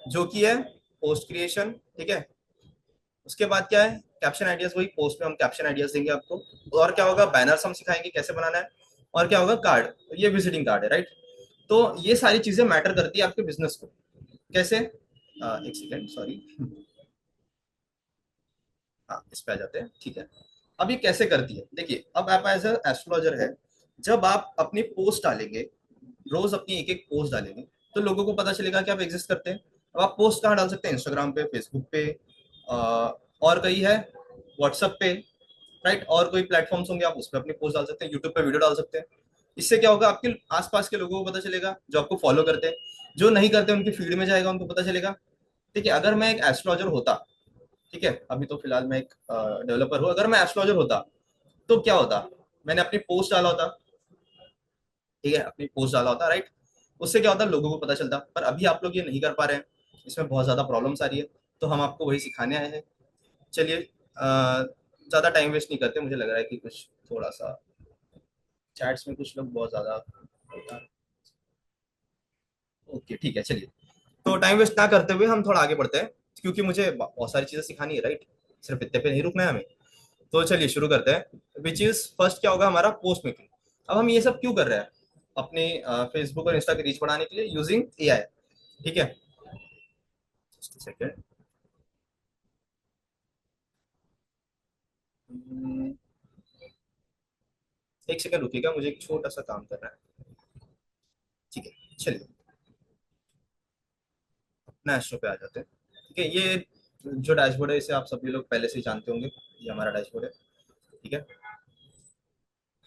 जो कि है पोस्ट क्रिएशन, ठीक है। उसके बाद क्या है, कैप्शन आइडियाज, वही पोस्ट में हम कैप्शन आइडियाज देंगे आपको। और क्या होगा, बैनर्स हम सिखाएंगे कैसे बनाना है। और क्या होगा, कार्ड, ये विजिटिंग कार्ड है, राइट। तो ये सारी चीजें मैटर करती है आपके बिजनेस को। कैसे, एक सेकेंड सॉरी, हाँ इस पे आ जाते हैं, ठीक है। अब ये कैसे करती है, देखिए अब आप एज एस्ट्रोलॉजर है, जब आप अपनी पोस्ट डालेंगे, रोज अपनी एक एक पोस्ट डालेंगे, तो लोगों को पता चलेगा कि आप एग्जिस्ट करते हैं। अब आप पोस्ट कहाँ डाल सकते हैं, इंस्टाग्राम पे, फेसबुक पे, और कहीं है, व्हाट्सएप पे, राइट। और कोई प्लेटफॉर्म्स होंगे, आप उस पर अपनी पोस्ट डाल सकते हैं, यूट्यूब पे वीडियो डाल सकते हैं। इससे क्या होगा, आपके आसपास के लोगों को पता चलेगा जो आपको फॉलो करते हैं, जो नहीं करते उनकी फीड में जाएगा, उनको पता चलेगा। ठीक है, अगर मैं एक एस्ट्रोलॉजर होता, ठीक है, अभी तो फिलहाल मैं एक डेवलपर हूँ, अगर मैं एस्ट्रोलॉजर होता तो क्या होता, मैंने अपनी पोस्ट डाला होता, ठीक है, अपनी पोस्ट डाला होता, राइट। उससे क्या होता, लोगों को पता चलता, पर अभी आप लोग ये नहीं कर पा रहे हैं, इसमें बहुत ज्यादा प्रॉब्लम्स आ रही है। तो हम आपको वही सिखाने आए हैं। चलिए, ज्यादा टाइम वेस्ट नहीं करते, मुझे लग रहा है कि कुछ थोड़ा सा चैट्स में कुछ लोग बहुत ज्यादा, ओके ठीक है, चलिए। तो टाइम वेस्ट ना करते हुए हम थोड़ा आगे बढ़ते हैं, क्योंकि मुझे बहुत सारी चीजें सिखानी है, राइट। सिर्फ इतने पे नहीं रुकना है हमें। तो चलिए शुरू करते हैं, विच इज फर्स्ट क्या होगा हमारा, पोस्ट मेकिंग। अब हम ये सब क्यों कर रहे हैं, अपने फेसबुक और इंस्टा की रीच बढ़ाने के लिए, यूजिंग एआई, ठीक है। सेकेंड, एक सेकंड रुकिएगा, मुझे एक छोटा सा काम करना है, ठीक है। चलिए, अपना एस्ट्रो पे आ जाते हैं, ठीक है। ये जो डैशबोर्ड है, इसे आप सभी लोग पहले से ही जानते होंगे, ये हमारा डैशबोर्ड है, ठीक है।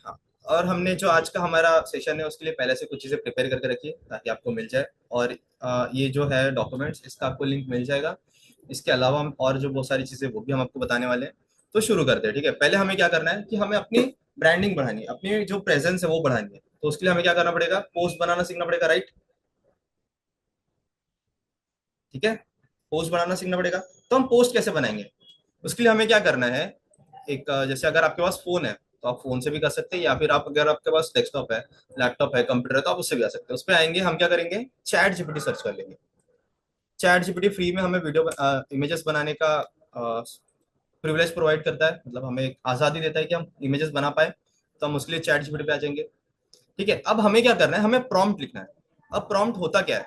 हाँ, और हमने जो आज का हमारा सेशन है उसके लिए पहले से कुछ चीज़ें प्रिपेयर करके रखी है, ताकि आपको मिल जाए। और ये जो है डॉक्यूमेंट्स, इसका आपको लिंक मिल जाएगा। इसके अलावा हम और जो बहुत सारी चीज़ें वो भी हम आपको बताने वाले हैं। तो शुरू करते हैं, ठीक है। पहले हमें क्या करना है कि हमें अपनी ब्रांडिंग बढ़ानी है, अपनी जो प्रेजेंस है वो बढ़ानी है। तो उसके लिए हमें क्या करना पड़ेगा, पोस्ट बनाना सीखना पड़ेगा, राइट। ठीक है, पोस्ट बनाना सीखना पड़ेगा। तो हम पोस्ट कैसे बनाएंगे, उसके लिए हमें क्या करना है, एक जैसे अगर आपके पास फोन है तो आप फोन से भी कर सकते हैं, या फिर आप अगर आपके पास डेस्कटॉप है, लैपटॉप है, कंप्यूटर है, तो आप उससे भी कर सकते हैं। उस पर आएंगे, हम क्या करेंगे, चैट जीपीटी सर्च कर लेंगे। चैट जीपीटी फ्री में हमें वीडियो इमेजेस बनाने का प्रिविलेज प्रोवाइड करता है, मतलब हमें एक आज़ादी देता है कि हम इमेजेस बना पाए। तो हम उसके लिए चैट जीपीटी पे आ जाएंगे। ठीक है, अब हमें क्या करना है, हमें प्रॉम्प्ट लिखना है। अब प्रॉम्प्ट होता क्या है,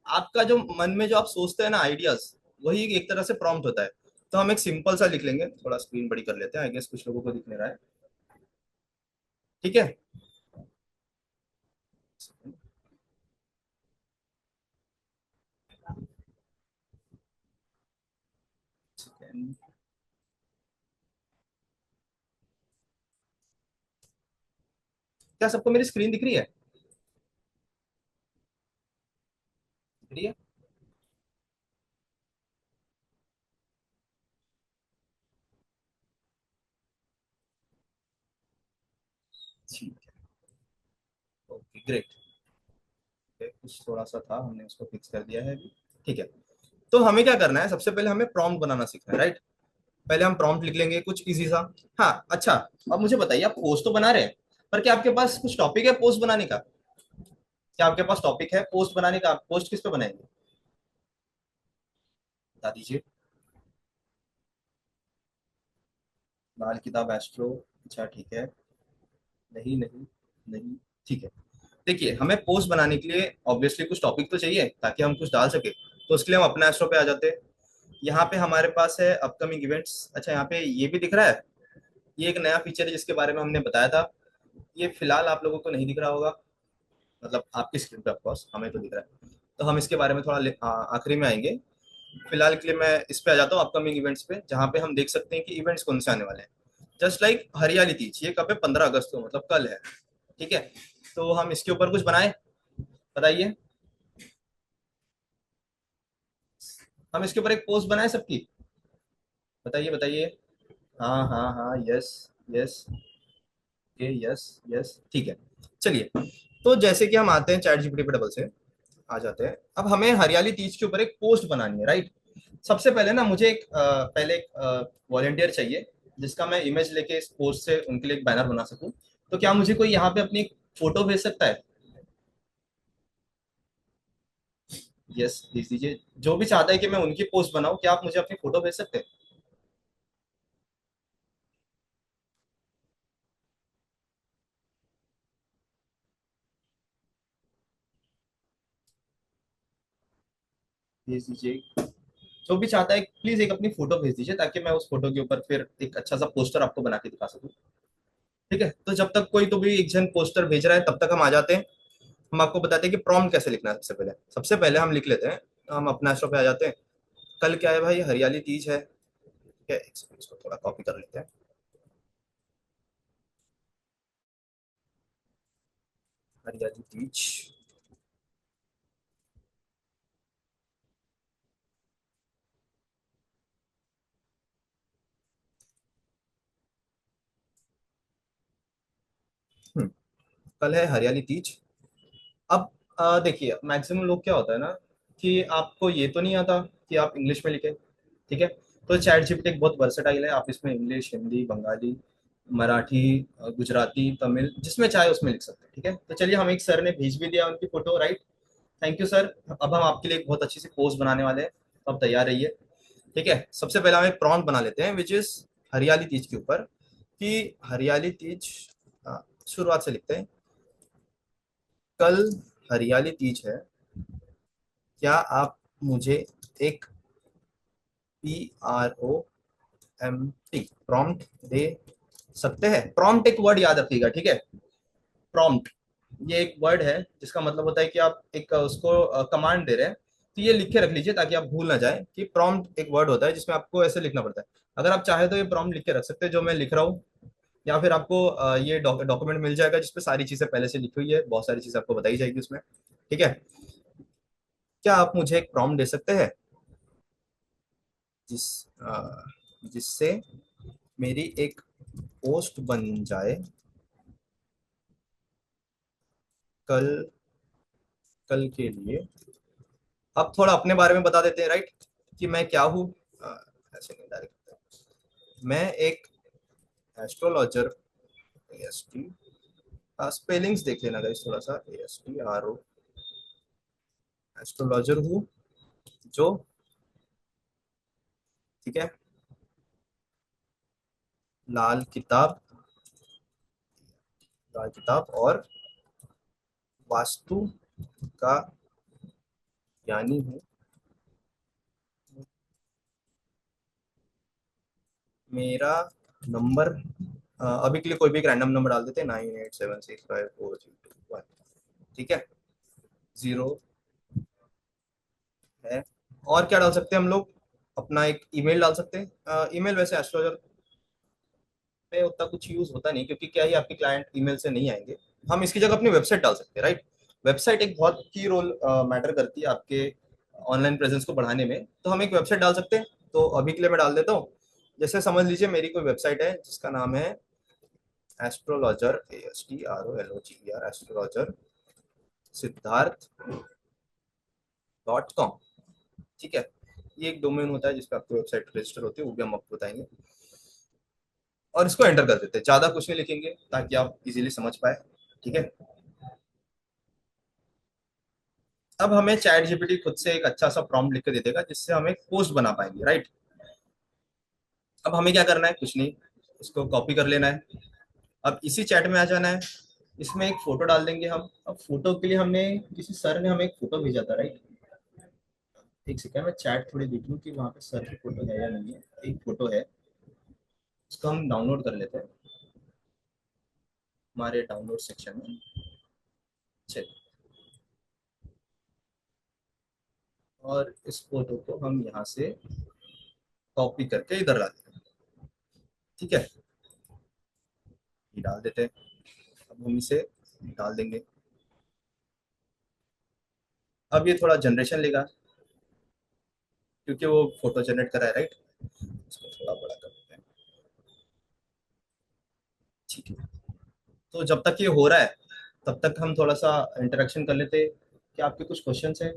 आपका जो मन में जो आप सोचते हैं ना आइडियाज, वही एक तरह से प्रॉम्प्ट होता है। तो हम एक सिंपल सा लिख लेंगे, थोड़ा स्क्रीन बड़ी कर लेते हैं, आई गेस कुछ लोगों को दिख नहीं रहा है, ठीक है। क्या सबको मेरी स्क्रीन दिख रही है, दिख रही है? ठीक है, ओके ग्रेट। कुछ थोड़ा सा था, हमने उसको फिक्स कर दिया है अभी, ठीक है। तो हमें क्या करना है, सबसे पहले हमें प्रॉम्प्ट बनाना सीखना है, राइट। पहले हम प्रॉम्प्ट लिख लेंगे कुछ इजी सा। हाँ अच्छा, अब मुझे बताइए, आप पोस्ट तो बना रहे हैं, पर क्या आपके पास कुछ टॉपिक है पोस्ट बनाने का, क्या आपके पास टॉपिक है पोस्ट बनाने का, आप पोस्ट किस पे बनाएंगे, बता दीजिए। लाल किताब एस्ट्रो, अच्छा ठीक है, नहीं नहीं नहीं, ठीक है। देखिए, हमें पोस्ट बनाने के लिए ऑब्वियसली कुछ टॉपिक तो चाहिए ताकि हम कुछ डाल सके। तो उसके लिए हम अपना एस्ट्रो पे आ जाते हैं। यहाँ पे हमारे पास है अपकमिंग इवेंट्स, अच्छा यहाँ पे ये भी दिख रहा है। ये एक नया फीचर है जिसके बारे में हमने बताया था। ये फिलहाल आप लोगों को नहीं दिख रहा होगा, मतलब आपकी स्क्रीन पे ऑफकोर्स, हमें तो दिख रहा है। तो हम इसके बारे में थोड़ा आखिरी में आएंगे। फिलहाल के लिए मैं इस पे आ जाता हूँ, अपकमिंग इवेंट्स पे, जहाँ पे हम देख सकते हैं कि इवेंट्स कौन से आने वाले हैं। जस्ट लाइक हरियाली तीज, ये कब है, 15 अगस्त को, मतलब कल है, ठीक है। तो हम इसके ऊपर कुछ बनाए, बताइए। हम इसके ऊपर एक पोस्ट बनाए सबकी, बताइए बताइए। हाँ हाँ हाँ, yes yes, okay yes yes, ठीक है। चलिए, तो जैसे कि हम आते हैं चैट जीपीटी पे, डबल से आ जाते हैं। अब हमें हरियाली तीज के ऊपर एक पोस्ट बनानी है, राइट। सबसे पहले ना मुझे एक पहले एक वॉलेंटियर चाहिए, जिसका मैं इमेज लेके इस पोस्ट से उनके लिए एक बैनर बना सकूं। तो क्या मुझे कोई यहाँ पे अपनी फोटो भेज सकता है, यस भेज दीजिए। जो भी चाहता है कि मैं उनकी पोस्ट बनाऊं, क्या आप मुझे अपनी फोटो भेज सकते हैं? भेज दीजिए। जो भी चाहता है प्लीज एक अपनी फोटो भेज दीजिए, ताकि मैं उस फोटो के ऊपर फिर एक अच्छा सा पोस्टर आपको बना के दिखा सकूं। ठीक है, तो जब तक कोई तो भी एक जन पोस्टर भेज रहा है, तब तक हम आ जाते हैं। हम आपको बताते हैं कि प्रॉम्प्ट कैसे लिखना है। सबसे पहले हम लिख लेते हैं। हम अपना शो पे आ जाते हैं। कल क्या है भाई? हरियाली तीज है। ठीक है, एक सेकंड, इसको थोड़ा कॉपी कर लेते हैं। हरियाली तीज। हम्म, कल है हरियाली तीज। अब देखिए, मैक्सिमम लोग क्या होता है ना, कि आपको ये तो नहीं आता कि आप इंग्लिश में लिखें। ठीक है, तो चैट जीपीटी एक बहुत वर्सेटाइल है। आप इसमें इंग्लिश, हिंदी, बंगाली, मराठी, गुजराती, तमिल, जिसमें चाहे उसमें लिख सकते हैं। ठीक है, तो चलिए, हम एक सर ने भेज भी दिया उनकी photo, right. Thank you sir. अब हम आपके लिए एक बहुत अच्छी सी पोस्ट बनाने वाले हैं, तो आप तैयार रहिए। ठीक है, सबसे पहले हम एक प्रॉम्प्ट बना लेते हैं विच इज हरियाली तीज के ऊपर, कि हरियाली तीज। शुरुआत से लिखते हैं। कल हरियाली तीज है, क्या आप मुझे एक PROMPT प्रॉम्प्ट दे सकते हैं? प्रॉम्प्ट एक वर्ड याद रखिएगा, ठीक है। प्रॉम्प्ट, ये एक वर्ड है जिसका मतलब होता है कि आप एक उसको कमांड दे रहे हैं। तो ये लिख के रख लीजिए, ताकि आप भूल ना जाए कि प्रॉम्प्ट एक वर्ड होता है जिसमें आपको ऐसे लिखना पड़ता है। अगर आप चाहे तो ये प्रॉम्प्ट लिख के रख सकते हैं, जो मैं लिख रहा हूँ। या फिर आपको ये डॉक्यूमेंट मिल जाएगा जिसपे सारी चीजें पहले से लिखी हुई है, बहुत सारी चीजें आपको बताई जाएगी उसमें। ठीक है, क्या आप मुझे एक प्रॉम्प्ट दे सकते हैं जिस जिससे मेरी एक पोस्ट बन जाए कल कल के लिए। अब थोड़ा अपने बारे में बता देते हैं, राइट, कि मैं क्या हूँ। अ, ऐसे नहीं, डायरेक्ट मैं एक एस्ट्रोलॉजर। AST, स्पेलिंग्स देख लेना गाइस थोड़ा सा। ASTRO, एस्ट्रोलॉजर हूँ जो, ठीक है, लाल किताब लाल किताब और वास्तु का ज्ञानी हूँ। मेरा नंबर, अभी के लिए कोई भी एक रैंडम नंबर डाल देते हैं, 98765432 1। ठीक है, 0 है। और क्या डाल सकते हैं हम लोग? अपना एक ईमेल डाल सकते हैं। ईमेल वैसे एस्ट्रोलॉजर में उतना कुछ यूज होता नहीं, क्योंकि क्या ही आपके क्लाइंट ईमेल से नहीं आएंगे। हम इसकी जगह अपनी वेबसाइट डाल सकते हैं, राइट। वेबसाइट एक बहुत की रोल मैटर करती है आपके ऑनलाइन प्रेजेंस को बढ़ाने में। तो हम एक वेबसाइट डाल सकते हैं। तो अभी के लिए मैं डाल देता हूँ। जैसे समझ लीजिए, मेरी कोई वेबसाइट है जिसका नाम है एस्ट्रोलॉजर, ASTROLOGER, एस्ट्रोलॉजर सिद्धार्थ.com। ठीक है, ये एक डोमेन होता है जिसपे आपकी वेबसाइट रजिस्टर होती है, वो भी हम आपको बताएंगे। और इसको एंटर कर देते हैं, ज्यादा कुछ नहीं लिखेंगे ताकि आप इजीली समझ पाए। ठीक है, अब हमें चैट जीपीटी खुद से एक अच्छा सा प्रॉम्प्ट लिख के दे देगा, जिससे हम एक पोस्ट बना पाएंगे, राइट। अब हमें क्या करना है? कुछ नहीं, इसको कॉपी कर लेना है। अब इसी चैट में आ जाना है। इसमें एक फोटो डाल देंगे हम। अब फोटो के लिए हमने, किसी सर ने हमें एक फोटो भेजा था, राइट। एक सेकंड, मैं चैट थोड़ी देख लूँ कि वहाँ पे सर की फोटो है या नहीं है। एक फोटो है, उसको हम डाउनलोड कर लेते हैं हमारे डाउनलोड सेक्शन में। चलिए, और इस फोटो को हम यहाँ से कॉपी करके इधर ला देते हैं। ठीक है, ये डाल देते हैं। अब हम इसे डाल देंगे। अब ये थोड़ा जनरेशन लेगा, क्योंकि वो फोटो जनरेट करा है, राइट। इसको थोड़ा बड़ा कर देते हैं। ठीक है, तो जब तक ये हो रहा है, तब तक हम थोड़ा सा इंटरेक्शन कर लेते हैं। क्या आपके कुछ क्वेश्चंस हैं?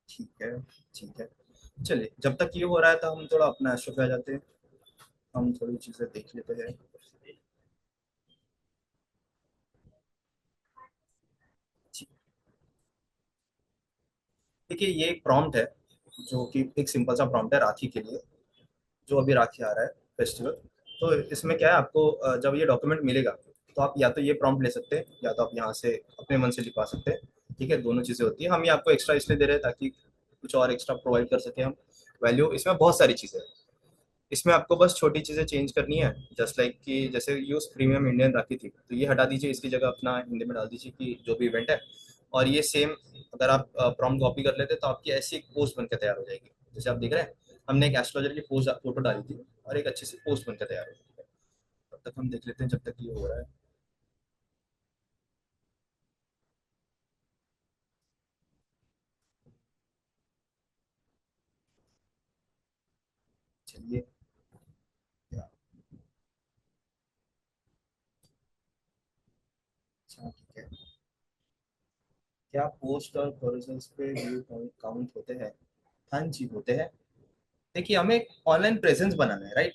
ठीक है, ठीक है। चलिए, जब तक ये हो रहा है तो हम थोड़ा अपना शो पे आ जाते हैं। हम थोड़ी चीजें देख लेते हैं। देखिए ये एक प्रॉम्प्ट है, जो कि एक सिंपल सा प्रॉम्प्ट है राखी के लिए, जो अभी राखी आ रहा है फेस्टिवल। तो इसमें क्या है, आपको जब ये डॉक्यूमेंट मिलेगा तो आप या तो ये प्रॉम्प्ट ले सकते हैं, या तो आप यहाँ से अपने मन से लिखवा सकते हैं। ठीक है, दोनों चीज़ें होती है। हम ये आपको एक्स्ट्रा इसलिए दे रहे हैं ताकि कुछ और एक्स्ट्रा प्रोवाइड कर सके हम वैल्यू। इसमें बहुत सारी चीज़ें हैं, इसमें आपको बस छोटी चीज़ें चेंज करनी है। जस्ट लाइक कि जैसे यूज प्रीमियम इंडियन राखी थी, तो ये हटा दीजिए, इसकी जगह अपना हिंदी में डाल दीजिए कि जो भी इवेंट है। और ये सेम अगर आप प्रॉम्प्ट कॉपी कर लेते तो आपकी ऐसी एक पोस्ट बनकर तैयार हो जाएगी। जैसे आप देख रहे हैं, हमने एक एस्ट्रोलॉजर की पोस्ट फोटो डाली थी और एक अच्छी सी पोस्ट बनकर तैयार हो गई है। तब तक हम देख लेते हैं जब तक ये हो रहा है। चलिए। क्या? अच्छा ठीक है। क्या पोस्ट और प्रोजेक्ट्स पे व्यू काउंट होते हैं? हाँ जी होते हैं। देखिए हमें एक ऑनलाइन प्रेजेंस बनाना है, राइट?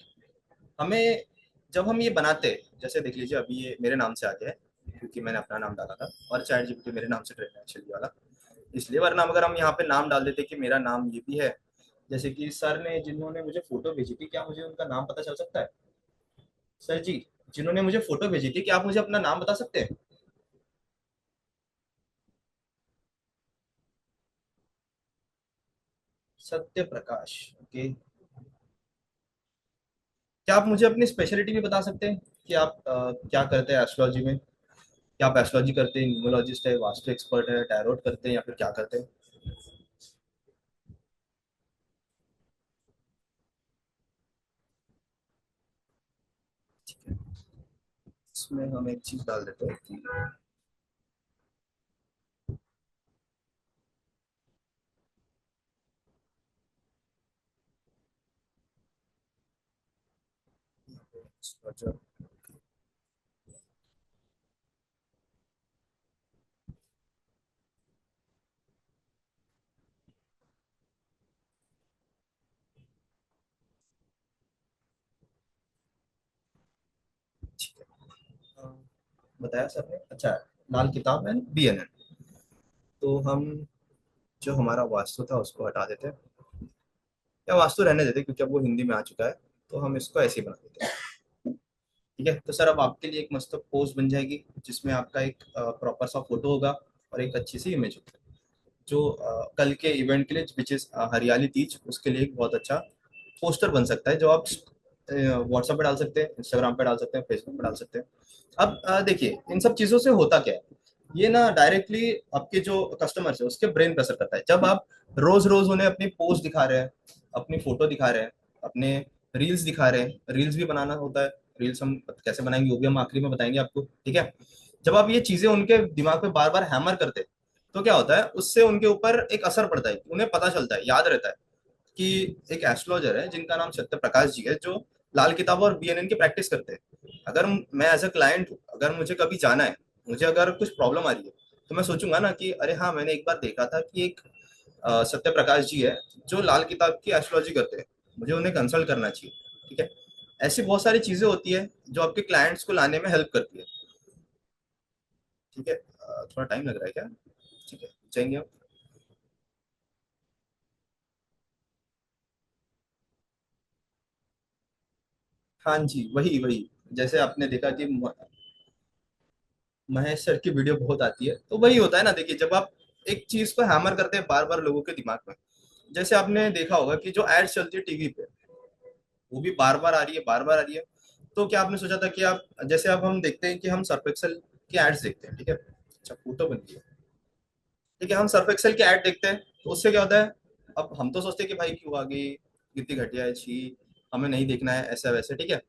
हमें जब हम ये बनाते हैं, जैसे देख लीजिए अभी ये मेरे नाम से आ गया है क्योंकि मैंने अपना नाम डाला था, और चैट जीपीटी मेरे नाम से ट्रेन है एक्चुअली वाला। इसलिए, वरना अगर हम यहाँ पे नाम डाल देते कि मेरा नाम ये भी है, जैसे कि सर ने जिन्होंने मुझे फोटो भेजी थी, क्या मुझे उनका नाम पता चल सकता है? सर जी, जिन्होंने मुझे फोटो भेजी थी, क्या आप मुझे अपना नाम बता सकते हैं? सत्य प्रकाश। ओके। क्या आप मुझे अपनी स्पेशलिटी भी बता सकते हैं कि आप क्या करते हैं एस्ट्रोलॉजी में? क्या आप एस्ट्रोलॉजी करते हैं, न्यूमरोलॉजिस्ट है, वास्तु एक्सपर्ट है, टैरोट करते हैं, या फिर क्या करते हैं? ठीक है, इसमें हम एक चीज डाल देते हैं कि astrologer। ठीक है। अ, बताया सर ने, अच्छा। लाल किताब है बीएनएन। तो हम जो हमारा वास्तु था उसको हटा देते हैं, या वास्तु रहने देते हैं, क्योंकि अब वो हिंदी में आ चुका है। तो हम इसको ऐसे ही बना देते हैं। ठीक है, तो सर अब आपके लिए एक मस्त पोस्ट बन जाएगी, जिसमें आपका एक प्रॉपर सा फोटो होगा और एक अच्छी सी इमेज होगी, जो कल के इवेंट के लिए, विच इज हरियाली तीज, उसके लिए एक बहुत अच्छा पोस्टर बन सकता है, जो आप व्हाट्सएप पे डाल सकते हैं, इंस्टाग्राम पे डाल सकते हैं, फेसबुक पे डाल सकते हैं। अब देखिए इन सब चीजों से होता क्या है, ये ना डायरेक्टली आपके जो कस्टमर्स है उसके ब्रेन प्रेशर करता है। जब आप रोज रोज उन्हें अपनी पोस्ट दिखा रहे हैं, अपनी फोटो दिखा रहे हैं, अपने रील्स दिखा रहे हैं, रील्स भी बनाना होता है। रील्स हम कैसे बनाएंगे वो भी हम आखिरी में बताएंगे आपको, ठीक है? जब आप ये चीजें उनके दिमाग पे बार बार हैमर करते हैं, तो क्या होता है, उससे उनके ऊपर एक असर पड़ता है, उन्हें पता चलता है, याद रहता है कि एक एस्ट्रोलॉजर है जिनका नाम सत्य प्रकाश जी है, जो लाल किताब और बीएनएन की प्रैक्टिस करते हैं। अगर मैं एज अ क्लाइंट हूँ, अगर मुझे कभी जाना है, मुझे अगर कुछ प्रॉब्लम आ रही है, तो मैं सोचूंगा ना कि अरे हाँ, मैंने एक बार देखा था कि एक सत्य प्रकाश जी है जो लाल किताब की एस्ट्रोलॉजी करते हैं, मुझे उन्हें कंसल्ट करना चाहिए। ठीक है, ऐसी बहुत सारी चीजें होती है जो आपके क्लाइंट्स को लाने में हेल्प करती है। ठीक है, थोड़ा टाइम लग रहा है क्या? ठीक है, जाएंगे आप। हाँ जी, वही वही। जैसे आपने देखा कि महेश सर की वीडियो बहुत आती है, तो वही होता है ना। देखिए जब आप एक चीज को हैमर करते हैं बार बार लोगों के दिमाग में, जैसे आपने देखा होगा कि जो एड चलती है टीवी पे, वो भी बार बार आ रही है, बार बार आ रही है। तो क्या आपने सोचा था कि आप, जैसे अब हम देखते हैं कि हम सर्फ एक्सेल की एड्स देखते हैं, ठीक है? अच्छा, फोटो बन गई है। ठीक है, हम सर्फ एक्सेल की एड देखते हैं, तो उससे क्या होता है, अब हम तो सोचते हैं कि भाई क्यों आ गई, कितनी घटिया है, छी, हमें नहीं देखना है ऐसा वैसे, ठीक है?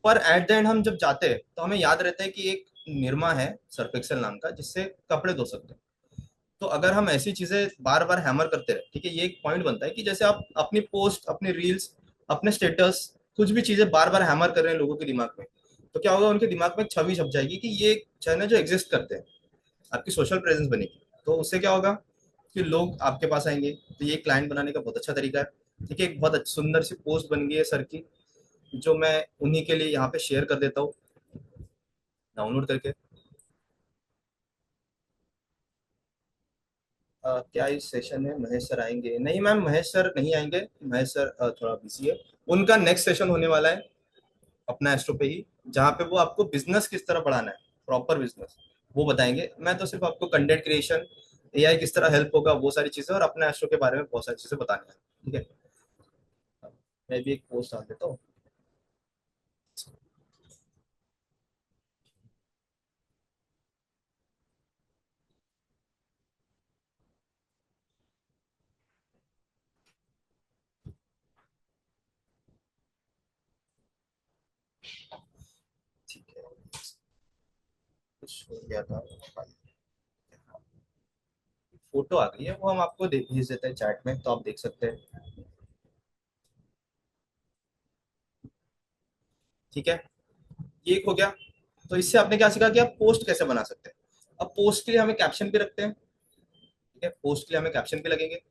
पर एट द एंड हम जब जाते हैं तो हमें याद रहता है कि एक निरमा है सर्फ एक्सेल नाम का, जिससे कपड़े धो सकते हैं। तो अगर हम ऐसी चीजें बार बार हैमर करते रहे, ठीक है, ये एक पॉइंट बनता है कि जैसे आप अपनी पोस्ट, अपनी रील्स, अपने स्टेटस, कुछ भी चीजें बार बार हैमर कर रहे हैं लोगों के दिमाग में, तो क्या होगा, उनके दिमाग में एक छवि छप जाएगी कि ये चैनल जो एग्जिस्ट करते हैं, आपकी सोशल प्रेजेंस बनेगी। तो उससे क्या होगा कि लोग आपके पास आएंगे। तो ये क्लाइंट बनाने का बहुत अच्छा तरीका है। ठीक है, एक बहुत सुंदर सी पोस्ट बन गई है सर की, जो मैं उन्हीं के लिए यहाँ पे शेयर कर देता हूँ डाउनलोड करके। क्या इस सेशन में महेश सर आएंगे? नहीं मैम, महेश सर नहीं आएंगे। महेश सर थोड़ा बिजी है। उनका नेक्स्ट सेशन होने वाला है अपना एस्ट्रो पे ही, जहाँ पे वो आपको बिजनेस किस तरह बढ़ाना है, प्रॉपर बिजनेस, वो बताएंगे। मैं तो सिर्फ आपको कंटेंट क्रिएशन, एआई किस तरह हेल्प होगा, वो सारी चीजें, और अपना एस्ट्रो के बारे में बहुत सारी चीजें बतानी है। ठीक है, मैं भी एक पोस्ट डाल देता हूँ। ठीक है, कुछ हो गया था। फोटो आ गई है, वो हम आपको भेज देते हैं चैट में, तो आप देख सकते हैं। ठीक है, ये एक हो गया। तो इससे आपने क्या सीखा कि आप पोस्ट कैसे बना सकते हैं। अब पोस्ट के लिए हमें कैप्शन भी रखते हैं। ठीक है, पोस्ट के लिए हमें कैप्शन भी लगेंगे।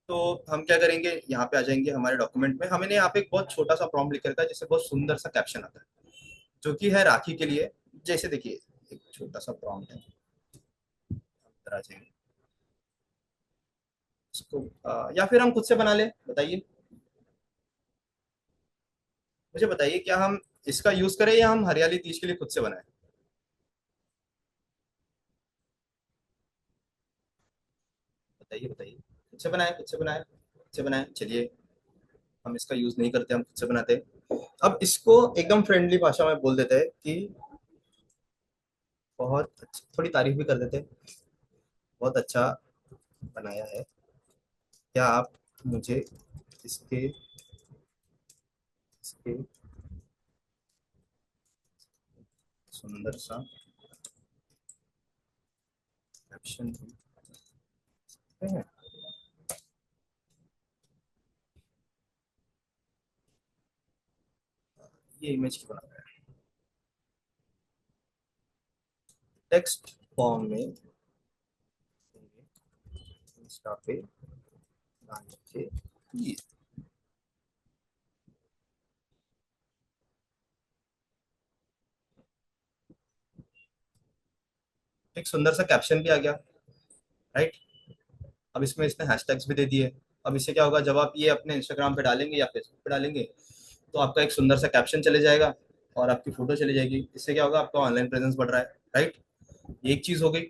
तो हम क्या करेंगे, यहाँ पे आ जाएंगे हमारे डॉक्यूमेंट में। हमने यहाँ पे एक बहुत छोटा सा प्रॉम्प्ट लिख रखा है, जिससे बहुत सुंदर सा कैप्शन आता है, जो कि है राखी के लिए। जैसे देखिए, एक छोटा सा प्रॉम्प्ट है, इधर आ जाएंगे इसको, या फिर हम खुद से बना ले, बताइए। मुझे बताइए, क्या हम इसका यूज करें या हम हरियाली तीज के लिए खुद से बनाए? बताइए बताइए। खुद से बनाए, खुद से बनाए, खुद से बनाए, चलिए। हम इसका यूज नहीं करते, हम खुद से बनाते हैं। अब इसको एकदम फ्रेंडली भाषा में बोल देते हैं कि बहुत अच्छा, थोड़ी तारीफ भी कर देते हैं, बहुत अच्छा बनाया है, क्या आप मुझे इसके इसके सुंदर सा कैप्शन भी है? ये इमेज की बना है, टेक्स्ट फॉर्म में इंस्टा पे डाल के, ये एक सुंदर सा कैप्शन भी आ गया, राइट। अब इसमें इसने हैशटैग्स भी दे दिए। अब इससे क्या होगा, जब आप ये अपने इंस्टाग्राम पे डालेंगे या फेसबुक पे डालेंगे, तो आपका एक सुंदर सा कैप्शन चले जाएगा और आपकी फोटो चली जाएगी। इससे क्या होगा, आपका ऑनलाइन प्रेजेंस बढ़ रहा है, राइट। ये एक चीज हो गई।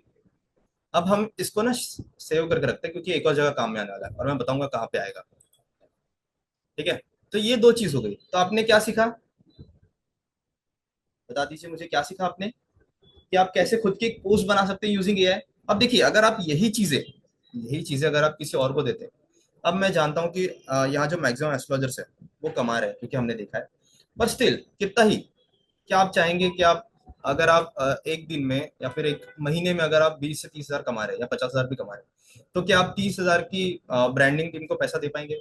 अब हम इसको ना सेव करके रखते हैं, क्योंकि एक और जगह काम में आने वाला है, और मैं बताऊंगा कहाँ पे आएगा। ठीक है, तो ये दो चीज हो गई। तो आपने क्या सीखा, बता दीजिए मुझे, क्या सीखा आपने कि आप कैसे खुद की एक पोस्ट बना सकते हैं यूजिंग एआई। अब देखिए, अगर आप यही चीजें अगर आप किसी और को देते हैं। अब मैं जानता हूँ कि यहाँ जो मैक्सिमम एस्ट्रोलॉजर्स है वो कमा रहे हैं, क्योंकि हमने देखा है। पर स्टिल कितना ही, क्या आप चाहेंगे कि आप, अगर आप एक दिन में या फिर एक महीने में अगर आप 20 से 30 हजार कमा रहे हैं या 50 हजार भी कमा रहे हैं, तो क्या आप 30 हजार की ब्रांडिंग टीम को पैसा दे पाएंगे?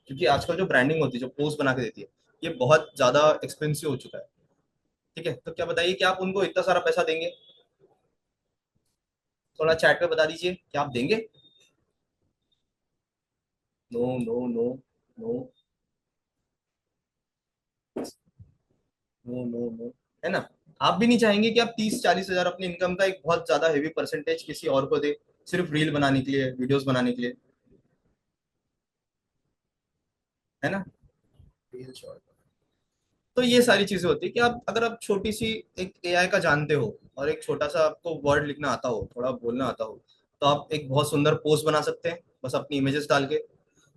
क्योंकि आजकल जो ब्रांडिंग होती है, जो पोस्ट बना के देती है, ये बहुत ज्यादा एक्सपेंसिव हो चुका है। ठीक है, तो क्या बताइए कि आप उनको इतना सारा पैसा देंगे? थोड़ा चैट पे बता दीजिए, क्या आप देंगे? No no no no no no no, है ना। आप भी नहीं चाहेंगे कि आप 30-40 हजार अपनी इनकम का एक बहुत ज्यादा हेवी परसेंटेज किसी और को दे, सिर्फ रील बनाने के लिए, वीडियोस बनाने के लिए, है ना। Reel short. तो ये सारी चीजें होती है कि आप, अगर आप छोटी सी एक एआई का जानते हो, और एक छोटा सा आपको वर्ड लिखना आता हो, थोड़ा बोलना आता हो, तो आप एक बहुत सुंदर पोस्ट बना सकते हैं, बस अपनी इमेजेस डाल के।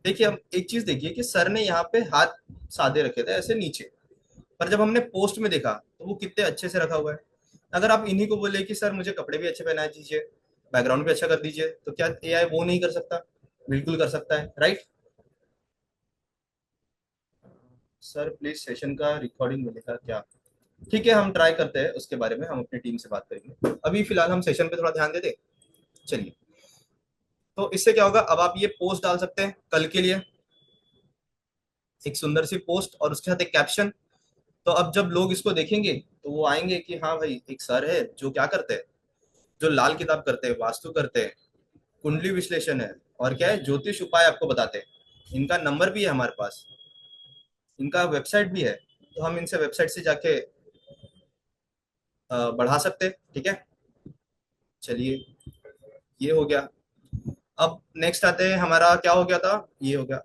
देखिए, हम एक चीज देखिए कि सर ने यहाँ पे हाथ साधे रखे थे ऐसे नीचे, पर जब हमने पोस्ट में देखा तो वो कितने अच्छे से रखा हुआ है। अगर आप इन्हीं को बोले कि सर मुझे कपड़े भी अच्छे पहना दीजिए, बैकग्राउंड भी अच्छा कर दीजिए, तो क्या एआई वो नहीं कर सकता? बिल्कुल कर सकता है, राइट। सर प्लीज सेशन का रिकॉर्डिंग मिलेगा क्या? ठीक है, हम ट्राई करते हैं, उसके बारे में हम अपनी टीम से बात करेंगे। अभी फिलहाल हम सेशन पे थोड़ा ध्यान दे दें। चलिए, तो इससे क्या होगा, अब आप ये पोस्ट डाल सकते हैं कल के लिए, एक सुंदर सी पोस्ट और उसके साथ एक कैप्शन। तो अब जब लोग इसको देखेंगे, तो वो आएंगे कि हाँ भाई, एक सर है जो क्या करते हैं, जो लाल किताब करते हैं, वास्तु करते हैं, कुंडली विश्लेषण है, और क्या है, ज्योतिष उपाय आपको बताते हैं। इनका नंबर भी है हमारे पास। इनका वेबसाइट भी है, तो हम इनसे वेबसाइट से जाके बढ़ा सकते हैं, ठीक है। चलिए, ये हो गया। अब नेक्स्ट आते हैं, हमारा क्या हो गया था, ये हो गया।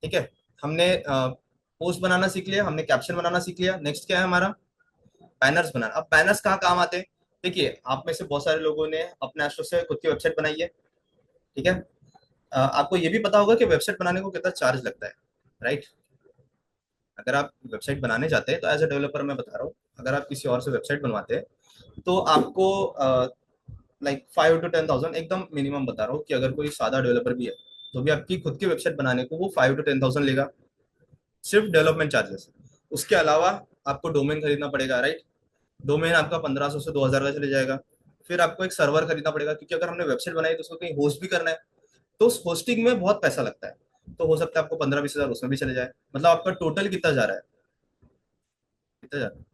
ठीक है, हमने पोस्ट बनाना सीख लिया, हमने कैप्शन बनाना सीख लिया। नेक्स्ट क्या है हमारा, बैनर्स बनाना। अब बैनर्स कहाँ काम आते हैं? देखिए, आप में से बहुत सारे लोगों ने अपने एस्ट्रो से खुद की वेबसाइट बनाई है, ठीक है। आपको ये भी पता होगा कि वेबसाइट बनाने को कितना चार्ज लगता है, राइट। अगर आप वेबसाइट बनाने जाते हैं तो एज अ डेवलपर मैं बता रहा हूँ, अगर आप किसी और से वेबसाइट बनवाते हैं तो आपको लाइक 5 to 10,000 एकदम मिनिमम बता रहा हूँ, कि अगर कोई सादा डेवलपर भी है तो भी आपकी खुद की वेबसाइट बनाने को वो 5 to 10,000 लेगा, सिर्फ डेवलपमेंट चार्जेस। उसके अलावा आपको डोमेन खरीदना पड़ेगा, राइट। डोमेन आपका 1500 से 2000 का चले जाएगा। फिर आपको एक सर्वर खरीदना पड़ेगा, क्योंकि अगर हमने वेबसाइट बनाई तो उसको कहीं होस्ट भी करना है, तो उस होस्टिंग में बहुत पैसा लगता है। तो हो सकता है आपको 15-20 हजार उसमें भी चले जाए। मतलब आपका टोटल कितना जा रहा है, कितना जा रहा है,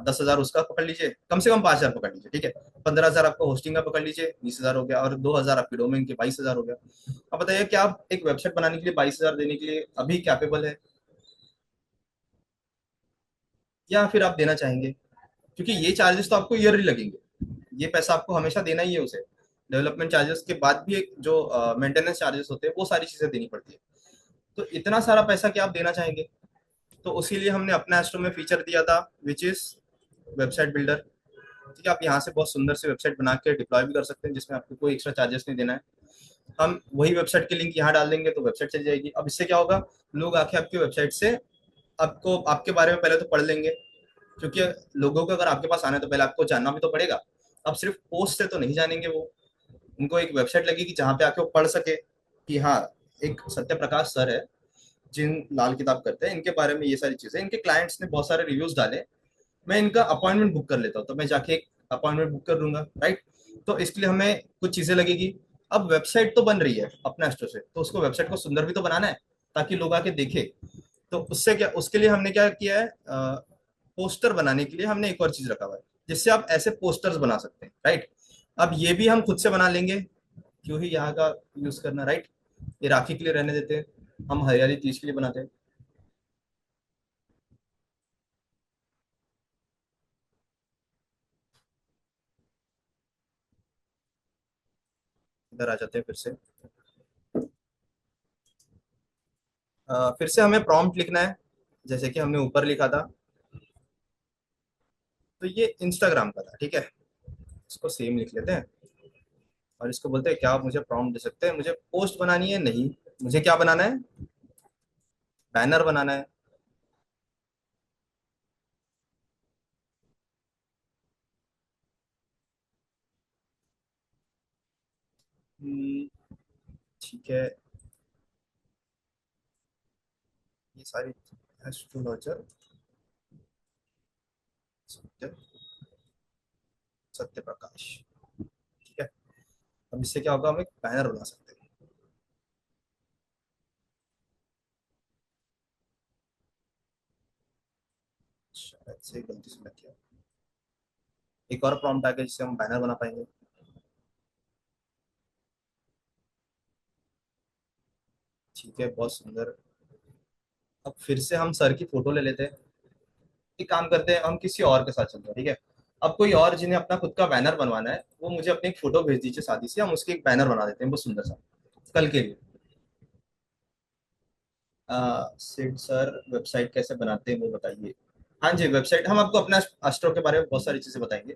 10,000 उसका पकड़ लीजिए, कम से कम 5,000 पकड़ लीजिए, ठीक है। 15,000 आपका होस्टिंग का पकड़ लीजिए, 20,000 हो गया, और 2,000 आपके डोमेन के, 22,000 हो गया। अब बताइए, क्या आप एक वेबसाइट बनाने के लिए 22,000 देने के लिए अभी कैपेबल है, या फिर आप देना चाहेंगे? क्योंकि ये चार्जेस तो आपको ईयरली लगेंगे, ये पैसा आपको हमेशा देना ही है उसे। डेवलपमेंट चार्जेस के बाद भी एक जो मेंटेनेंस चार्जेस होते हैं, वो सारी चीजें देनी पड़ती है। तो इतना सारा पैसा क्या आप देना चाहेंगे? तो उसी लिए हमने अपना एस्ट्रो में फीचर दिया था, विच इज वेबसाइट बिल्डर। ठीक है, आप यहाँ से बहुत सुंदर से वेबसाइट बना के डिप्लॉय भी कर सकते हैं, जिसमें आपको कोई एक्स्ट्रा चार्जेस नहीं देना है। हम वही वेबसाइट के लिंक यहाँ डाल देंगे तो वेबसाइट चल जाएगी। अब इससे क्या होगा, लोग आके आपकी वेबसाइट से आपको आपके बारे में पहले तो पढ़ लेंगे, क्योंकि लोगों को अगर आपके पास आना है तो पहले आपको जानना भी तो पड़ेगा। अब सिर्फ पोस्ट से तो नहीं जानेंगे वो, उनको एक वेबसाइट लगेगी जहाँ पे आके वो पढ़ सके कि हाँ, एक सत्य प्रकाश सर है जिन लाल किताब करते हैं, इनके बारे में ये सारी चीजें, इनके क्लाइंट्स ने बहुत सारे रिव्यूज डाले, मैं इनका अपॉइंटमेंट बुक कर लेता हूँ, तो मैं जाके एक अपॉइंटमेंट बुक कर लूंगा, राइट। तो इसके लिए हमें कुछ चीजें लगेगी। अब वेबसाइट तो बन रही है अपने स्टोर से, तो उसको वेबसाइट को सुंदर भी तो बनाना है, ताकि लोग आके देखे। तो उससे क्या, उसके लिए हमने क्या किया है, पोस्टर बनाने के लिए हमने एक और चीज रखा हुआ है, जिससे आप ऐसे पोस्टर्स बना सकते हैं, राइट। अब ये भी हम खुद से बना लेंगे, क्यों ही यहाँ का यूज करना, राइट। ये राखी के लिए रहने देते हैं, हम हरियाली तीज के लिए बनाते हैं। इधर आ जाते हैं फिर से। फिर से हमें प्रॉम्प्ट लिखना है, जैसे कि हमने ऊपर लिखा था। तो ये इंस्टाग्राम का था, ठीक है। इसको सेम लिख लेते हैं, और इसको बोलते हैं क्या आप मुझे प्रॉम्प्ट दे सकते हैं, मुझे पोस्ट बनानी है, नहीं, मुझे क्या बनाना है, बैनर बनाना है। हम्म, ठीक है। ये सारी एस्ट्रोलॉजर, सत्य, सत्य प्रकाश, ठीक है। अब इससे क्या होगा, हम एक बैनर बना सकते हैं। शायद से गलती से लग गया। एक और प्रॉम्प्ट आ गया जिससे हम बैनर बना पाएंगे। ठीक है, बहुत सुंदर। अब फिर से हम सर की फोटो ले लेते हैं। एक काम करते हैं, हम किसी और के साथ चलते हैं, ठीक है। अब कोई और जिन्हें अपना खुद का बैनर बनवाना है, वो मुझे अपनी एक फोटो भेज दीजिए शादी से, हम उसकी एक बैनर बना देते हैं बहुत सुंदर सा, कल के लिए। सिड सर, वेबसाइट कैसे बनाते हैं वो बताइए। हाँ जी, वेबसाइट हम आपको अपना अस्ट्रो के बारे में बहुत सारी चीजें बताएंगे।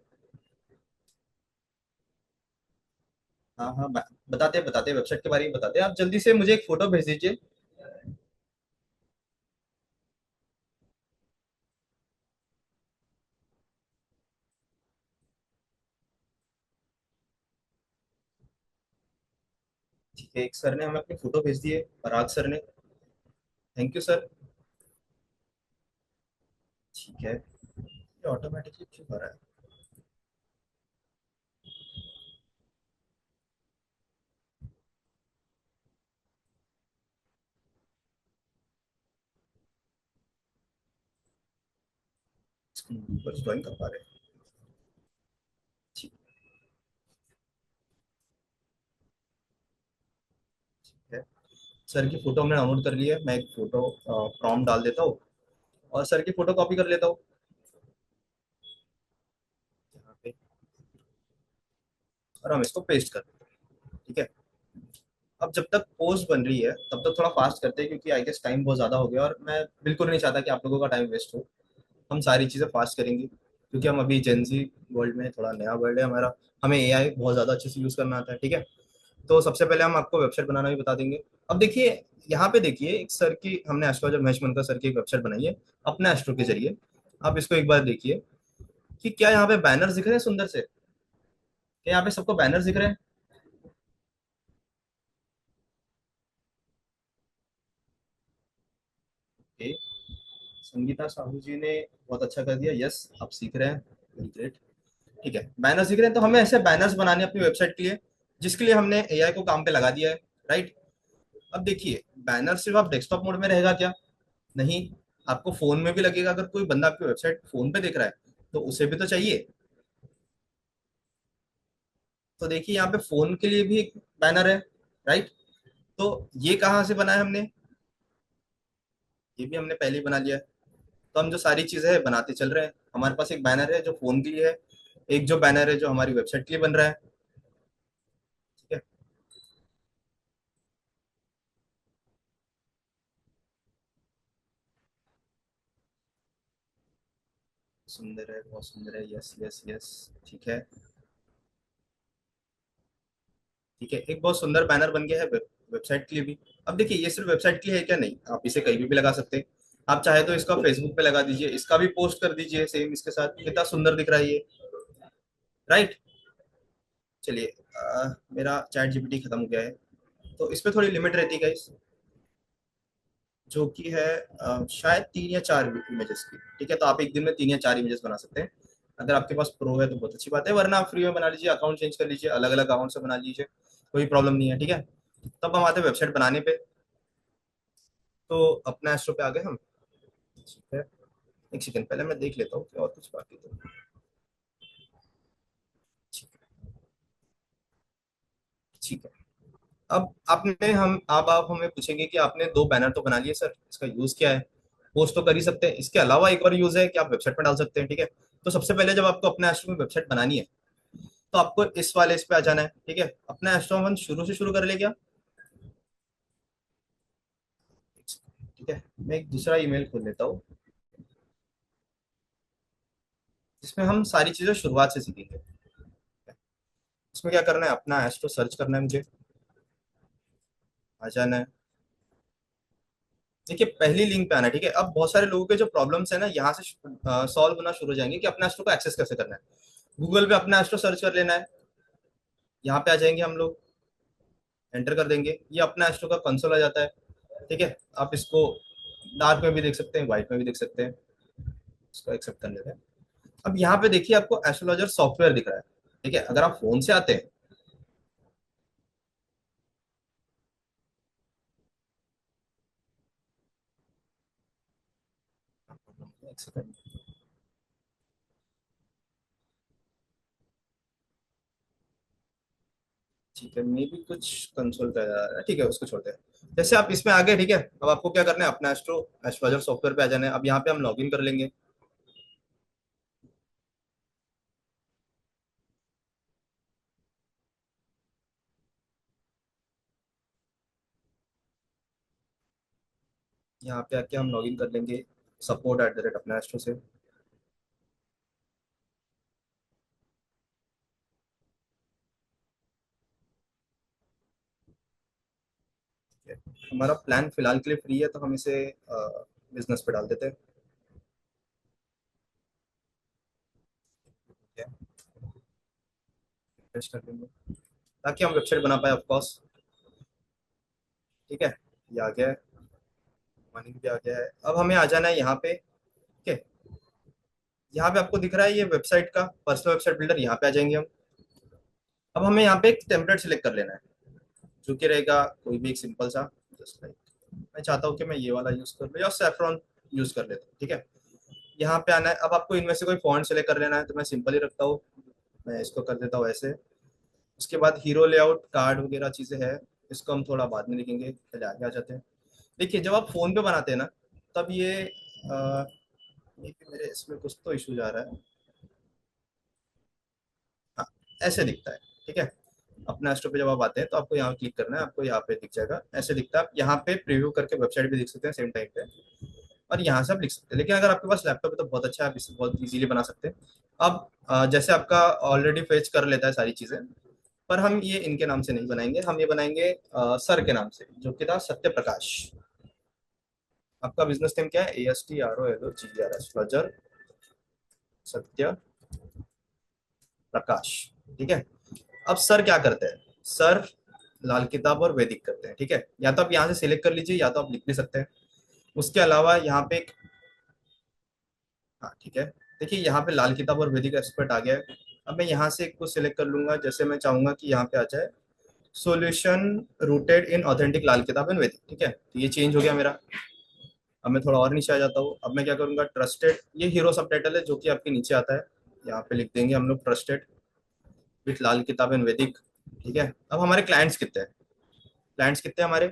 हाँ हाँ, बताते हैं बताते हैं, वेबसाइट के बारे में बताते हैं। आप जल्दी से मुझे एक फोटो भेज दीजिए। ठीक है, एक सर ने हमें अपनी फोटो भेज दी है, पराग सर ने। Thank you sir. ठीक है, ये ऑटोमेटिकली क्यों हो रहा है? बस ड्राइंग कर पा रहे हैं। ठीक। सर की फोटो हमने डाउनलोड कर ली है, मैं एक फोटो प्रॉम्प्ट डाल देता हूँ और सर की फोटो कॉपी कर लेता हूँ यहाँ पे, और हम इसको पेस्ट कर देते हैं, ठीक है। अब जब तक पोस्ट बन रही है तब तक थोड़ा फास्ट करते हैं, क्योंकि आई गेस टाइम बहुत ज्यादा हो गया और मैं बिल्कुल नहीं चाहता कि आप लोगों का टाइम वेस्ट हो। हम सारी चीजें फास्ट करेंगे क्योंकि हम अभी जेंजी वर्ल्ड में, थोड़ा नया वर्ल्ड है हमारा, हमें एआई बहुत ज्यादा अच्छे से यूज करना आता है, ठीक है। तो सबसे पहले हम आपको वेबसाइट बनाना भी बता देंगे। अब देखिए, यहाँ पे देखिए एक सर की, हमने एस्ट्रोलॉजर महेश मनकर सर की एक वेबसाइट बनाई है अपने एस्ट्रो के जरिए। आप इसको एक बार देखिए कि क्या यहाँ पे बैनर्स दिख रहे हैं सुंदर से, क्या यहाँ पे सबको बैनर्स दिख रहे हैं? ओके, संगीता साहू जी ने बहुत अच्छा कर दिया, यस आप सीख रहे हैं, वेरी ग्रेट। ठीक है, बैनर्स दिख रहे हैं, तो हमें ऐसे बैनर्स बनाने हैं अपनी वेबसाइट के लिए, जिसके लिए हमने एआई को काम पे लगा दिया है, राइट। अब देखिए, बैनर सिर्फ आप डेस्कटॉप मोड में रहेगा क्या? नहीं, आपको फोन में भी लगेगा। अगर कोई बंदा आपकी वेबसाइट फोन पे देख रहा है तो उसे भी तो चाहिए। तो देखिए, यहाँ पे फोन के लिए भी एक बैनर है, राइट। तो ये कहाँ से बना है हमने? ये भी हमने पहले ही बना लिया है। तो हम जो सारी चीजें हैं बनाते चल रहे हैं। हमारे पास एक बैनर है जो फोन के लिए है, एक जो बैनर है जो हमारी वेबसाइट के लिए बन रहा है, ठीक है। सुंदर है, बहुत सुंदर है, यस यस यस। ठीक है, ठीक है, एक बहुत सुंदर बैनर बन गया है वेबसाइट के लिए भी। अब देखिए, ये सिर्फ वेबसाइट के लिए है क्या? नहीं, आप इसे कहीं भी लगा सकते हैं। आप चाहे तो इसका फेसबुक पे लगा दीजिए, इसका भी पोस्ट कर दीजिए सेम इसके साथ, कितना सुंदर दिख रहा है ये, राइट। चलिए, मेरा चैट जीपीटी खत्म हो गया है, तो इस पे थोड़ी लिमिट रहती है गाइस, जो कि है शायद 3 या 4 इमेजेस की, ठीक है। तो आप एक दिन में 3 या 4 इमेजेस बना सकते हैं। अगर आपके पास प्रो है तो बहुत अच्छी बात है, वरना आप फ्री में बना लीजिए, अकाउंट चेंज कर लीजिए, अलग अलग अकाउंट से बना लीजिए, कोई प्रॉब्लम नहीं है, ठीक है। तब हम आते हैं वेबसाइट बनाने पे। तो अपना एस्ट्रो पे आ गए हम, ठीक है। एक सेकंड, पहले मैं देख लेता हूँ कि और कुछ बाकी तो, ठीक ठीक है। अब आपने हम अब आप हमें पूछेंगे कि आपने 2 बैनर तो बना लिए सर, इसका यूज क्या है? पोस्ट तो कर ही सकते हैं, इसके अलावा एक और यूज है कि आप वेबसाइट पर डाल सकते हैं, ठीक है। तो सबसे पहले जब आपको अपने एस्ट्रो में वेबसाइट बनानी है तो आपको इस वाले इस पे आ जाना है, ठीक है। अपना एस्ट्रो वन शुरू से शुरू कर ले क्या? ठीक है, मैं एक दूसरा ईमेल खोल लेता हूँ जिसमें हम सारी चीजें शुरुआत से सीखेंगे। इसमें क्या करना है, अपना एस्ट्रो सर्च करना है मुझे, आ जाना है। देखिए, पहली लिंक पे आना है, ठीक है। अब बहुत सारे लोगों के जो प्रॉब्लम्स है ना, यहाँ से सॉल्व होना शुरू हो जाएंगे कि अपना एस्ट्रो को एक्सेस कैसे करना है। गूगल पे अपना एस्ट्रो सर्च कर लेना है, यहाँ पे आ जाएंगे हम लोग, एंटर कर देंगे, ये अपना एस्ट्रो का कंसोल आ जाता है, ठीक है। आप इसको डार्क में भी देख सकते हैं, व्हाइट में भी देख सकते हैं, इसको एक्सेप्ट कर लेते हैं। अब यहाँ पे देखिए, आपको एस्ट्रोलॉजर सॉफ्टवेयर दिख रहा है, ठीक है। अगर आप फोन से आते हैं, एक सेकंड, ठीक है, मे भी कुछ कंसोल का error है, ठीक है, उसको छोड़ते हैं। जैसे आप इसमें आ गए, ठीक है। अब आपको क्या करना है, अपना एस्ट्रोलॉजर सॉफ्टवेयर पे आ जाना है। अब यहाँ पे हम लॉगिन कर लेंगे। यहाँ पे आके हम लॉगिन कर लेंगे support@, अपना एस्ट्रो से। ठीक है। हमारा प्लान फिलहाल के लिए फ्री है, तो हम इसे बिजनेस पे डाल देते हैं, ठीक है। refresh कर देंगे ताकि हम वेबसाइट बना पाए, ऑफ कोर्स, ठीक है। ये आ गया है, मनी भी आ गया है। अब हमें आ जाना है यहाँ पे, ठीक है। यहाँ पे आपको दिख रहा है ये वेबसाइट का पर्सनल वेबसाइट बिल्डर, यहाँ पे आ जाएंगे हम। अब हमें यहाँ पे एक टेम्पलेट सिलेक्ट कर लेना है, जो कि रहेगा कोई भी एक सिंपल सा, जस्ट लाइक, मैं चाहता हूँ कि मैं ये वाला यूज कर लूँ या सेफ्रॉन यूज कर लेता हूँ, ठीक है। यहाँ पे आना है। अब आपको इनमें से कोई फॉन्ट सेलेक्ट कर लेना है, तो मैं सिंपल ही रखता हूँ, मैं इसको कर देता हूँ ऐसे। उसके बाद हीरो लेआउट कार्ड वगैरह चीजें है, इसको हम थोड़ा बाद में लिखेंगे, पहले आगे आ जाते हैं। देखिए जब आप फोन पे बनाते हैं ना, तब ये कि मेरे इसमें कुछ तो इशू जा रहा है। हाँ, ऐसे दिखता है। ठीक है, अपना स्टोर पे जब आप आते हैं तो आपको यहाँ क्लिक करना है, आपको यहाँ पे दिख जाएगा, ऐसे दिखता है। आप यहाँ पे प्रीव्यू करके वेबसाइट भी देख सकते हैं सेम टाइम पे, और यहाँ से आप लिख सकते हैं। लेकिन अगर आपके पास लैपटॉप है तो बहुत अच्छा है, आप इसे बहुत इजीली बना सकते हैं। अब जैसे आपका ऑलरेडी फेच कर लेता है सारी चीजें, पर हम ये इनके नाम से नहीं बनाएंगे, हम ये बनाएंगे सर के नाम से, जो कि था सत्य प्रकाश। आपका बिजनेस नेम क्या है? ASTROLOGER, सत्य प्रकाश। ठीक है। अब सर क्या करते हैं? सर लाल किताब और वैदिक करते हैं। ठीक है, या तो आप यहाँ से सिलेक्ट कर लीजिए, या तो आप लिख भी सकते हैं। उसके अलावा यहाँ पे एक, हाँ ठीक है, देखिए यहाँ पे लाल किताब और वैदिक एक्सपर्ट आ गया है। अब मैं यहाँ से एक को सिलेक्ट कर लूंगा, जैसे मैं चाहूंगा कि यहाँ पे आ जाए सॉल्यूशन रूटेड इन ऑथेंटिक लाल किताब एंड वैदिक। ठीक है, तो ये चेंज हो गया मेरा। अब मैं थोड़ा और नीचे आ जाता हूँ। अब मैं क्या करूंगा, ट्रस्टेड, ये हीरो सब टाइटल है जो कि आपके नीचे आता है, यहाँ पे लिख देंगे हम लोग ट्रस्टेड विथ लाल किताब एंड वैदिक। ठीक है, अब हमारे क्लाइंट्स कितने हैं? क्लाइंट्स कितने हैं हमारे?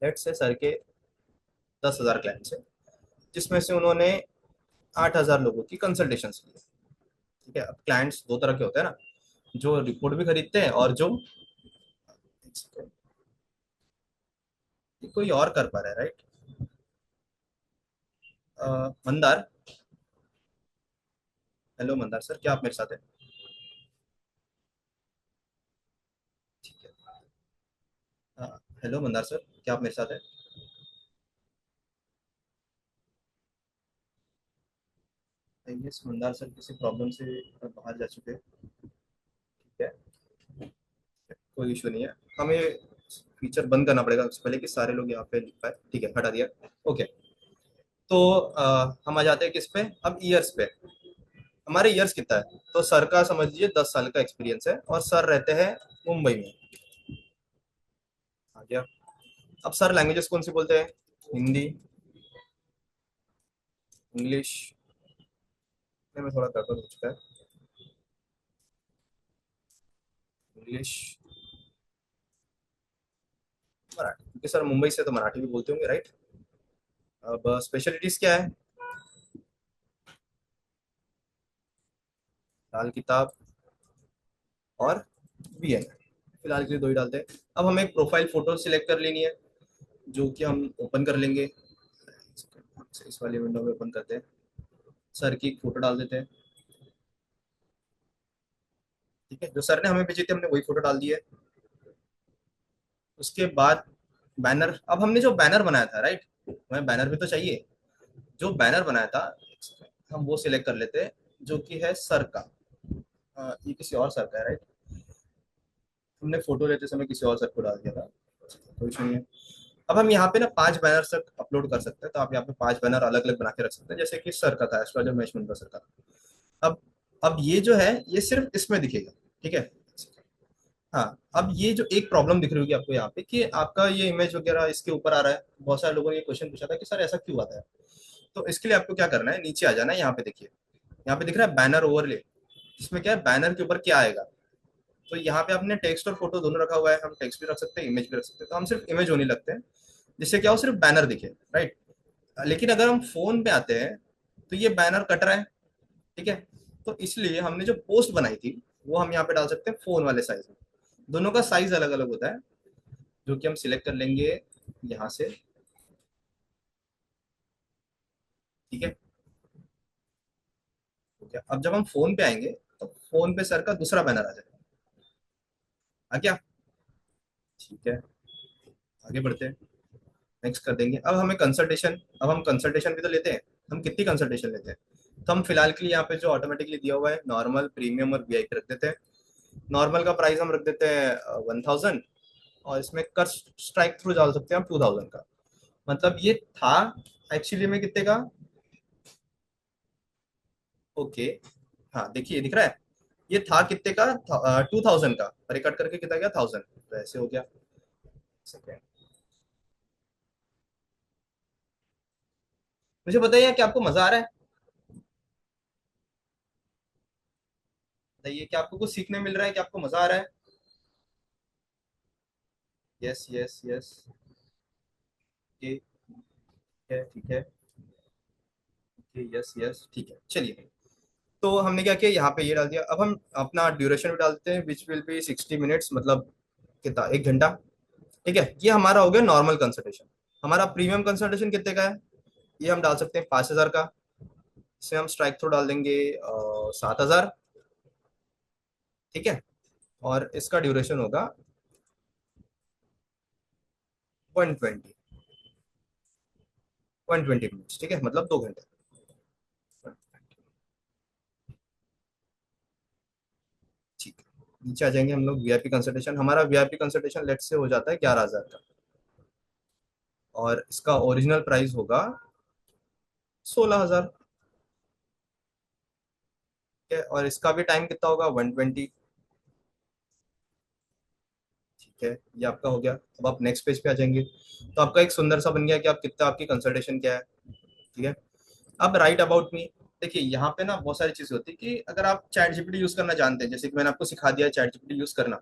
लेट्स से सर के 10,000 क्लाइंट्स हैं, जिसमें से उन्होंने 8,000 लोगों की कंसल्टेशन ली है। ठीक है, अब क्लाइंट्स दो तरह के होते हैं ना, जो रिपोर्ट भी खरीदते हैं और जो, कोई और कर पा रहा है, right? Mandar, hello Mandar sir, क्या आप मेरे साथ हैं? ठीक है। हेलो मंदार सर, क्या आप मेरे साथ हैं? यस, मंदार सर किसी प्रॉब्लम से बाहर जा चुके हैं। ठीक है, कोई इशू नहीं है। हमें फीचर बंद करना पड़ेगा उससे पहले कि सारे लोग यहाँ पे लिख पाए। ठीक है, हटा दिया। ओके, तो हम आ जाते हैं किस पे, अब ईयर्स पे। हमारे ईयर्स कितना है? तो सर का समझ लीजिए 10 साल का एक्सपीरियंस है, और सर रहते हैं मुंबई में। आ गया। अब सर लैंग्वेजेस कौन सी बोलते हैं? हिंदी, इंग्लिश, में थोड़ा गड़बड़ हो चुका है, इंग्लिश, मराठी, क्योंकि सर मुंबई से तो मराठी भी बोलते होंगे, राइट? अब स्पेशलिटीज क्या है? लाल किताब और VN, फिलहाल के लिए दो ही डालते हैं। अब हमें एक प्रोफाइल फोटो सिलेक्ट कर लेनी है, जो कि हम ओपन कर लेंगे। इस वाली विंडो में ओपन करते हैं, सर की एक फोटो डाल देते हैं। ठीक है, जो सर ने हमें भेजी थी हमने वही फोटो डाल दी है। उसके बाद बैनर, अब हमने जो बैनर बनाया था, राइट, हमें बैनर भी तो चाहिए। जो बैनर बनाया था हम वो सिलेक्ट कर लेते हैं, जो कि है सर का। ये किसी और सर का है, राइट? हमने फोटो लेते समय किसी और सर को डाल दिया था, कोई इशू नहीं है। अब हम यहाँ पे ना 5 बैनर तक अपलोड कर सकते हैं, तो आप यहाँ पे 5 बैनर अलग अलग बना के रख सकते हैं, जैसे कि सर का था, एस्ट्रोलॉजर महेश मुंडा सर का। अब अब ये जो है ये सिर्फ इसमें दिखेगा। ठीक है। हाँ, अब ये जो एक प्रॉब्लम दिख रही होगी आपको यहाँ पे, कि आपका ये इमेज वगैरह इसके ऊपर आ रहा है। बहुत सारे लोगों ने ये क्वेश्चन पूछा था कि सर ऐसा क्यों आता है। तो इसके लिए आपको क्या करना है, नीचे आ जाना है। यहाँ पे देखिए, यहाँ पे दिख रहा है बैनर ओवरले, इसमें क्या है, बैनर के ऊपर क्या आएगा। तो यहाँ पे आपने टेक्स्ट और फोटो दोनों रखा हुआ है, हम टेक्स्ट भी रख सकते हैं, इमेज भी रख सकते हैं, तो हम सिर्फ इमेज होने लगते हैं, जिससे क्या हो, सिर्फ बैनर दिखे, राइट? लेकिन अगर हम फोन पे आते हैं तो ये बैनर कट रहा है। ठीक है, तो इसलिए हमने जो पोस्ट बनाई थी वो हम यहाँ पे डाल सकते हैं फोन वाले साइज में। दोनों का साइज अलग अलग होता है, जो कि हम सिलेक्ट कर लेंगे यहाँ से। ठीक है, तो क्या, अब जब हम फोन पे आएंगे तो फोन पे सर का दूसरा बैनर आ जाएगा। आ गया? ठीक है, आगे बढ़ते हैं, नेक्स्ट कर देंगे। अब हमें कंसल्टेशन, अब हम कंसल्टेशन भी तो लेते हैं, हम कितनी कंसल्टेशन लेते हैं? तो हम फिलहाल के लिए यहाँ पे जो ऑटोमेटिकली दिया हुआ है, नॉर्मल, प्रीमियम और VIP रख देते हैं। नॉर्मल का प्राइस हम रख देते हैं 1,000, और इसमें कर स्ट्राइक थ्रू डाल सकते हैं हम 2,000 का। मतलब ये था एक्चुअली में कितने का? ओके, हाँ देखिए दिख रहा है, ये था कितने का, 2,000 का, और ये कट करके कितना गया, 1,000, तो ऐसे हो गया। सेकेंड, मुझे बताइए कि आपको मजा आ रहा है? बताइए कि आपको कुछ सीखने मिल रहा है, कि आपको मजा आ रहा है? Yes yes yes. ठीक है ठीक है। यस यस ठीक है, चलिए। तो हमने क्या किया, यहाँ पे ये डाल दिया। अब हम अपना ड्यूरेशन भी डालते हैं, विच विल बी 60 मिनट्स, मतलब कितना, 1 घंटा। ठीक है, ये हमारा हो गया नॉर्मल कंसल्टेशन। हमारा प्रीमियम कंसल्टेशन कितने का है, ये हम डाल सकते हैं 5,000 का। इसमें हम स्ट्राइक थ्रू डाल देंगे 7,000। ठीक है, और इसका ड्यूरेशन होगा 120, 120 मिनट्स। ठीक है, मतलब 2 घंटे। ठीक है, नीचे आ जाएंगे हम लोग। वीआईपी कंसल्टेशन, हमारा वीआईपी कंसल्टेशन लेट से हो जाता है 11,000 का, और इसका ओरिजिनल प्राइस होगा 16,000। ठीक है, और इसका भी टाइम कितना होगा, 120। ठीक है, ये आपका हो गया। अब आप नेक्स्ट पेज पे आ जाएंगे, तो आपका एक सुंदर सा बन गया कि आप कितना, आपकी कंसल्टेशन क्या है। ठीक है, अब राइट अबाउट मी। देखिए, यहाँ पे ना बहुत सारी चीजें होती है कि अगर आप चैट जीपीटी यूज करना जानते हैं, जैसे कि मैंने आपको सिखा दिया चैट जीपीटी यूज करना,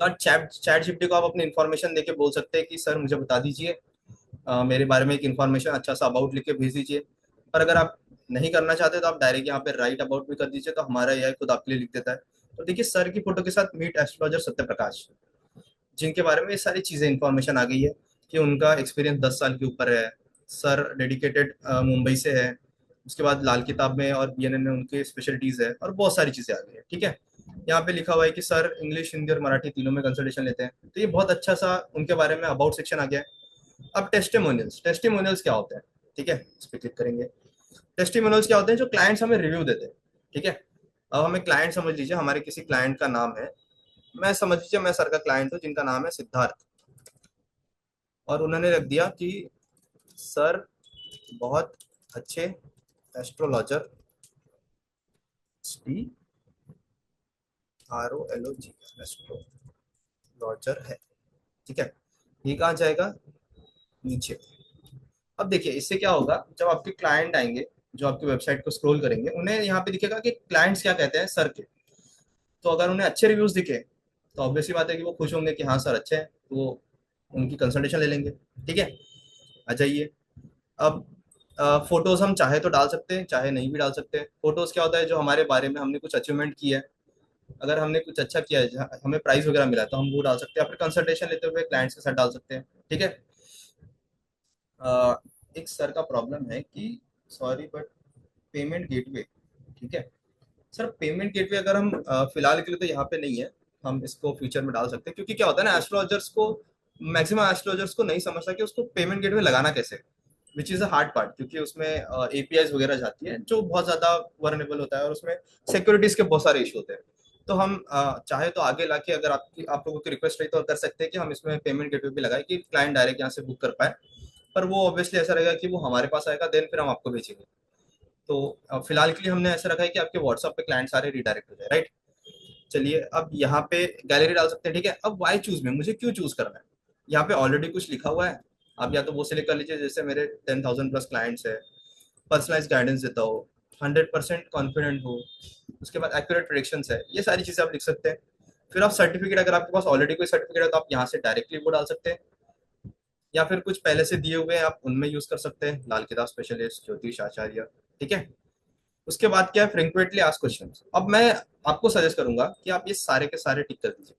तो आप चैट चैट जीपीटी को आप अपनी इन्फॉर्मेशन देके बोल सकते हैं कि सर मुझे बता दीजिए मेरे बारे में एक इन्फॉर्मेशन, अच्छा सा अबाउट लिख के भेज दीजिए। पर अगर आप नहीं करना चाहते तो आप डायरेक्ट यहाँ पे राइट अबाउट भी कर दीजिए, तो हमारा एआई खुद आपके लिए लिख देता है। तो देखिए, सर की फोटो के साथ मीट एस्ट्रोलॉजर सत्य प्रकाश, जिनके बारे में ये सारी चीजें इंफॉर्मेशन आ गई है कि उनका एक्सपीरियंस 10 साल के ऊपर है। सर डेडिकेटेड मुंबई से है। उसके बाद लाल किताब में और बीएनएन में उनके स्पेशलिटीज है, और बहुत सारी चीजें आ गई है। ठीक है, यहाँ पे लिखा हुआ है कि सर इंग्लिश, हिंदी और मराठी तीनों में कंसल्टेशन लेते हैं। तो ये बहुत अच्छा सा उनके बारे में अबाउट सेक्शन आ गया है। अब टेस्टिमोनियल्स, टेस्टिमोनियल्स क्या होते हैं। ठीक है, इस पर क्लिक करेंगे। टेस्टिमोनियल्स क्या होते हैं, जो क्लाइंट्स हमें रिव्यू देते हैं। ठीक है, अब हमें क्लाइंट समझ लीजिए, हमारे किसी क्लाइंट का नाम है, मैं समझ लीजिए मैं सर का क्लाइंट हूँ जिनका नाम है सिद्धार्थ, और उन्होंने रख दिया कि सर बहुत अच्छे एस्ट्रोलॉजर, ROLOG एस्ट्रोलॉजर है। ठीक है, ये कहाँ जाएगा, नीचे। अब देखिए, इससे क्या होगा, जब आपके क्लाइंट आएंगे, जो आपकी वेबसाइट को स्क्रॉल करेंगे, उन्हें यहाँ पे दिखेगा कि क्लाइंट्स क्या कहते हैं सर के। तो अगर उन्हें अच्छे रिव्यूज दिखे, तो ऑब्वियसली बात है कि वो खुश होंगे कि हाँ सर अच्छे हैं, तो वो उनकी कंसल्टेशन ले लेंगे। ठीक है, आ जाइए। अब फोटोज हम चाहे तो डाल सकते हैं, चाहे नहीं भी डाल सकते हैं। फोटोज क्या होता है, जो हमारे बारे में हमने कुछ अचीवमेंट की है, अगर हमने कुछ अच्छा किया है, हमें प्राइज वगैरह मिला है, तो हम वो डाल सकते हैं। या फिर कंसल्टेशन लेते हुए क्लाइंट्स के साथ डाल सकते हैं। ठीक है, अ, एक सर का प्रॉब्लम है कि सॉरी बट पेमेंट गेटवे। ठीक है सर, पेमेंट गेटवे अगर हम फिलहाल के लिए तो यहाँ पे नहीं है, हम इसको फ्यूचर में डाल सकते हैं। क्योंकि क्या होता है ना, एस्ट्रोलॉजर्स को, मैक्सिमम एस्ट्रोलॉजर्स को नहीं समझता कि उसको पेमेंट गेटवे लगाना कैसे, which is a hard part, क्योंकि उसमें एपीआईज वगैरह जाती है जो बहुत ज्यादा वर्नेबल होता है, और उसमें सिक्योरिटीज के बहुत सारे इशू होते हैं। तो हम चाहे तो आगे लाके, अगर आपकी, आप लोगों की रिक्वेस्ट रही तो कर सकते हैं कि हम इसमें पेमेंट गेटवे भी लगाए कि क्लाइंट डायरेक्ट यहाँ से बुक कर पाए। पर वो ऑब्वियसली ऐसा रहेगा कि वो हमारे पास आएगा, देन फिर हम आपको भेजेंगे। तो फिलहाल के लिए हमने ऐसा रखा है कि आपके व्हाट्सएप पे क्लाइंट सारे रिडायरेक्ट हो जाए, राइट। चलिए, अब यहाँ पे गैलरी डाल सकते हैं। ठीक है, अब वाई चूज में मुझे क्यों चूज करना है, यहाँ पे ऑलरेडी कुछ लिखा हुआ है। आप या तो वो सिलेक्ट कर लीजिए, जैसे मेरे 10,000 प्लस क्लाइंट्स है, पर्सनलाइज गाइडेंस देता हो, 100% कॉन्फिडेंट हो, उसके बाद एक्यूरेट प्रेडिक्शन है, ये सारी चीजें आप लिख सकते हैं। फिर आप सर्टिफिकेट, अगर आपके पास ऑलरेडी कोई सर्टिफिकेट है तो आप यहाँ से डायरेक्टली वो डाल सकते हैं, या फिर कुछ पहले से दिए हुए हैं आप उनमें यूज कर सकते हैं, लाल किताब स्पेशलिस्ट, ज्योतिष आचार्य। ठीक है, उसके बाद क्या है, फ्रिक्वेंटली आस्क क्वेश्चन। अब मैं आपको सजेस्ट करूंगा कि आप ये सारे के सारे टिक कर दीजिए,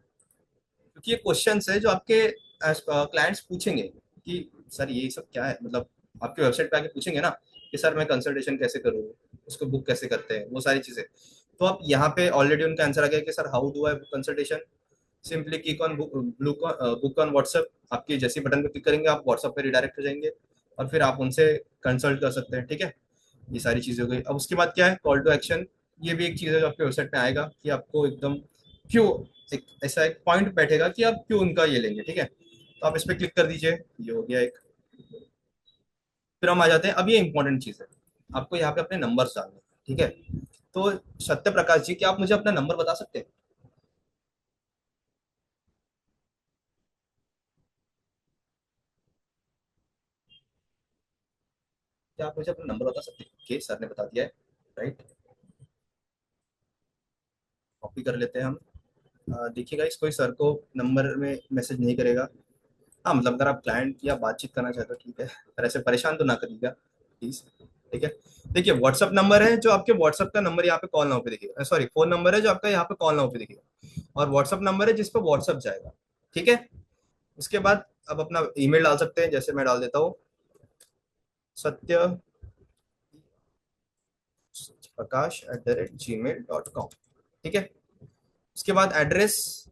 क्योंकि ये क्वेश्चन है जो आपके क्लाइंट्स पूछेंगे कि सर ये सब क्या है, मतलब आपके वेबसाइट पे आके पूछेंगे ना कि सर मैं कंसल्टेशन कैसे करूँ, उसको बुक कैसे करते हैं, वो सारी चीजें। तो आप यहाँ पे ऑलरेडी उनका आंसर आ गया कि sir how do I book consultation, simply click on book on WhatsApp. आपके जैसे बटन पे क्लिक करेंगे, आप व्हाट्सएप पे रिडायरेक्ट हो जाएंगे, और फिर आप उनसे कंसल्ट कर सकते हैं। ठीक है, ये सारी चीजें हो गई। अब उसके बाद क्या है, कॉल टू एक्शन। ये भी एक चीज है जो आपके वेबसाइट में आएगा कि आपको एकदम क्यों, एक ऐसा एक पॉइंट बैठेगा कि आप क्यों उनका ये लेंगे। ठीक है, तो आप इस पर क्लिक कर दीजिए, ये हो गया एक। फिर हम आ जाते हैं, अब ये इंपॉर्टेंट चीज है, आपको यहाँ पे अपने नंबर्स डालने हैं। ठीक है, तो सत्य प्रकाश जी, क्या आप मुझे अपना नंबर बता सकते हैं, क्या आप मुझे अपना नंबर बता सकते हैं। ओके, सर ने बता दिया है, राइट। कॉपी कर लेते हैं हम। देखिएगा इस कोई सर को नंबर में मैसेज नहीं करेगा। हाँ मतलब अगर आप क्लाइंट या बातचीत करना चाहते हो ठीक है, पर ऐसे परेशान तो ना करिएगा प्लीज। ठीक है। देखिए व्हाट्सअप नंबर है जो आपके व्हाट्सअप का नंबर यहाँ पे कॉल नाउ पे दिखेगा, सॉरी फोन नंबर है जो आपका यहाँ पे कॉल नाउ पे दिखेगा, और व्हाट्सअप नंबर है जिस पे व्हाट्सअप जाएगा। ठीक है। उसके बाद अब अपना ईमेल डाल सकते हैं, जैसे मैं डाल देता हूँ सत्य प्रकाश@gmail.com। ठीक है। उसके बाद एड्रेस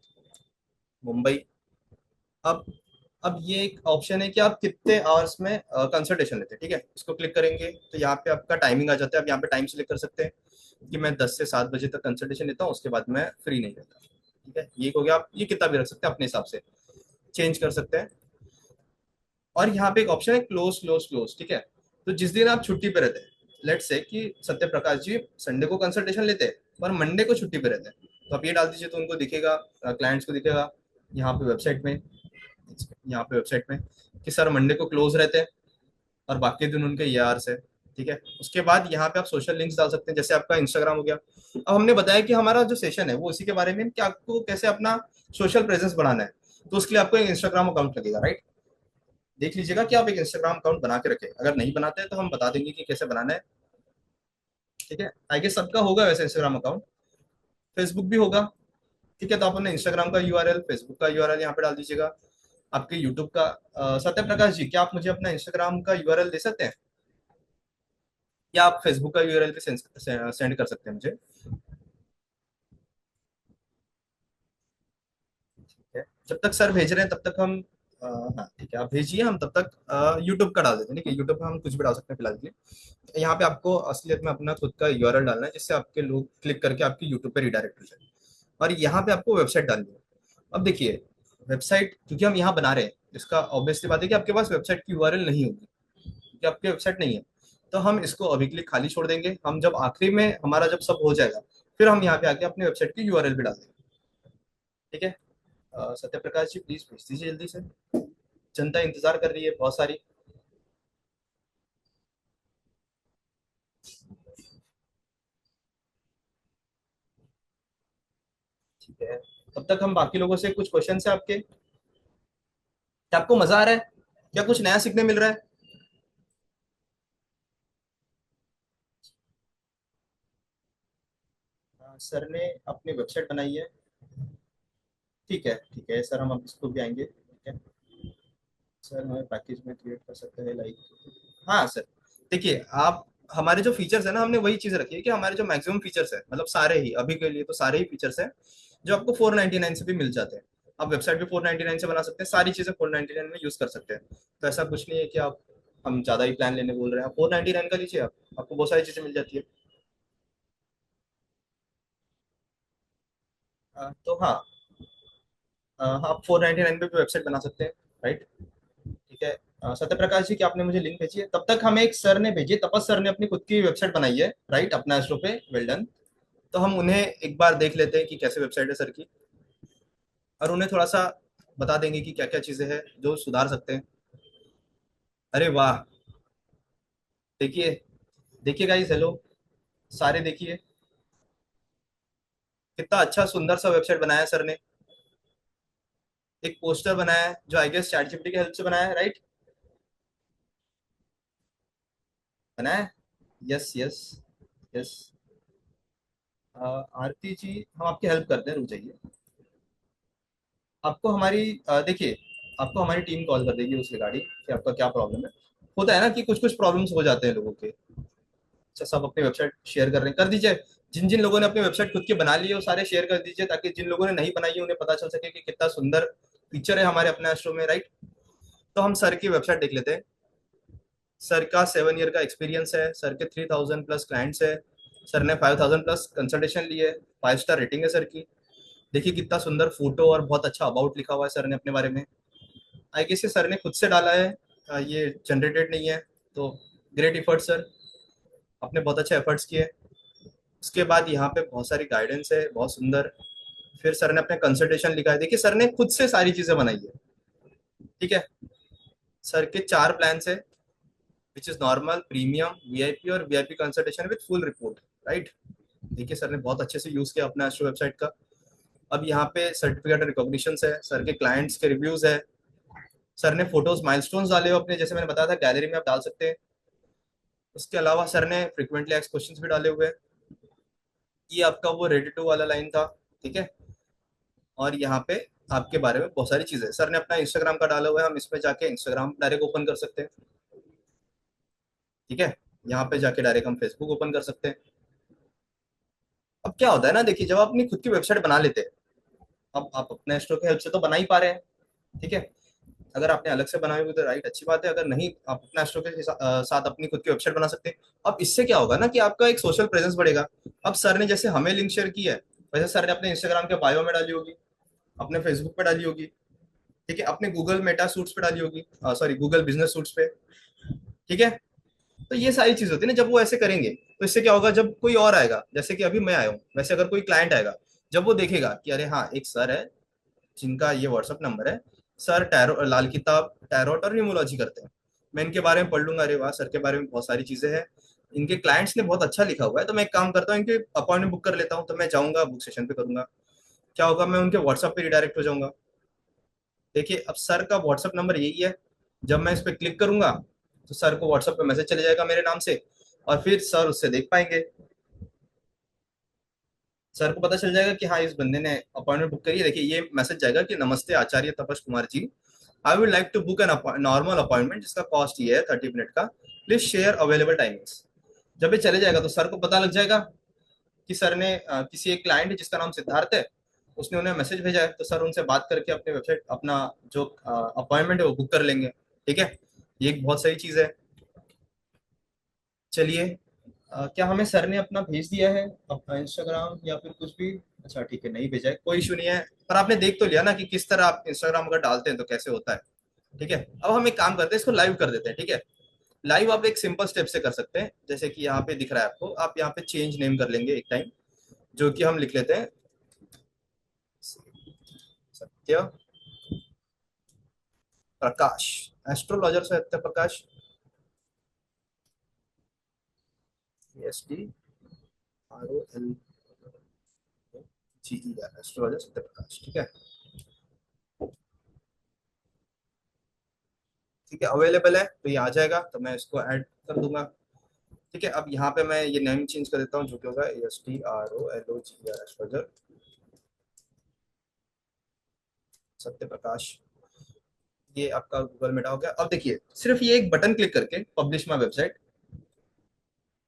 मुंबई। अब अब ये एक ऑप्शन है कि आप कितने आवर्स में कंसल्टेशन लेते हैं। ठीक है, इसको क्लिक करेंगे तो यहाँ पे आपका टाइमिंग आ जाता है। आप यहाँ पे टाइम सिलेक्ट कर सकते हैं कि मैं 10 से 7 बजे तक कंसल्टेशन लेता हूँ, उसके बाद मैं फ्री नहीं रहता। ठीक है, ये हो गया। आप ये कितना भी रख सकते हैं अपने हिसाब से, चेंज कर सकते हैं। और यहाँ पे एक ऑप्शन है क्लोज क्लोज क्लोज। ठीक है, तो जिस दिन आप छुट्टी पे रहते हैं, लेट से कि सत्य प्रकाश जी संडे को कंसल्टेशन लेते हैं पर मंडे को छुट्टी पे रहते हैं, तो आप ये डाल दीजिए तो उनको दिखेगा, क्लाइंट्स को दिखेगा यहाँ पे वेबसाइट में, यहाँ पे वेबसाइट में कि सर मंडे को क्लोज रहते हैं और बाकी दिन उनके ER से। ठीक है। उसके बाद यहाँ पे आप सोशल लिंक्स डाल सकते हैं, जैसे आपका इंस्टाग्राम हो गया। अब हमने बताया कि हमारा जो सेशन है वो इसी के बारे में कि आपको कैसे अपना सोशल प्रेजेंस बढ़ाना है, तो उसके लिए आपको एक इंस्टाग्राम अकाउंट लगेगा, राइट। देख लीजिएगा कि आप एक इंस्टाग्राम अकाउंट बना के रखें, अगर नहीं बनाते हैं तो हम बता देंगे कि कैसे बनाना है। ठीक है, आई गेस सबका होगा वैसे इंस्टाग्राम अकाउंट, फेसबुक भी होगा। ठीक है, तो आप अपने इंस्टाग्राम का URL, फेसबुक का URL यहाँ पे डाल दीजिएगा, आपके यूट्यूब का। सत्य प्रकाश जी क्या आप मुझे अपना इंस्टाग्राम का URL दे सकते हैं, या आप फेसबुक का URL भी सेंड कर सकते हैं मुझे। ठीक है, जब तक सर भेज रहे हैं तब तक हम हाँ ठीक है आप भेजिए, हम तब तक यूट्यूब का डाल देते हैं। ठीक है, यूट्यूब पे हम कुछ भी डाल सकते हैं फिलहाल के लिए। यहाँ पे आपको असलियत में अपना खुद का URL डालना है, जिससे आपके लोग क्लिक करके आपकी यूट्यूब पे रिडायरेक्ट हो जाए। और यहाँ पे आपको वेबसाइट डालनी है। अब देखिए वेबसाइट क्योंकि हम यहाँ बना रहे हैं, इसका ऑब्वियसली बात है कि आपके पास वेबसाइट की URL नहीं होगी, क्योंकि आपकी वेबसाइट नहीं है। तो हम इसको अभी के लिए खाली छोड़ देंगे, हम जब आखिरी में हमारा जब सब हो जाएगा फिर हम यहाँ पे आके अपनी वेबसाइट की URL भी डाल देंगे। ठीक है। सत्य प्रकाश जी प्लीज भेज दीजिए जल्दी से, जनता इंतजार कर रही है बहुत सारी। ठीक है, तब तक हम बाकी लोगों से कुछ क्वेश्चन है आपके, क्या आपको मजा आ रहा है, क्या कुछ नया सीखने मिल रहा है। सर ने अपनी वेबसाइट बनाई है। ठीक है सर, हम अब इसको भी आएंगे। ठीक है सर, हमें पैकेज में क्रिएट कर सकते हैं लाइक। हाँ सर, देखिए आप हमारे जो फीचर्स है ना, हमने वही चीज रखी है कि हमारे जो मैक्सिमम फीचर्स है, मतलब सारे ही अभी के लिए तो सारे ही फीचर्स हैं जो आपको 499 से भी मिल जाते हैं। आप वेबसाइट भी 499 से बना सकते हैं, सारी चीजें 499 में यूज कर सकते हैं। तो ऐसा कुछ नहीं है कि आप हम ज्यादा ही प्लान लेने बोल रहे हैं, आप 499 का लीजिए, आप आपको बहुत सारी चीजें मिल जाती है। तो हाँ, आप 499 पे भी वेबसाइट बना सकते हैं, राइट। ठीक है। सत्य प्रकाश जी की आपने मुझे लिंक भेजी है, तब तक हमें एक सर ने भेजी है, तपस सर ने अपनी खुद की वेबसाइट बनाई है, राइट, अपना एस्ट्रो पे, वेल डन। तो हम उन्हें एक बार देख लेते हैं कि कैसे वेबसाइट है सर की, और उन्हें थोड़ा सा बता देंगे कि क्या क्या चीजें हैं जो सुधार सकते हैं। अरे वाह, देखिए, देखिए गाइस, हेलो, सारे देखिए कितना अच्छा सुंदर सा वेबसाइट बनाया है सर ने। एक पोस्टर बनाया है जो आई गेस चैट जीपीटी की हेल्प से बनाया है, राइट। बनाया है, यस यस यस। आरती जी हम आपकी हेल्प करते हैं, रुक जाइए। आपको हमारी देखिए, आपको हमारी टीम कॉल कर देगी उस रिगार्डिंग कि आपका क्या प्रॉब्लम है। होता है ना कि कुछ कुछ प्रॉब्लम्स हो जाते हैं लोगों के। अच्छा, सब अपनी वेबसाइट शेयर कर रहे हैं, कर दीजिए। जिन जिन लोगों ने अपनी वेबसाइट खुद की बना ली है वो सारे शेयर कर दीजिए, ताकि जिन लोगों ने नहीं बनाई है उन्हें पता चल सके कि कितना सुंदर फीचर है हमारे अपने एस्ट्रो में, राइट। तो हम सर की वेबसाइट देख लेते हैं। सर का 7 ईयर का एक्सपीरियंस है, सर के 3000+ क्लाइंट्स है, सर ने 5000+ कंसल्टेशन ली है, 5 स्टार रेटिंग है सर की। देखिए कितना सुंदर फोटो और बहुत अच्छा अबाउट लिखा हुआ है सर ने अपने बारे में। आई गेस ये सर ने खुद से डाला है, ये जनरेटेड नहीं है। तो ग्रेट इफर्ट सर, आपने बहुत अच्छे एफर्ट्स किए। उसके बाद यहाँ पे बहुत सारी गाइडेंस है, बहुत सुंदर। फिर सर ने अपने कंसल्टेशन लिखा है, देखिए सर ने खुद से सारी चीजें बनाई है। ठीक है, सर के 4 प्लान है, which is normal, premium, VIP और VIP consultation with full report, right. देखिए सर ने बहुत अच्छे से यूज किया अपना एस्ट्रो वेबसाइट का। अब यहाँ पे सर्टिफिकेट रिकॉग्निशन है, सर के क्लाइंट्स के रिव्यूज है, सर ने फोटोज माइलस्टोन्स डाले हो अपने, जैसे मैंने बताया था गैलरी में आप डाल सकते हैं। उसके अलावा सर ने फ्रिक्वेंटली आस्क्ड क्वेश्चंस भी डाले हुए हैं। ये आपका वो रेडी टू वाला लाइन था, ठीक है। और यहाँ पे आपके बारे में बहुत सारी चीजें सर ने अपना इंस्टाग्राम का डाला हुआ है, हम इसमें जाके इंस्टाग्राम डायरेक्ट ओपन कर सकते हैं, ठीक है। यहाँ पे जाके डायरेक्ट हम फेसबुक ओपन कर सकते हैं। अब क्या होता है ना, देखिए जब आप अपनी खुद की वेबसाइट बना लेते हैं, अब आप अपने स्टोर की हेल्प से तो बना ही पा रहे हैं, ठीक है। अगर आपने अलग से बनाई हुई तो राइट, अच्छी बात है। अगर नहीं, आप अपना स्टोर के साथ अपनी खुद की वेबसाइट बना सकते हैं। अब इससे क्या होगा ना कि आपका एक सोशल प्रेजेंस बढ़ेगा। अब सर ने जैसे हमें लिंक शेयर की है, वैसे सर ने अपने इंस्टाग्राम के बायो में डाली होगी, अपने फेसबुक पे डाली होगी, ठीक है, अपने गूगल मेटा सूट्स पे डाली होगी, सॉरी गूगल बिजनेस सूट्स पे, ठीक है। तो ये सारी चीज होती है ना, जब वो ऐसे करेंगे तो इससे क्या होगा, जब कोई और आएगा, जैसे कि अभी मैं आया हूँ, वैसे अगर कोई क्लाइंट आएगा, जब वो देखेगा कि अरे हाँ एक सर है जिनका ये व्हाट्सअप नंबर है, सर टैरो लाल किताब टैरोट और न्यूमोलॉजी करते हैं, मैं इनके बारे में पढ़ लूंगा, अरे वाह सर के बारे में बहुत सारी चीजें हैं, इनके क्लाइंट्स ने बहुत अच्छा लिखा हुआ है, तो मैं एक काम करता हूँ इनके अपॉइंटमेंट बुक कर लेता हूँ, तो मैं जाऊंगा बुक सेशन पे करूंगा। क्या होगा, मैं उनके व्हाट्सअप पे रिडायरेक्ट हो जाऊंगा। देखिए अब सर का व्हाट्सअप नंबर यही है, जब मैं इस पर क्लिक करूंगा तो सर को व्हाट्सअप पे मैसेज चले जाएगा मेरे नाम से, और फिर सर उससे देख पाएंगे। सर को पता चल जाएगा कि हाँ इस बंदे ने अपॉइंटमेंट बुक करी है। देखिए ये मैसेज जाएगा कि नमस्ते Acharya Tapas Kumar ji, I would like to book an normal appointment जिसका कॉस्ट ये है 30 मिनट का, प्लीज शेयर अवेलेबल टाइमिंग्स। जब ये चले जाएगा तो सर को पता लग जाएगा कि सर ने किसी एक क्लाइंट है जिसका नाम सिद्धार्थ है, उसने उन्हें मैसेज भेजा है, तो सर उनसे बात करके अपने वेबसाइट अपना जो अपॉइंटमेंट है वो बुक कर लेंगे, ठीक है। ये एक बहुत सही चीज है। चलिए, क्या हमें सर ने अपना भेज दिया है अपना इंस्टाग्राम या फिर कुछ भी? अच्छा ठीक है, नहीं भेजा है, कोई इशू नहीं है। पर आपने देख तो लिया ना कि किस तरह आप इंस्टाग्राम अगर डालते हैं तो कैसे होता है, ठीक है। अब हम एक काम करते हैं, इसको लाइव कर देते हैं, ठीक है। लाइव आप एक सिंपल स्टेप से कर सकते हैं, जैसे कि यहाँ पे दिख रहा है आपको, आप यहाँ पे चेंज नेम कर लेंगे एक टाइम, जो कि हम लिख लेते हैं सत्य प्रकाश, एस्ट्रोलॉजर सत्य प्रकाश, STROLGER, एस्ट्रोलॉजर सत्य प्रकाश, ठीक है। ठीक है, अवेलेबल है तो ये आ जाएगा, तो मैं इसको ऐड कर दूंगा, ठीक है। अब यहाँ पे मैं ये नेम चेंज कर देता हूँ, जो कि होगा STROLOGER, एस्ट्रोलॉजर सत्य प्रकाश। ये आपका गूगल मेटा हो गया। अब देखिए सिर्फ ये एक बटन क्लिक करके पब्लिश माय वेबसाइट,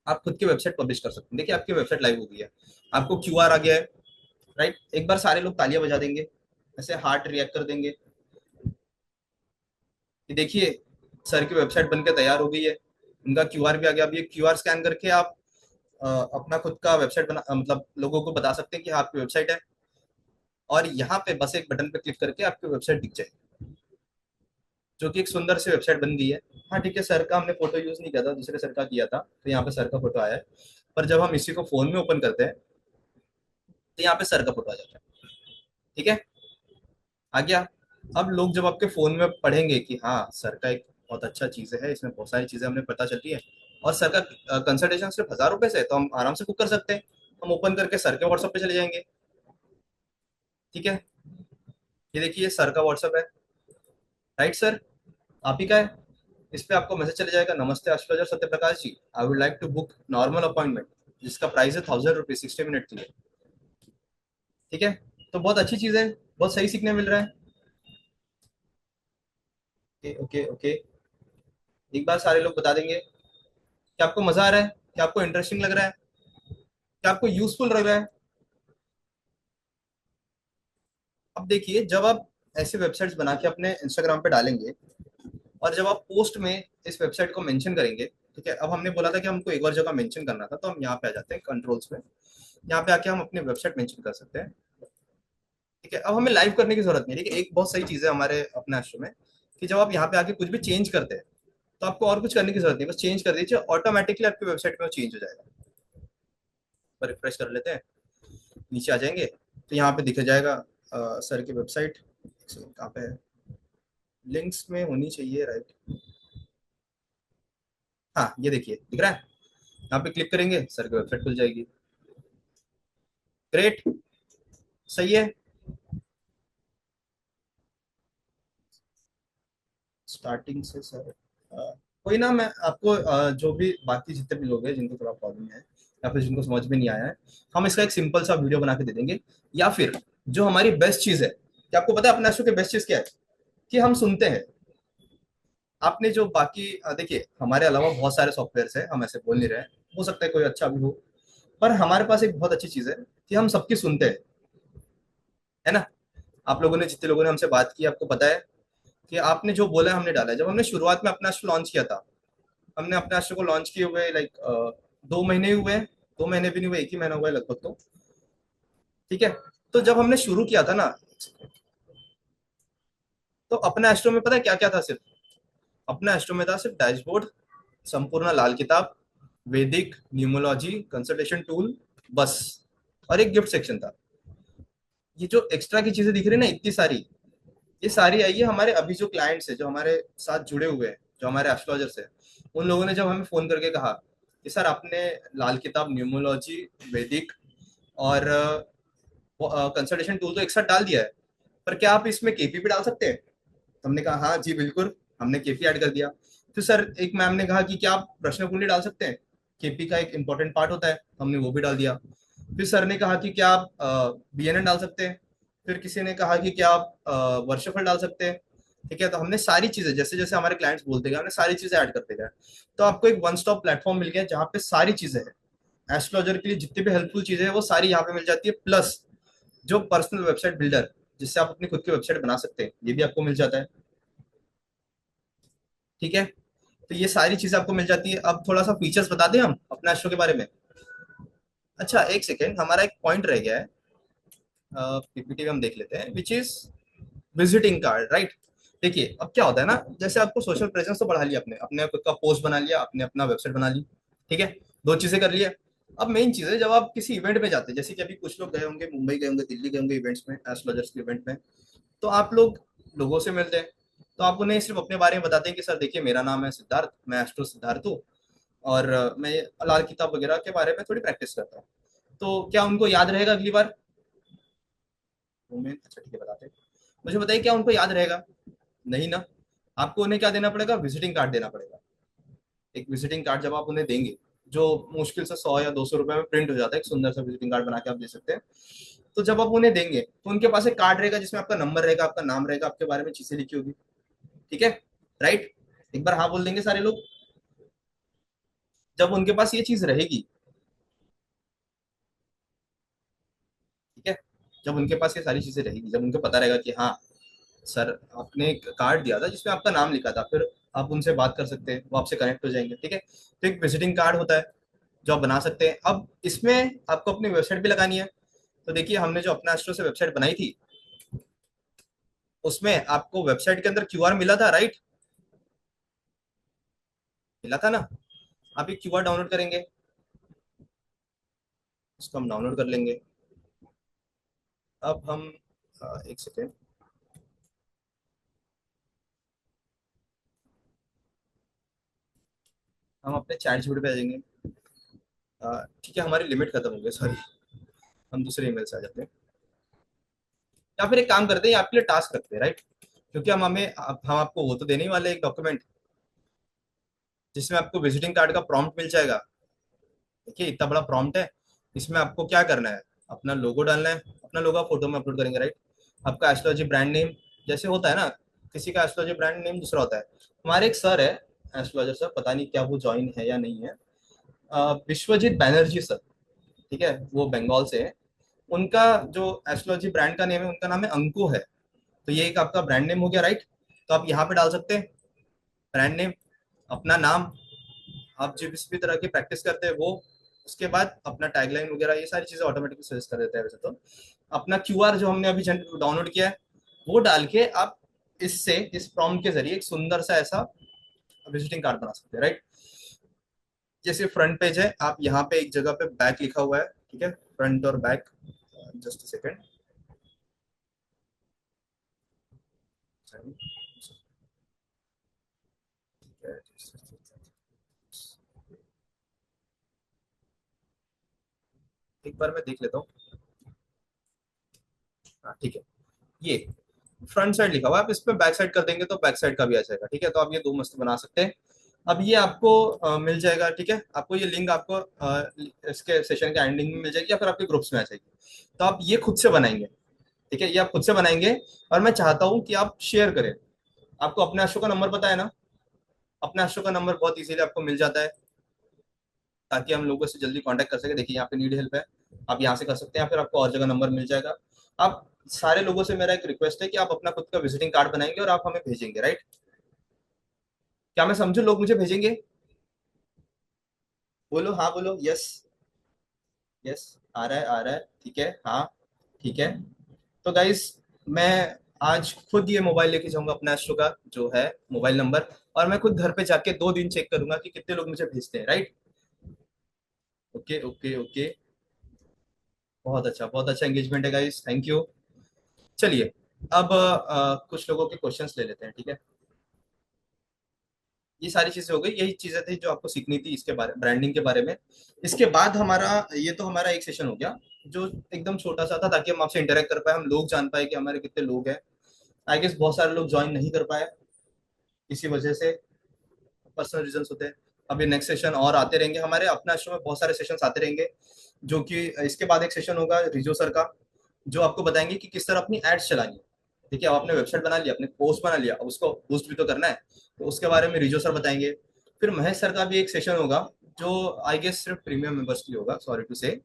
आप खुद की वेबसाइट पब्लिश कर सकते हैं। देखिए आपकी वेबसाइट लाइव हो गई है, आपको क्यूआर आ गया है, राइट। एक बार सारे लोग तालियां बजा देंगे, ऐसे हार्ट रिएक्ट कर देंगे कि देखिए सर की वेबसाइट बनकर तैयार हो गई है, उनका क्यूआर भी आ गया। अब ये क्यूआर स्कैन करके आप अपना खुद का वेबसाइट बना मतलब लोगों को बता सकते हैं कि हाँ आपकी वेबसाइट है, और यहाँ पे बस एक बटन पे क्लिक करके आपकी वेबसाइट दिख जाएगी, जो कि एक सुंदर सी वेबसाइट बन गई है। हाँ ठीक है, सर का हमने फोटो यूज नहीं किया था, दूसरे सर का किया था, तो यहाँ पे सर का फोटो आया है। पर जब हम इसी को फोन में ओपन करते हैं तो यहाँ पे सर का फोटो आ जाता है, ठीक है। आ गया। अब लोग जब आपके फोन में पढ़ेंगे कि हाँ सर का एक बहुत अच्छा चीज है, इसमें बहुत सारी चीजें हमें पता चल रही है, और सर का कंसल्टेशन सिर्फ 1000 रुपए से है, तो हम आराम से बुक कर सकते हैं। हम ओपन करके सर के व्हाट्सएप पे चले जाएंगे, ठीक है। ये देखिए सर का व्हाट्सएप है, राइट सर, आप ही का है। इस पे आपको मैसेज चले जाएगा, नमस्ते astrologer Satya Prakash ji, I would like to book normal appointment जिसका प्राइस है 1000 रुपीज 60 मिनट के लिए, ठीक है। तो बहुत अच्छी चीज है, बहुत सही सीखने मिल रहा है। ओके ओके ओके, एक बार सारे लोग बता देंगे कि आपको मजा आ रहा है, कि आपको इंटरेस्टिंग लग रहा है, कि आपको यूजफुल लग रहा है। अब देखिए जब आप ऐसे वेबसाइट्स बना के अपने इंस्टाग्राम पे डालेंगे, और जब आप पोस्ट में इस वेबसाइट को मेंशन करेंगे, ठीक है। अब हमने बोला था कि हमको एक और जगह मेंशन करना था, तो हम यहाँ पे आ जाते हैं कंट्रोल्स में, यहाँ पे आके हम अपनी वेबसाइट मेंशन कर सकते हैं, ठीक है। अब हमें लाइव करने की जरूरत नहीं है, ठीक है। एक बहुत सही चीज है हमारे अपने आश्रम में कि जब आप यहाँ पे आके कुछ भी चेंज करते हैं तो आपको और कुछ करने की जरूरत नहीं, बस चेंज कर दीजिए, ऑटोमेटिकली आपकी वेबसाइट में वो चेंज हो जाएगा। पर रिफ्रेश कर लेते हैं, नीचे आ जाएंगे तो यहाँ पे दिख जाएगा सर की वेबसाइट, कहाँ पे है, लिंक्स में होनी चाहिए, राइट। हाँ ये देखिए दिख रहा है, यहाँ पे क्लिक करेंगे सर की वेबसाइट खुल जाएगी। ग्रेट, सही है। स्टार्टिंग से सर कोई ना, मैं आपको जो भी बाकी जितने भी लोग हैं जिनको थोड़ा प्रॉब्लम है या फिर जिनको समझ में नहीं आया है, हम इसका एक सिंपल सा वीडियो बना के दे देंगे। या फिर जो हमारी बेस्ट चीज है, कि आपको पता है अपने शो की बेस्ट चीज क्या है, कि हम सुनते हैं। आपने जो बाकी देखिए हमारे अलावा बहुत सारे सॉफ्टवेयर है, हम ऐसे बोल नहीं रहे हैं, हो सकता है कोई अच्छा भी हो, पर हमारे पास एक बहुत अच्छी चीज है कि हम सबकी सुनते हैं, है ना। आप लोगों ने जितने लोगों ने हमसे बात की, आपको पता है कि आपने जो बोला है हमने डाला है। जब हमने शुरुआत में अपना शो लॉन्च किया था, हमने अपने शो को लॉन्च किए हुए लाइक 2 महीने ही हुए हैं, 2 महीने भी नहीं हुए, एक ही महीना हुआ है लगभग तो। ठीक है, तो जब हमने शुरू किया था ना, तो अपने एस्ट्रो में पता है क्या क्या था? सिर्फ अपने एस्ट्रो में था सिर्फ डैशबोर्ड, संपूर्ण लाल किताब, वैदिक न्यूमोलॉजी कंसल्टेशन टूल, बस। और एक गिफ्ट सेक्शन था। ये जो एक्स्ट्रा की चीजें दिख रही है ना इतनी सारी, ये सारी आई है हमारे अभी जो क्लाइंट्स है, जो हमारे साथ जुड़े हुए हैं, जो हमारे एस्ट्रोलॉजर्स है। उन लोगों ने जब हमें फोन करके कहा कि सर आपने लाल किताब, न्यूमोलॉजी, वैदिक और कंसल्टेशन टूल तो एक साथ डाल दिया है, पर क्या आप इसमें केपी भी डाल सकते हैं? तो हमने कहा हाँ जी बिल्कुल, हमने केपी ऐड कर दिया। फिर सर एक मैम ने कहा कि क्या आप प्रश्न कुंडली डाल सकते हैं? केपी का एक इंपॉर्टेंट पार्ट होता है, तो हमने वो भी डाल दिया। फिर सर ने कहा कि क्या आप बीएनएन डाल सकते हैं? फिर किसी ने कहा कि क्या आप वर्षफल डाल सकते हैं? ठीक है, तो हमने सारी चीजें जैसे जैसे हमारे क्लाइंट्स बोलते गए, हमने सारी चीजें ऐड करते गए। तो आपको एक वन स्टॉप प्लेटफॉर्म मिल गया जहाँ पे सारी चीजें हैं। एस्ट्रोलॉजर के लिए जितनी भी हेल्पफुल चीजें हैं वो सारी यहाँ पे मिल जाती है, प्लस जो पर्सनल वेबसाइट बिल्डर, जिससे आप अपनी खुद की वेबसाइट बना सकते हैं, ये भी आपको मिल जाता है। ठीक है, तो ये सारी चीजें आपको मिल जाती है। अब थोड़ा सा फीचर्स बता दें हम अपना शो के बारे में। अच्छा एक सेकेंड, हमारा एक पॉइंट रह गया है, पीपीटी में हम देख लेते हैं, which is visiting card, right. देखिए अब क्या होता है ना, जैसे आपको सोशल प्रेजेंस तो बढ़ा लिया, आपने अपने खुद का पोस्ट बना लिया, आपने अपना वेबसाइट बना ली, ठीक है, दो चीजें कर लिया। अब मेन चीज है जब आप किसी इवेंट में जाते हैं, जैसे कि अभी कुछ लोग गए होंगे, मुंबई गए होंगे, दिल्ली गए होंगे इवेंट्स में, एस्ट्रोलॉजर्स के इवेंट में, तो आप लोग लोगों से मिलते हैं, तो आप उन्हें सिर्फ अपने बारे में बताते हैं कि सर देखिए मेरा नाम है सिद्धार्थ, मैं एस्ट्रो सिद्धार्थ हूँ, और मैं लाल किताब वगैरह के बारे में थोड़ी प्रैक्टिस करता हूँ। तो क्या उनको याद रहेगा अगली बार? अच्छा ठीक है बताते हैं। मुझे बताइए क्या उनको याद रहेगा? नहीं ना। आपको उन्हें क्या देना पड़ेगा? विजिटिंग कार्ड देना पड़ेगा। एक विजिटिंग कार्ड जब आप उन्हें देंगे, जो मुश्किल से 100 या 200 रुपए में प्रिंट हो जाता है, एक सुंदर सा विजिटिंग कार्ड बना के आप दे सकते हैं। तो जब आप उन्हें देंगे तो उनके पास एक कार्ड रहेगा जिसमें आपका नंबर रहेगा, आपका नाम रहेगा, आपके बारे में चीजें लिखी होगी। ठीक है, राइट। एक बार हाँ बोल देंगे सारे लोग। जब उनके पास ये चीज रहेगी, ठीक है, जब उनके पास ये सारी चीजें रहेगी, जब उनको पता रहेगा कि हाँ सर आपने एक कार्ड दिया था जिसमें आपका नाम लिखा था, फिर आप उनसे बात कर सकते हैं, वो आपसे कनेक्ट हो जाएंगे। ठीक है, तो एक विजिटिंग कार्ड होता है जो आप बना सकते हैं। अब इसमें आपको अपनी वेबसाइट भी लगानी है। तो देखिए हमने जो अपना एस्ट्रो से वेबसाइट बनाई थी, उसमें आपको वेबसाइट के अंदर क्यूआर मिला था, राइट? मिला था ना। आप ये क्यूआर डाउनलोड करेंगे, उसको हम डाउनलोड कर लेंगे। अब हम एक सेकेंड, हम अपने चैट जीपीटी पे आ जाएंगे। ठीक है, हमारी लिमिट खत्म हो गई, सॉरी, हम दूसरे ईमेल से आ जाते हैं। या फिर एक काम करते हैं, आपके लिए टास्क रखते हैं, राइट, क्योंकि हम आपको वो तो देने ही वाले एक डॉक्यूमेंट जिसमें आपको विजिटिंग कार्ड का प्रॉम्प्ट मिल जाएगा। देखिए इतना बड़ा प्रॉम्प्ट है, इसमें आपको क्या करना है, अपना लोगो डालना है, अपना लोगो आप फोटो में अपलोड करेंगे, राइट। आपका एस्ट्रोलॉजी ब्रांड नेम, जैसे होता है ना, किसी का एस्ट्रोलॉजी ब्रांड नेम दूसरा होता है। हमारे एक सर है एस्ट्रोलॉजर सर, पता नहीं क्या वो ज्वाइन है या नहीं है, विश्वजीत बैनर्जी सर, ठीक है, वो बंगाल से है। उनका जो एस्ट्रोलॉजी ब्रांड का नेम है, उनका नाम है अंकु है। तो ये एक आपका ब्रांड नेम हो गया, राइट। तो आप यहाँ पे डाल सकते हैं ब्रांड नेम, अपना नाम, आप जिस भी तरह की प्रैक्टिस करते हैं वो, उसके बाद अपना टैगलाइन वगैरह, ये सारी चीजें ऑटोमेटिकली सजेस्ट कर देता है वैसे तो। अपना क्यूआर जो हमने अभी डाउनलोड किया है, वो डाल के आप इससे, इस प्रॉम्प्ट के जरिए एक सुंदर सा ऐसा विजिटिंग कार्ड बना सकते हैं, राइट। जैसे फ्रंट पेज है, आप यहाँ पे एक जगह पे बैक लिखा हुआ है, ठीक है, फ्रंट और बैक, जस्ट सेकेंड, एक बार मैं देख लेता हूँ। हाँ ठीक है, ये फ्रंट साइड लिखा हुआ है, आप इस पे बैक साइड कर देंगे तो बैक साइड का भी आ जाएगा। ठीक है, तो आप ये दो मस्त बना सकते हैं। अब ये आपको मिल जाएगा। ठीक है, आपको ये लिंक आपको इसके सेशन के एंडिंग में मिल जाएगी या फिर आपके ग्रुप्स में आ जाएगी। तो आप ये खुद से बनाएंगे। ठीक है, ये आप खुद से बनाएंगे और मैं चाहता हूँ कि आप शेयर करें। आपको अपने आशो का नंबर पता है ना? अपने आशो का नंबर बहुत इजीली आपको मिल जाता है, ताकि हम लोगों से जल्दी कांटेक्ट कर सके। देखिए यहाँ पे नीड हेल्प है, आप यहाँ से कर सकते हैं, या फिर आपको और जगह नंबर मिल जाएगा। आप सारे लोगों से मेरा एक रिक्वेस्ट है कि आप अपना खुद का विजिटिंग कार्ड बनाएंगे और आप हमें भेजेंगे, राइट? क्या मैं समझू, लोग मुझे भेजेंगे? बोलो हाँ, बोलो यस। यस, आ रहा है आ रहा है, ठीक है हाँ। ठीक है, तो गाइस मैं आज खुद ये मोबाइल लेके जाऊंगा अपना एस्ट्रो का जो है मोबाइल नंबर, और मैं खुद घर पे जाके 2 दिन चेक करूंगा कि कितने लोग मुझे भेजते हैं, राइट? ओके ओके ओके, बहुत अच्छा एंगेजमेंट है गाइस, थैंक यू। चलिए, अब कुछ लोगों के क्वेश्चंस ले लेते हैं, ठीक है? ये सारी चीजें हो गई, यही चीजें थी जो आपको सीखनी थी इसके बारे ब्रांडिंग के बारे में। इसके बाद हमारा ये तो हमारा एक सेशन हो गया जो एकदम छोटा सा था, ताकि हम आपसे इंटरेक्ट कर पाए, हम लोग जान पाए कि हमारे कितने लोग हैं। आई गेस बहुत सारे लोग ज्वाइन नहीं कर पाए इसी वजह से, पर्सनल रीजंस होते हैं। अभी नेक्स्ट सेशन और आते रहेंगे, हमारे अपना शो में बहुत सारे सेशंस आते रहेंगे। जो कि इसके बाद एक सेशन होगा रिजो सर का, जो आपको बताएंगे कि किस तरह अपनी एड्स चलानी है। ठीक है, अब आपने वेबसाइट बना लिया, अपने पोस्ट बना लिया, अब उसको बूस्ट भी तो करना है, तो उसके बारे में रिजो सर बताएंगे। फिर महेश सर का भी एक सेशन होगा, जो आई गेस सिर्फ प्रीमियम मेंबर्स के लिए होगा, सॉरी टू से,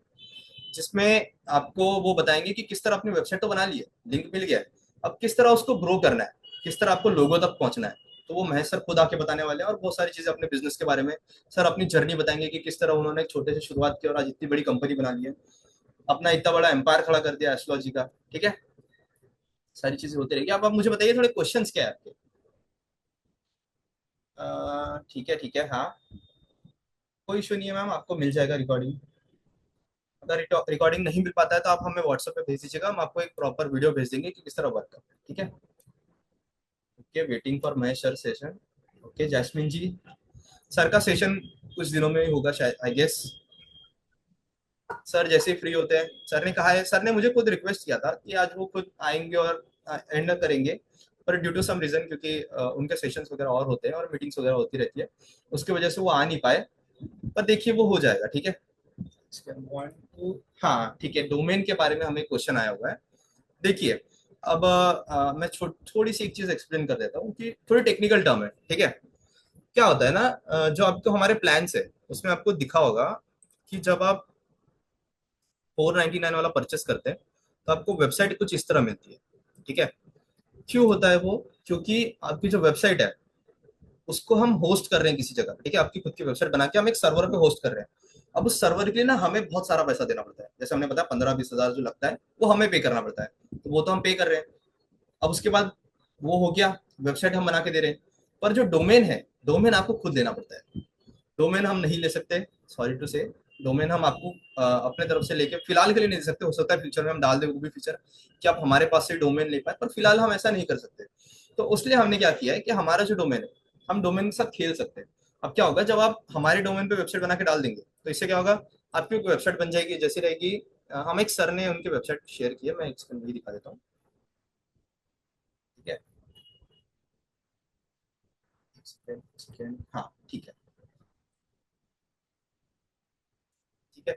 जिसमें आपको वो बताएंगे कि किस तरह अपनी वेबसाइट तो बना ली है, लिंक मिल गया है, अब किस तरह उसको ग्रो करना है, किस तरह आपको लोगों तक पहुंचना है। तो वो महेश सर खुद आके बताने वाले हैं, और बहुत सारी चीजें अपने बिजनेस के बारे में सर अपनी जर्नी बताएंगे कि किस तरह उन्होंने एक छोटे से शुरुआत की और आज इतनी बड़ी कंपनी बना ली है, अपना इतना बड़ा एम्पायर खड़ा कर दिया एस्ट्रोलॉजी का। ठीक है, सारी चीजें होती रहेगी। अब आप मुझे बताइए थोड़े क्वेश्चंस क्या है आपके? ठीक है हाँ, कोई इशू नहीं है मैम, आपको मिल जाएगा रिकॉर्डिंग। अगर रिकॉर्डिंग नहीं मिल पाता है तो आप हमें व्हाट्सएप पे भेज दीजिएगा, हम आपको एक प्रॉपर वीडियो भेज देंगे कि किस तरह वर्क करना है। ठीक है, okay, waiting for Mahesh sir session. Okay Jasmine ji, sir का सेशन कुछ दिनों में ही होगा शायद, आई गेस। सर जैसे ही फ्री होते हैं, सर ने कहा है, सर ने मुझे खुद रिक्वेस्ट किया था कि आज वो खुद आएंगे और एंड करेंगे, पर ड्यू टू सम रीजन, क्योंकि उनके सेशंस वगैरह और होते हैं और मीटिंग्स वगैरह होती रहती है, उसकी वजह से वो आ नहीं पाए। पर देखिए वो हो जाएगा, ठीक है। हाँ ठीक है, डोमेन के बारे में हमें क्वेश्चन आया हुआ है। देखिए, अब मैं थोड़ी सी एक चीज एक्सप्लेन कर देता हूँ कि थोड़ी टेक्निकल टर्म है, ठीक है। क्या होता है ना, जो आपको हमारे प्लान्स है उसमें आपको दिखा होगा कि जब आप 499 वाला परचेस करते हैं तो आपको वेबसाइट कुछ इस तरह मिलती है। ठीक है, क्यों होता है वो? क्योंकि आपकी जो वेबसाइट है उसको हम होस्ट कर रहे हैं किसी जगह, ठीक है, आपकी खुद की वेबसाइट बना के हम एक सर्वर पे होस्ट कर रहे हैं। अब उस सर्वर के लिए ना हमें बहुत सारा पैसा देना पड़ता है, जैसे हमने बताया 15-20 हजार जो लगता है वो हमें पे करना पड़ता है, तो वो तो हम पे कर रहे हैं। अब उसके बाद वो हो गया, वेबसाइट हम बना के दे रहे हैं, पर जो डोमेन है, डोमेन आपको खुद देना पड़ता है। डोमेन हम नहीं ले सकते, सॉरी टू से। डोमेन हम आपको अपने तरफ से लेके फिलहाल के लिए नहीं दे सकते, हो सकता है फ्यूचर में हम डाल दें वो भी फीचर कि आप हमारे पास से डोमेन ले पाए, पर फिलहाल हम ऐसा नहीं कर सकते। तो उसलिए हमने क्या किया है कि हमारा जो डोमेन है, हम डोमेन के साथ खेल सकते हैं। अब क्या होगा, जब आप हमारे डोमेन पे वेबसाइट बना के डाल देंगे तो इससे क्या होगा, आपकी वेबसाइट बन जाएगी जैसी रहेगी। हम एक सर ने उनकी वेबसाइट शेयर की है, मैं इसको नहीं दिखा देता हूँ। ठीक है, सेकेंड हाँ ठीक है। ठीक है,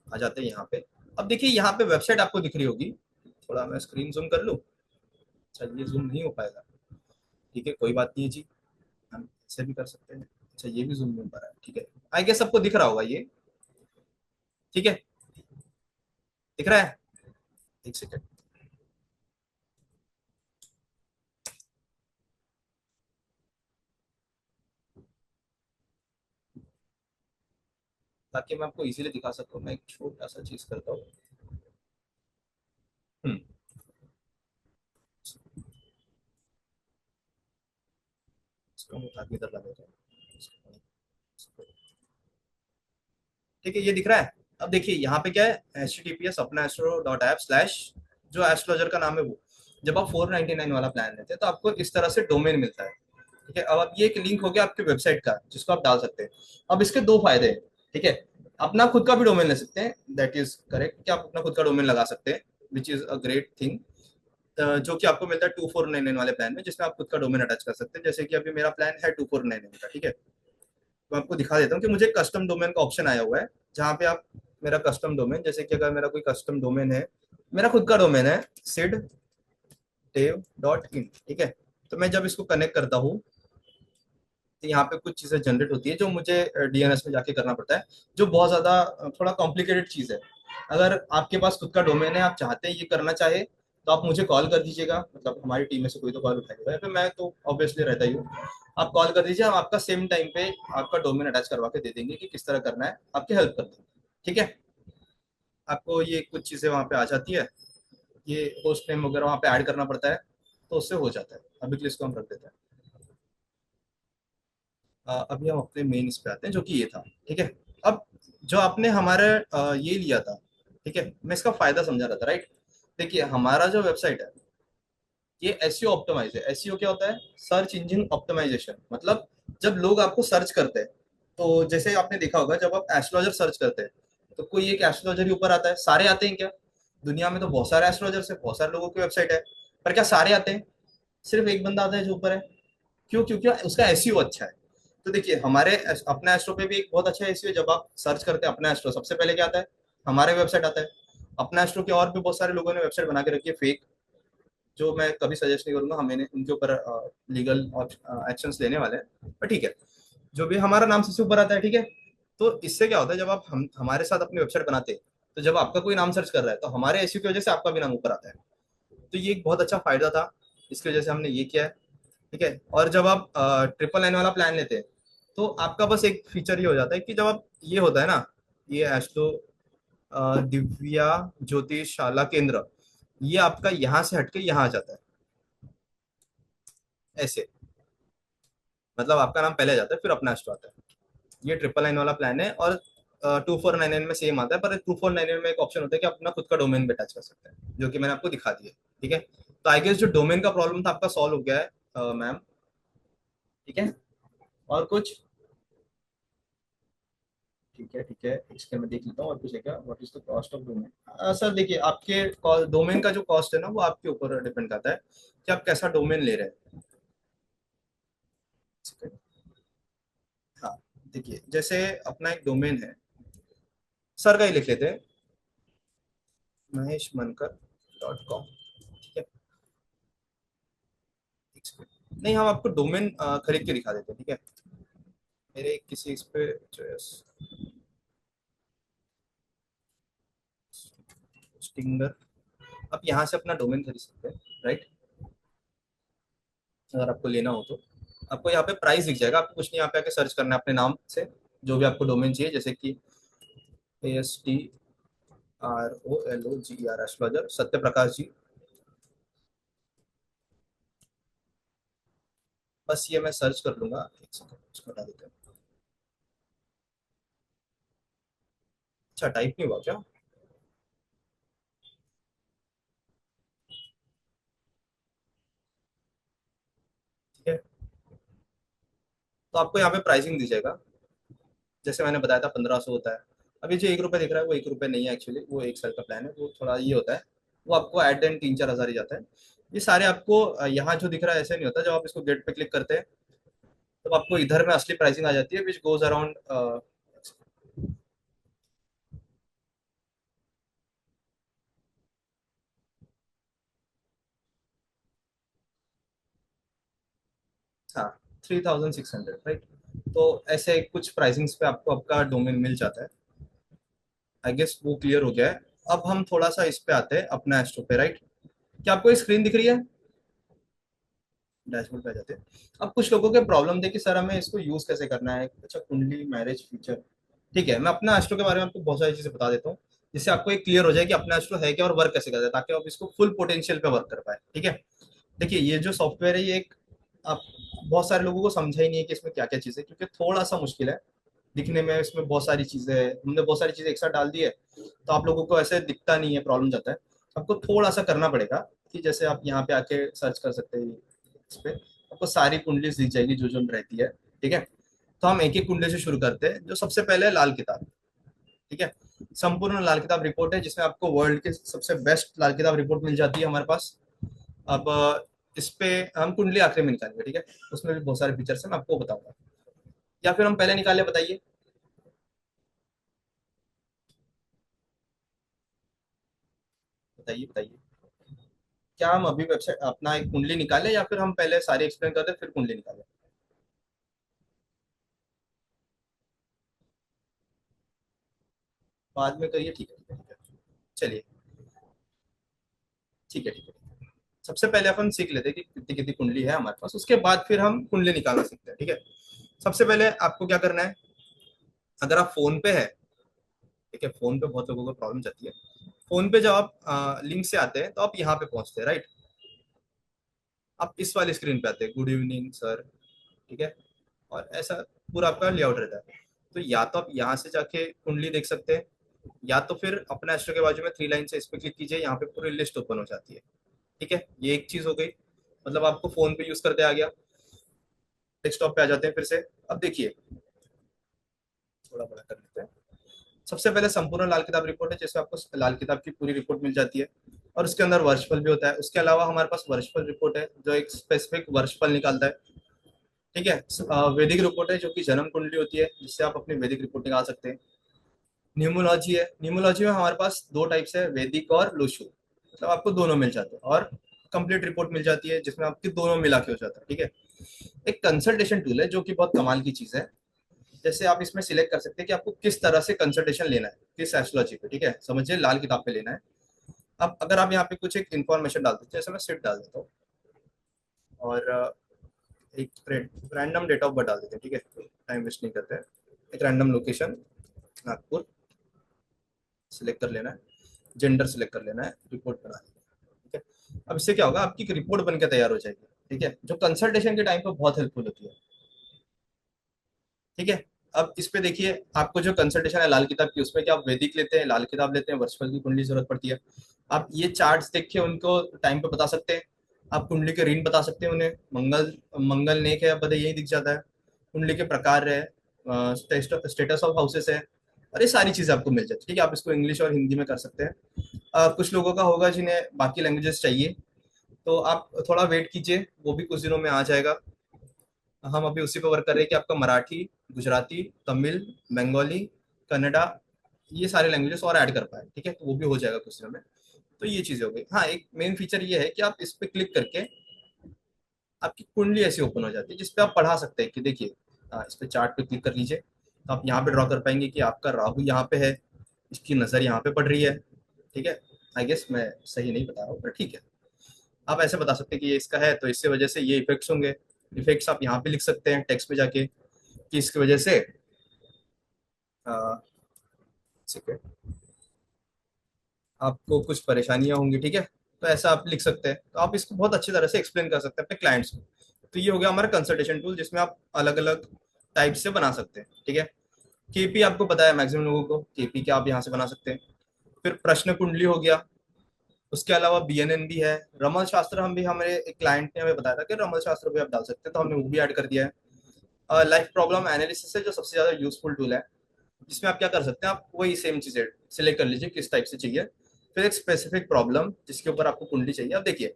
आ जाते हैं यहाँ पे। अब देखिए यहाँ पे वेबसाइट आपको दिख रही होगी, थोड़ा मैं स्क्रीन जूम कर लूँ। अच्छा ये जूम नहीं हो पाएगा, ठीक है कोई बात नहीं है जी, हम ऐसे भी कर सकते हैं। अच्छा ये भी जूम नहीं हो पा रहा है, ठीक है। आई गेस सबको दिख रहा होगा ये, ठीक है, दिख रहा है। एक सेकेंड, ताकि मैं आपको इजीली दिखा सकूँ, मैं एक छोटा सा चीज करता हूँ। हम्म, इसको हम उठा के इधर ला देते हैं। ठीक है, ये दिख रहा है। अब देखिए यहाँ पे क्या है, https अपना एस्ट्रो डॉट ऐप स्लैश, जो एस्ट्रोलॉजर का नाम है वो। जब आप 499 वाला प्लान लेते हैं तो आपको इस तरह से डोमेन मिलता है। ठीक है, अब आप ये एक लिंक हो गया आपकी वेबसाइट का जिसको आप डाल सकते हैं। अब इसके दो फायदे हैं, ठीक है। अपना खुद का भी डोमेन ले सकते हैं, दैट इज करेक्ट, कि आप अपना खुद का डोमेन लगा सकते हैं, which is a great thing. जो कि आपको मिलता है 2499 वाले प्लान में, जिसमें आप खुद का डोमेन अटैच कर सकते हैं। जैसे कि अभी मेरा प्लान है 2499 का, ठीक है। तो आपको दिखा देता हूँ कि मुझे कस्टम डोमेन का ऑप्शन आया हुआ है, जहाँ पे आप मेरा कस्टम डोमेन, जैसे कि अगर मेरा कोई कस्टम डोमेन है, मेरा खुद का डोमेन है siddev.in, ठीक है। तो मैं जब इसको कनेक्ट करता हूँ तो यहाँ पे कुछ चीजें जनरेट होती है जो मुझे डीएनएस में जाके करना पड़ता है, जो बहुत ज्यादा थोड़ा कॉम्प्लिकेटेड चीज है। अगर आपके पास खुद का डोमेन है, आप चाहते हैं ये करना चाहे, तो आप मुझे कॉल कर दीजिएगा, मतलब हमारी टीम में से कोई तो कॉल उठाएगा, या फिर मैं तो ऑब्वियसली रहता ही हूँ। आप कॉल कर दीजिए, हम आपका सेम टाइम पे आपका डोमेन अटैच करवा के दे देंगे कि किस तरह करना है, आपकी हेल्प कर देंगे, ठीक है। आपको ये कुछ चीजें वहाँ पे आ जाती है, ये होस्ट नेम वगैरह वहाँ पे ऐड करना पड़ता है, तो उससे हो जाता है। अभी के लिए इसको हम रख देते हैं। अभी हम अपने मेन इस पे आते हैं, जो कि ये था, ठीक है। अब जो आपने हमारे ये लिया था, ठीक है, मैं इसका फायदा समझा रहा था, राइट। देखिए हमारा जो वेबसाइट है, ये एसईओ ऑप्टिमाइज है। एसईओ क्या होता है? Search engine optimisation. मतलब जब लोग आपको सर्च करते हैं, तो जैसे आपने देखा होगा, जब आप एस्ट्रोलॉजर सर्च करते हैं, तो कोई एक एस्ट्रोलॉजर ही ऊपर आता है, सारे आते हैं क्या? दुनिया में तो बहुत सारे एस्ट्रोलॉजर है, बहुत सारे लोगों की वेबसाइट है, पर क्या सारे आते हैं? सिर्फ एक बंदा आता है जो ऊपर है। क्यों? क्योंकि उसका एसईओ अच्छा है। तो देखिए हमारे अपने एस्ट्रो पे भी एक बहुत अच्छा एसईओ। जब आप सर्च करते हैं अपना एस्ट्रो, सबसे पहले क्या आता है? हमारे वेबसाइट आता है। अपना एस्ट्रो के और भी बहुत सारे लोगों ने वेबसाइट बना के रखी है फेक, जो मैं कभी सजेस्ट नहीं करूंगा, हमें उनके ऊपर लीगल एक्शंस लेने वाले हैं, पर ठीक है। जो भी हमारा नाम सबसे ऊपर आता है, ठीक है। तो इससे क्या होता है, जब आप हमारे साथ अपनी वेबसाइट बनाते हैं, तो जब आपका कोई नाम सर्च कर रहा है, तो हमारे एसईओ की वजह से आपका भी नाम ऊपर आता है। तो ये एक बहुत अच्छा फायदा था, इसकी वजह से हमने ये किया है, ठीक है। और जब आप 999 वाला प्लान लेते हैं, तो आपका बस एक फीचर ये हो जाता है कि जब आप ये होता है ना, ये एस्ट्रो दिव्या ज्योतिषशाला केंद्र, ये आपका यहाँ से हटके यहाँ आ जाता है, ऐसे। मतलब आपका नाम पहले आ जाता है, फिर अपना एस्ट्रो आता है। ये 999 वाला प्लान है। और 2499 में सेम आता है, पर 2499 में एक ऑप्शन होता है कि आप अपना खुद का डोमेन भी अटैच कर सकते हैं, जो कि मैंने आपको दिखा दिया, ठीक है। तो आई गेस जो डोमेन का प्रॉब्लम था आपका सॉल्व हो गया है मैम, ठीक है। और कुछ? ठीक है, ठीक है, इसके मैं देख लेता हूँ और कुछ है क्या। What is the cost of domain? Sir देखिए, आपके डोमेन का जो कॉस्ट है ना, वो आपके ऊपर डिपेंड करता है कि आप कैसा डोमेन ले रहे हैं। ठीक है। हाँ, देखिए जैसे अपना एक डोमेन है, सर का ही लिख लेते हैं, maheshmankar.com, ठीक है। एक second। नहीं, हम आपको डोमेन खरीद के दिखा देते हैं, ठीक है। मेरे किसी इस पे स्टिंगर, आप यहाँ से अपना डोमेन खरीद सकते हैं, राइट। अगर आपको लेना हो तो आपको यहाँ पे प्राइस दिख जाएगा, आपको कुछ नहीं, यहाँ पे आके सर्च करना है अपने नाम से, जो भी आपको डोमेन चाहिए, जैसे कि ASTROLOGER एस्ट्रोलॉजर सत्य प्रकाश जी। बस ये मैं सर्च कर लूंगा, एक सेकंड इसको हटा देते हैं। अच्छा, टाइप नहीं हुआ क्या? ठीक है। तो आपको यहाँ पे प्राइसिंग दी जाएगा, जैसे मैंने बताया था 1500 होता है। अभी जो 1 रुपये दिख रहा है, वो 1 रुपये नहीं है एक्चुअली, वो 1 साल का प्लान है, वो थोड़ा ये होता है। वो आपको एट देन 3-4 हज़ार ही जाता है। ये सारे आपको यहाँ जो दिख रहा है ऐसे नहीं होता। जब आप इसको गेट पे क्लिक करते हैं, तब आपको इधर में असली प्राइसिंग आ जाती है, विच गोज अराउंड 3600, राइट। तो ऐसे कुछ प्राइसिंग्स पे आपको आपका डोमेन मिल जाता है। आई गेस वो क्लियर हो गया है। अब हम थोड़ा सा इस पे आते हैं, अपना एस्ट्रो पे, राइट। क्या आपको स्क्रीन दिख रही है? डैशबोर्ड पे आ जाते हैं। अब कुछ लोगों के प्रॉब्लम थे कि सर हमें इसको यूज कैसे करना है। अच्छा, कुंडली मैरिज फीचर, ठीक है। मैं अपना एस्ट्रो के बारे में आपको बहुत सारी चीजें बता देता हूँ, जिससे आपको एक क्लियर हो जाए कि अपना एस्ट्रो है क्या और वर्क कैसे करता है, ताकि आप इसको फुल पोटेंशियल पे वर्क कर पाए, ठीक है। देखिए ये जो सॉफ्टवेयर है, ये एक आप बहुत सारे लोगों को समझा ही नहीं है कि इसमें क्या क्या चीज़ है, क्योंकि थोड़ा सा मुश्किल है दिखने में। इसमें बहुत सारी चीज़ें है, हमने बहुत सारी चीज़ें एक साथ डाल दी है, तो आप लोगों को ऐसे दिखता नहीं है, प्रॉब्लम जाता है। आपको थोड़ा सा करना पड़ेगा, कि जैसे आप यहाँ पे आके सर्च कर सकते हैं इस पे, आपको सारी कुंडली दिख जाएगी जो जो रहती है, ठीक है। तो हम एक एक कुंडली से शुरू करते हैं। जो सबसे पहले है लाल किताब, ठीक है। संपूर्ण लाल किताब रिपोर्ट है, जिसमें आपको वर्ल्ड के सबसे बेस्ट लाल किताब रिपोर्ट मिल जाती है हमारे पास। अब इस पे हम कुंडली आखिरी में निकालेंगे, ठीक है। उसमें भी बहुत सारे फीचर्स हैं, मैं आपको बताऊंगा। या फिर हम पहले निकाले, बताइए। बताइए बताइए। क्या हम अभी वेबसाइट अपना एक कुंडली निकालें, या फिर हम पहले सारी एक्सप्लेन कर दें फिर कुंडली निकालें? बाद में करिए, ठीक है ठीक है ठीक है। चलिए, ठीक है ठीक है। सबसे पहले अपन सीख लेते हैं कि कितनी कितनी कुंडली है हमारे पास, उसके बाद फिर हम कुंडली निकालना सीखते हैं, ठीक है। सबसे पहले आपको क्या करना है, अगर आप फोन पे है, ठीक है, फोन पे बहुत लोगों को प्रॉब्लम जाती है। फोन पे जब आप लिंक से आते हैं तो आप यहाँ पे पहुंचते हैं, राइट। आप इस वाली स्क्रीन पे आते हैं, गुड इवनिंग सर, ठीक है। और ऐसा पूरा आपका लेआउट रहता है। तो या तो आप यहाँ से जाके कुंडली देख सकते हैं, या तो फिर अपना एस्ट्रो के बाजू में थ्री लाइन से इस पे क्लिक कीजिए, यहाँ पे पूरी लिस्ट ओपन हो जाती है, ठीक है। ये एक चीज हो गई, मतलब आपको फोन पे यूज करते आ गया। डेस्कटॉप पे आ जाते हैं फिर से। अब देखिए, थोड़ा बड़ा कर लेते हैं। सबसे पहले संपूर्ण लाल किताब रिपोर्ट है, जिसमें आपको लाल किताब की पूरी रिपोर्ट मिल जाती है। और उसके अंदर वर्षफल भी होता है। उसके अलावा हमारे पास वर्षफल रिपोर्ट है, जो एक स्पेसिफिक वर्षफल निकालता है, ठीक है। वैदिक रिपोर्ट है, जो कि जन्म कुंडली होती है, जिससे आप अपनी वैदिक रिपोर्ट निकाल सकते हैं। न्यूमोलॉजी है, न्यूमोलॉजी में हमारे पास दो टाइप्स है, वैदिक और लोशु, मतलब आपको दोनों मिल जाते हैं। और कंप्लीट रिपोर्ट मिल जाती है, जिसमें आपके दोनों मिला के हो जाता है, ठीक है। एक कंसल्टेशन टूल है, जो कि बहुत कमाल की चीज है। जैसे आप इसमें सिलेक्ट कर सकते हैं कि आपको किस तरह से कंसल्टेशन लेना है, किस एस्ट्रोलॉजी पे, ठीक है। समझिए, लाल किताब पे लेना है। अब अगर आप यहाँ पे कुछ एक इन्फॉर्मेशन डाल देते हैं, जैसे मैं सिट डाल देता हूँ, और एक रैंडम डेट ऑफ बर्थ डाल देते हैं, ठीक है, टाइम वेस्ट नहीं करते हैं। एक रैंडम लोकेशन, नागपुर सिलेक्ट कर लेना है, जेंडर सिलेक्ट कर लेना है, रिपोर्ट बना लेना है, ठीक है। अब इससे क्या होगा, आपकी एक रिपोर्ट बन के तैयार हो जाएगी, ठीक है, जो कंसल्टेशन के टाइम पे बहुत हेल्पफुल होती है, ठीक है। अब इस पे देखिए, आपको जो कंसल्टेशन है लाल किताब की, उसमें क्या आप वैदिक लेते हैं, लाल किताब लेते हैं, वर्चुअल की कुंडली जरूरत पड़ती है। आप ये चार्ट्स देख के उनको टाइम पे बता सकते हैं। आप कुंडली के ऋण बता सकते हैं उन्हें, मंगल मंगल नेक है बदे, यही दिख जाता है। कुंडली के प्रकार है, स्टेटस ऑफ हाउसेस है, और ये सारी चीजें आपको मिल जाती है, ठीक है। आप इसको इंग्लिश और हिंदी में कर सकते हैं। कुछ लोगों का होगा जिन्हें बाकी लैंग्वेजेस चाहिए, तो आप थोड़ा वेट कीजिए, वो भी कुछ दिनों में आ जाएगा। हम अभी उसी पे वर्क कर रहे हैं कि आपका मराठी, गुजराती, तमिल, बंगाली, कन्नड़ा, ये सारे लैंग्वेजेस और ऐड कर पाए, ठीक है, तो वो भी हो जाएगा कुछ दिनों में। तो ये चीजें हो गई। हाँ, एक मेन फीचर ये है कि आप इस पे क्लिक करके आपकी कुंडली ऐसी ओपन हो जाती है, जिसपे आप पढ़ा सकते हैं कि देखिए, इस पे चार्ट पे क्लिक कर लीजिए, तो आप यहाँ पे ड्रॉ कर पाएंगे कि आपका राहु यहाँ पे है, इसकी नजर यहाँ पे पड़ रही है, ठीक है। आई गेस मैं सही नहीं बता रहा हूँ, पर ठीक है। आप ऐसे बता सकते हैं कि ये इसका है, तो इससे वजह से ये इफेक्ट्स होंगे। इफेक्ट्स आप यहाँ पे लिख सकते हैं टेक्स्ट में जाके, कि इसकी वजह से अ, ठीक है, आपको कुछ परेशानियां होंगी, ठीक है। तो ऐसा आप लिख सकते हैं, तो आप इसको बहुत अच्छी तरह से एक्सप्लेन कर सकते हैं अपने क्लाइंट्स को। तो ये हो गया हमारा कंसल्टेशन टूल, जिसमें आप अलग अलग टाइप से बना सकते हैं, ठीक है। केपी आपको पता है मैक्सिमम लोगों को, केपी के आप यहाँ से बना सकते हैं। फिर प्रश्न कुंडली हो गया। उसके अलावा बीएनएन भी है। रमल शास्त्र हम भी, हमारे एक क्लाइंट ने हमें बताया था कि रमल शास्त्र भी आप डाल सकते हैं, तो हमने वो भी ऐड कर दिया है। लाइफ प्रॉब्लम एनालिसिस है, जो सबसे ज्यादा यूजफुल टूल है, जिसमें आप क्या कर सकते हैं, आप वही सेम चीजें सिलेक्ट कर लीजिए किस टाइप से चाहिए। फिर एक स्पेसिफिक प्रॉब्लम जिसके ऊपर आपको कुंडली चाहिए। अब देखिए,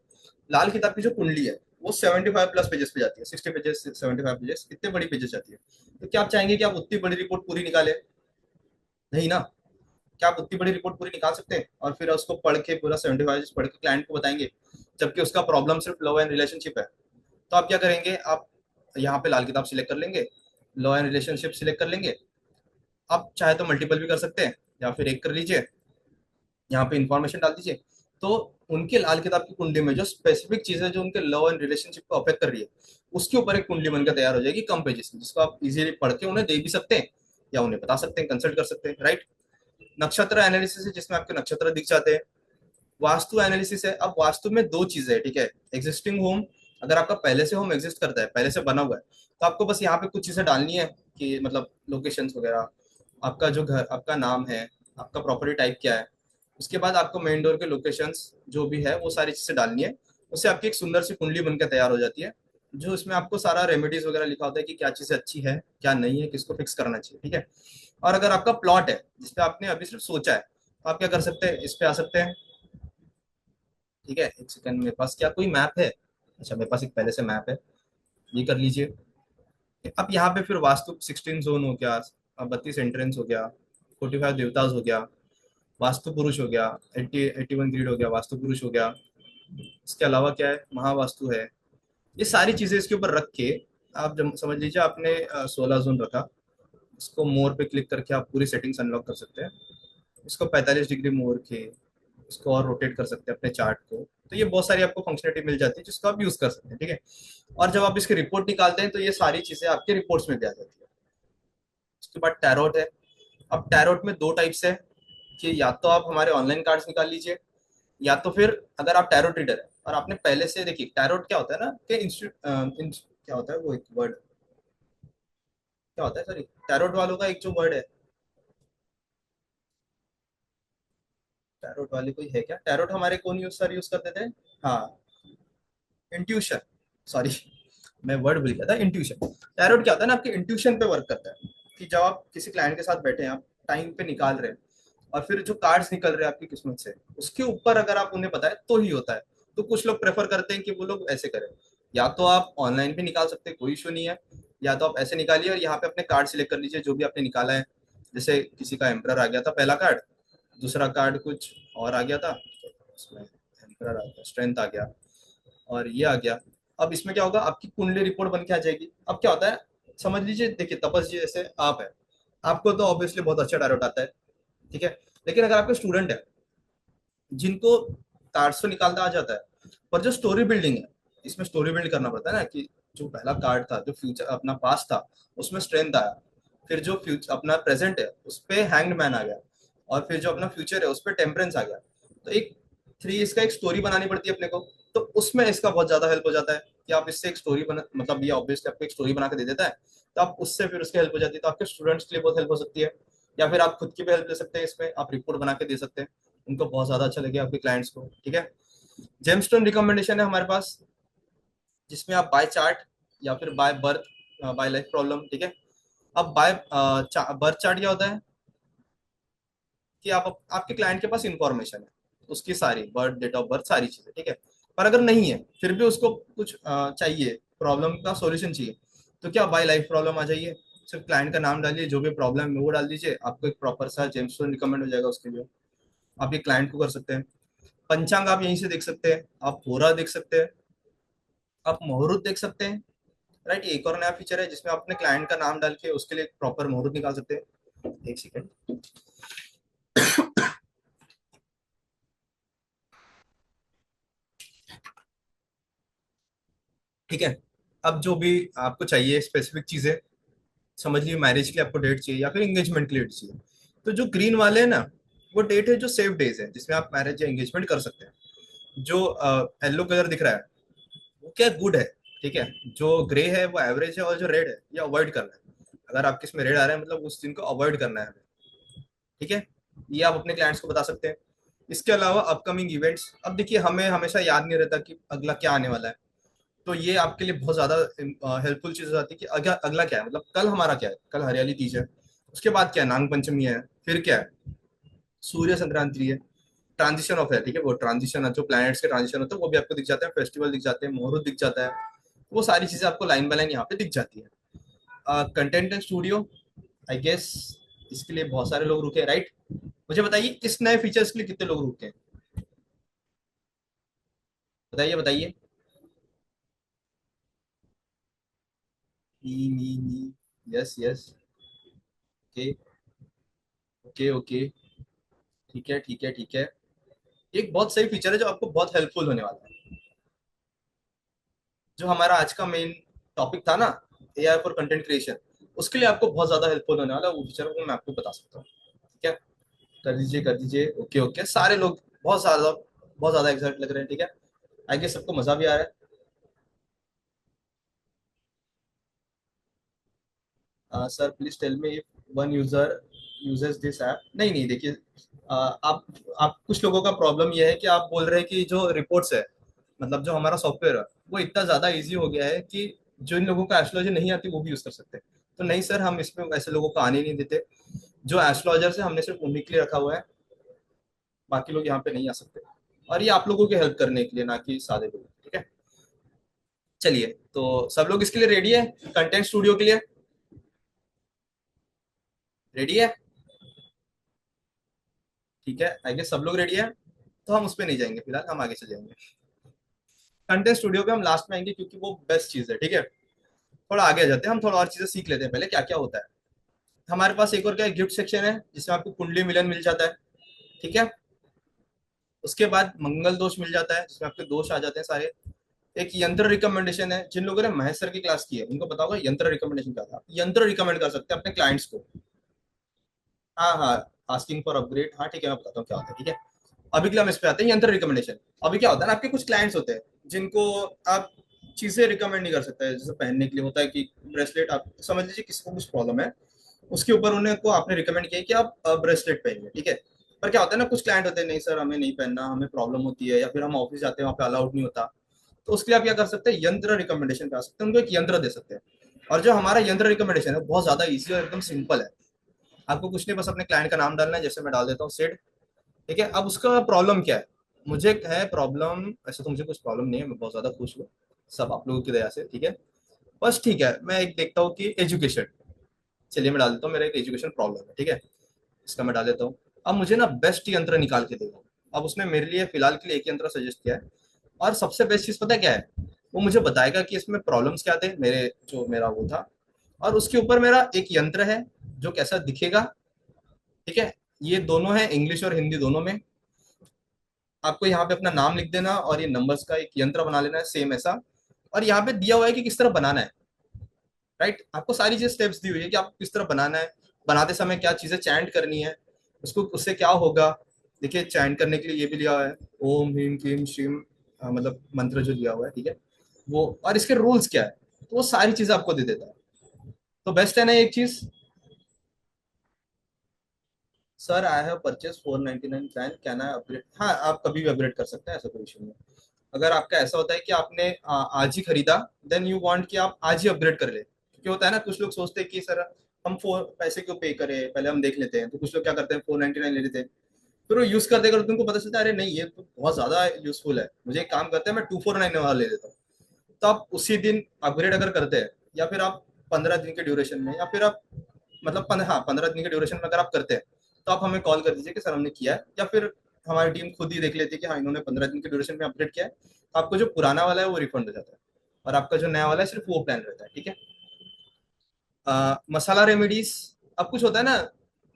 लाल किताब की जो कुंडली है, वो 75 प्लस पेजेस पे जाती है, 60 पेजेस, 75 पेजेस, इतने बड़ी पेजेस जाती है। तो क्या आप चाहेंगे कि आप उतनी बड़ी रिपोर्ट पूरी निकाले? नहीं ना। क्या आप उतनी बड़ी रिपोर्ट पूरी निकाल सकते हैं और फिर उसको पढ़ के पूरा 75 पेजेस पढ़ के क्लाइंट को बताएंगे, जबकि उसका प्रॉब्लम सिर्फ लव एंड रिलेशनशिप है? तो आप क्या करेंगे, आप यहाँ पे लाल किताब सिलेक्ट कर लेंगे, लव एंड रिलेशनशिप सिलेक्ट कर लेंगे। आप चाहे तो मल्टीपल भी कर सकते हैं, या फिर एक कर लीजिए, यहाँ पे इंफॉर्मेशन डाल दीजिए। तो उनके लाल किताब की कुंडली में जो स्पेसिफिक चीजें जो उनके लव एंड रिलेशनशिप को अफेक्ट कर रही है, उसके ऊपर एक कुंडली बनकर तैयार हो जाएगी कम पेजेस में, जिसको आप इजीली पढ़ के उन्हें दे भी सकते हैं, या उन्हें बता सकते हैं, कंसल्ट कर सकते हैं, राइट। नक्षत्र एनालिसिस है, जिसमें आपके नक्षत्र दिख जाते हैं। वास्तु एनालिसिस है। अब वास्तु में दो चीजें है, ठीक है। एग्जिस्टिंग होम, अगर आपका पहले से होम एग्जिस्ट करता है, पहले से बना हुआ है, तो आपको बस यहाँ पे कुछ चीजें डालनी है, कि मतलब लोकेशंस वगैरह, आपका जो घर, आपका नाम है, आपका प्रॉपर्टी टाइप क्या है। उसके बाद आपको मेन डोर के लोकेशंस जो भी है, वो सारी चीजें डालनी है। उससे आपकी एक सुंदर सी कुंडली बनकर तैयार हो जाती है, जो इसमें आपको सारा रेमेडीज वगैरह लिखा होता है कि क्या चीजें अच्छी है, क्या नहीं है, किसको फिक्स करना चाहिए, ठीक है। और अगर आपका प्लॉट है जिसपे आपने अभी सिर्फ सोचा है, तो आप क्या कर सकते हैं, इस पे आ सकते हैं, ठीक है, एक सेकंड, मेरे पास क्या कोई मैप है? अच्छा, मेरे पास एक पहले से मैप है, ये कर लीजिए। अब यहाँ पे फिर वास्तु 16 जोन हो गया, 32 एंट्रेंस हो गया, 45 देवताज हो गया, वास्तु पुरुष हो गया, 81 ग्रीड हो गया, वास्तु पुरुष हो गया। इसके अलावा क्या है, महावास्तु है। ये सारी चीजें इसके ऊपर रख के आप जब समझ लीजिए आपने 16 जोन रखा, इसको मोर पे क्लिक करके आप पूरी सेटिंग्स अनलॉक कर सकते हैं। इसको 45 डिग्री मोड़ के इसको और रोटेट कर सकते हैं अपने चार्ट को। तो ये बहुत सारी आपको फंक्शनलिटी मिल जाती है जिसको आप यूज कर सकते हैं, ठीक है। और जब आप इसकी रिपोर्ट निकालते हैं तो ये सारी चीजें आपके रिपोर्ट्स में भी आ जाती है। उसके बाद टैरोट है। अब टैरोट में दो टाइप्स है, कि या तो आप हमारे ऑनलाइन कार्ड्स निकाल लीजिए, या तो फिर अगर आप टैरोट रीडर है और आपने पहले से, देखिए टैरोट क्या होता है ना, कि इंस्टीट्यूट क्या होता है, वो एक वर्ड क्या होता है, सॉरी, टैरोट वालों का एक जो वर्ड है, टैरोट वाले कोई है क्या, टैरोट हमारे कौन यूज सर यूज करते थे? हाँ, इंट्यूशन, सॉरी, मैं वर्ड भूल गया था, इंट्यूशन। टैरोट क्या होता है ना, आपके इंट्यूशन पे वर्क करता है, कि जब आप किसी क्लाइंट के साथ बैठे हैं, आप टाइम पे निकाल रहे हैं, और फिर जो कार्ड्स निकल रहे हैं आपकी किस्मत से, उसके ऊपर अगर आप उन्हें बताए तो ही होता है। तो कुछ लोग प्रेफर करते हैं कि वो लोग ऐसे करें, या तो आप ऑनलाइन भी निकाल सकते हैं, कोई इशू नहीं है, या तो आप ऐसे निकालिए और यहाँ पे अपने कार्ड सिलेक्ट कर लीजिए जो भी आपने निकाला है। जैसे किसी का एम्प्रर आ गया था पहला कार्ड, दूसरा कार्ड कुछ और आ गया था, उसमें एम्प्रर आ गया, स्ट्रेंथ आ गया, और ये आ गया। अब इसमें क्या होगा, आपकी कुंडली रिपोर्ट बन के आ जाएगी। अब क्या होता है, समझ लीजिए, देखिए तपस जी जैसे आप है, आपको तो ऑब्वियसली बहुत अच्छा टारगेट आता है, ठीक है। लेकिन अगर आपके स्टूडेंट है जिनको कार्ड्स तो निकालना आ जाता है, पर जो स्टोरी बिल्डिंग है, इसमें स्टोरी बिल्ड करना पड़ता है ना, कि जो पहला कार्ड था, जो फ्यूचर अपना पास्ट था, उसमें स्ट्रेंथ आया, फिर जो फ्यूचर अपना प्रेजेंट है उस पर हैंग्ड मैन आ गया, और फिर जो अपना फ्यूचर है उस पर टेम्परेंस आ गया। तो एक थ्री इसका एक स्टोरी बनानी पड़ती है अपने को। तो उसमें इसका बहुत ज्यादा हेल्प हो जाता है, कि आप इससे एक स्टोरी बना, मतलब ये ऑब्वियसली आपको एक स्टोरी बना के दे देता है, तो आप उससे फिर उसकी हेल्प हो जाती है, तो आपके स्टूडेंट्स के लिए बहुत हेल्प हो सकती है। या फिर आप खुद की भी हेल्प ले सकते हैं, इसमें आप रिपोर्ट बना के दे सकते हैं, उनको बहुत ज्यादा अच्छा लगेगा आपके क्लाइंट्स को, ठीक है। जेमस्टोन रिकमेंडेशन है हमारे पास, जिसमें आप बाय चार्ट या फिर by birth, bye life problem, ठीक है। अब बाय बर्थ चार्ट क्या होता है, कि आपके क्लाइंट के पास इंफॉर्मेशन है, उसकी सारी बर्थ, डेट ऑफ बर्थ, सारी चीजें, ठीक है। पर अगर नहीं है, फिर भी उसको कुछ चाहिए, प्रॉब्लम का सॉल्यूशन चाहिए, तो क्या बाय लाइफ प्रॉब्लम आ जाइए, सिर्फ क्लाइंट का नाम डालिए, जो भी प्रॉब्लम है वो डाल दीजिए, आपको एक प्रॉपर सा जेमस्टोन रिकमेंड हो जाएगा उसके लिए। आप ये क्लाइंट को कर सकते हैं। पंचांग आप यहीं से देख सकते हैं, आप होरा देख सकते हैं, आप मुहूर्त देख सकते हैं, राइट। ये एक और नया फीचर है जिसमें आप अपने क्लाइंट का नाम डाल के उसके लिए प्रॉपर मुहूर्त निकाल सकते हैं। एक सेकेंड, ठीक है। अब जो भी आपको चाहिए स्पेसिफिक चीजें, समझ लीजिए मैरिज के लिए आपको डेट चाहिए या फिर एंगेजमेंट के लिए डेट चाहिए, तो जो ग्रीन वाले हैं ना, वो डेट है जो सेफ डेज है, जिसमें आप मैरिज या एंगेजमेंट कर सकते हैं। जो येलो कलर दिख रहा है वो क्या गुड है, ठीक है। जो ग्रे है वो एवरेज है, और जो रेड है ये अवॉइड करना है। अगर आपके इसमें रेड आ रहा है, मतलब उस दिन को अवॉइड करना है हमें, ठीक है। ये आप अपने क्लाइंट्स को बता सकते हैं। इसके अलावा अपकमिंग इवेंट्स, अब देखिए हमें हमेशा याद नहीं रहता कि अगला क्या आने वाला है, तो ये आपके लिए बहुत ज्यादा हेल्पफुल चीज हो जाती है, कि अगला अगला क्या है, मतलब कल हमारा क्या है, कल हरियाली तीज है, उसके बाद क्या है, नाग पंचमी है, फिर क्या है, सूर्य संक्रांति है, ट्रांजिशन ऑफ है, ठीक है, वो ट्रांजिशन है, जो प्लैनेट्स के ट्रांजिशन होते हैं वो भी आपको दिख जाते हैं, फेस्टिवल दिख जाते हैं, मुहूर्त दिख जाता है, वो सारी चीजें आपको लाइन बाय लाइन यहाँ पे दिख जाती है। Content and studio, I guess इसके लिए बहुत सारे लोग रुके हैं, राइट। मुझे बताइए इस नए फीचर्स के लिए कितने लोग रुके हैं, बताइए बताइए। Me, yes yes, okay okay okay, ठीक है ठीक है ठीक है। एक बहुत सही फीचर है जो आपको बहुत हेल्पफुल होने वाला है, जो हमारा आज का मेन टॉपिक था ना, एआई फॉर कंटेंट क्रिएशन, उसके लिए आपको बहुत ज्यादा हेल्पफुल होने वाला है, वो फीचर को मैं आपको बता सकता हूँ, ठीक है। कर दीजिए, ओके ओके, सारे लोग बहुत ज्यादा एक्साइट लग रहे हैं, ठीक है। आई गेस सबको मजा भी आ रहा है। Sir please tell me if one user uses this app, नहीं नहीं, देखिए आप कुछ लोगों का प्रॉब्लम ये है कि आप बोल रहे हैं कि जो रिपोर्ट्स है, मतलब जो हमारा सॉफ्टवेयर है, वो इतना ज्यादा इजी हो गया है कि जो इन लोगों को एस्ट्रोलॉजी नहीं आती वो भी यूज कर सकते हैं। तो नहीं सर, हम इसमें ऐसे लोगों को आने नहीं देते, जो एस्ट्रोलॉजर से हमने सिर्फ उन्हीं के लिए रखा हुआ है, बाकी लोग यहाँ पे नहीं आ सकते। और ये आप लोगों की हेल्प करने के लिए, ना कि सादे लोग, ठीक है। चलिए, तो सब लोग इसके लिए रेडी है, कंटेंट स्टूडियो के लिए रेडी है? ठीक है, आई गेस सब लोग रेडी है। तो हम उस पर नहीं जाएंगे फिलहाल, हम आगे चले जाएंगे। कंटेंट स्टूडियो पे हम लास्ट में आएंगे क्योंकि वो बेस्ट चीज है, ठीक है। थोड़ा आगे आ जाते हैं, हम थोड़ा और चीजें सीख लेते हैं पहले क्या क्या होता है। हमारे पास एक और क्या गिफ्ट सेक्शन है जिसमें आपको कुंडली मिलन मिल जाता है, ठीक है। उसके बाद मंगल दोष मिल जाता है जिसमें आपके दोष आ जाते हैं सारे। एक यंत्र रिकमेंडेशन है, जिन लोगों ने महेश सर की क्लास की है उनको पता होगा यंत्र रिकमेंडेशन क्या था। यंत्र रिकमेंड कर सकते हैं अपने क्लाइंट्स को। हाँ हाँ, आस्किंग फॉर अपग्रेड, हाँ ठीक है, मैं बताता हूँ क्या होता है, ठीक है। अभी के लिए हम इस पे आते हैं, यंत्र रिकमेंडेशन। अभी क्या होता है ना, आपके कुछ क्लाइंट्स होते हैं जिनको आप चीजें रिकमेंड नहीं कर सकते, जैसे पहनने के लिए होता है कि ब्रेसलेट, आप समझ लीजिए किसी को कुछ प्रॉब्लम है, उसके ऊपर उन्हें को आपने रिकमेंड किया कि आप ब्रेसलेट पहनिए, ठीक है। पर क्या होता है ना, कुछ क्लाइंट होते हैं नहीं सर हमें नहीं पहनना, हमें प्रॉब्लम होती है, या फिर हम ऑफिस जाते हैं वहाँ पे अलाउड नहीं होता। तो उसके लिए आप क्या कर सकते हैं, यंत्र रिकमेंडेशन कर सकते हैं, उनको एक यंत्र दे सकते हैं। और जो हमारा यंत्र रिकमेंडेशन है बहुत ज्यादा ईजी और एकदम सिंपल है। आपको कुछ नहीं, बस अपने क्लाइंट का नाम डालना है, जैसे मैं डाल देता हूँ सेड, ठीक है। अब उसका प्रॉब्लम क्या है, मुझे है प्रॉब्लम, ऐसे तो मुझे कुछ प्रॉब्लम नहीं है, मैं बहुत ज्यादा खुश हूँ सब आप लोगों की दया से, ठीक है। बस ठीक है, मैं एक देखता हूँ कि एजुकेशन, चलिए मैं डाल देता हूँ मेरा एक एजुकेशन प्रॉब्लम है, ठीक है। इसका मैं डाल देता हूँ। अब मुझे ना बेस्ट यंत्र निकाल के देगा। अब उसने मेरे लिए फिलहाल के लिए एक यंत्र सजेस्ट किया है। और सबसे बेस्ट चीज पता है क्या है, वो मुझे बताएगा कि इसमें प्रॉब्लम्स क्या थे, मेरे जो मेरा वो था। और उसके ऊपर मेरा एक यंत्र है जो कैसा दिखेगा, ठीक है। ये दोनों है इंग्लिश और हिंदी दोनों में। आपको यहाँ पे अपना नाम लिख देना और ये नंबर्स का एक यंत्र बना लेना है सेम ऐसा। और यहाँ पे दिया हुआ है कि किस तरह बनाना है, राइट। आपको सारी चीज स्टेप्स दी हुई है कि आपको किस तरह बनाना है, बनाते समय क्या चीजें चैंट करनी है, उसको उससे क्या होगा। देखिए चैंट करने के लिए ये भी लिया हुआ है, ओम ह्रीम क्लीम श्रीम, मतलब मंत्र जो दिया हुआ है, ठीक है। वो और इसके रूल्स क्या है, तो वो सारी चीजें आपको दे देता है। तो बेस्ट है ना एक चीज। Sir I have purchase 499 plan, can I upgrade? हाँ, आप कभी भी अपग्रेड कर सकते हैं, ऐसा कोई इशू नहीं है। अगर आपका ऐसा होता है कि आपने आज ही खरीदा, देन यू वांट कि आप आज ही अपग्रेड कर ले, क्योंकि होता है ना कुछ लोग सोचते हैं कि सर हम फोर पैसे क्यों पे करें, पहले हम देख लेते हैं। तो कुछ लोग क्या करते हैं 499 ले लेते हैं, फिर वो यूज करते करते उनको पता चलता है अरे नहीं ये तो बहुत ज्यादा यूजफुल है, मुझे एक काम करते हैं मैं 249 वाला ले लेता हूँ। तो आप उसी दिन अपग्रेड अगर करते हैं, या फिर आप 15 दिन के ड्यूरेशन में, या फिर आप मतलब हाँ 15 दिन के ड्यूरेशन में अगर आप करते हैं, तो आप हमें कॉल कर दीजिए कि सर हमने किया है, या फिर हमारी टीम खुद ही देख लेती है कि हाँ इन्होंने 15 दिन के ड्यूरेशन में अपडेट किया है। तो आपको जो पुराना वाला है वो रिफंड हो जाता है, और आपका जो नया वाला है सिर्फ वो प्लान रहता है, ठीक है। मसाला रेमेडीज, अब कुछ होता है ना,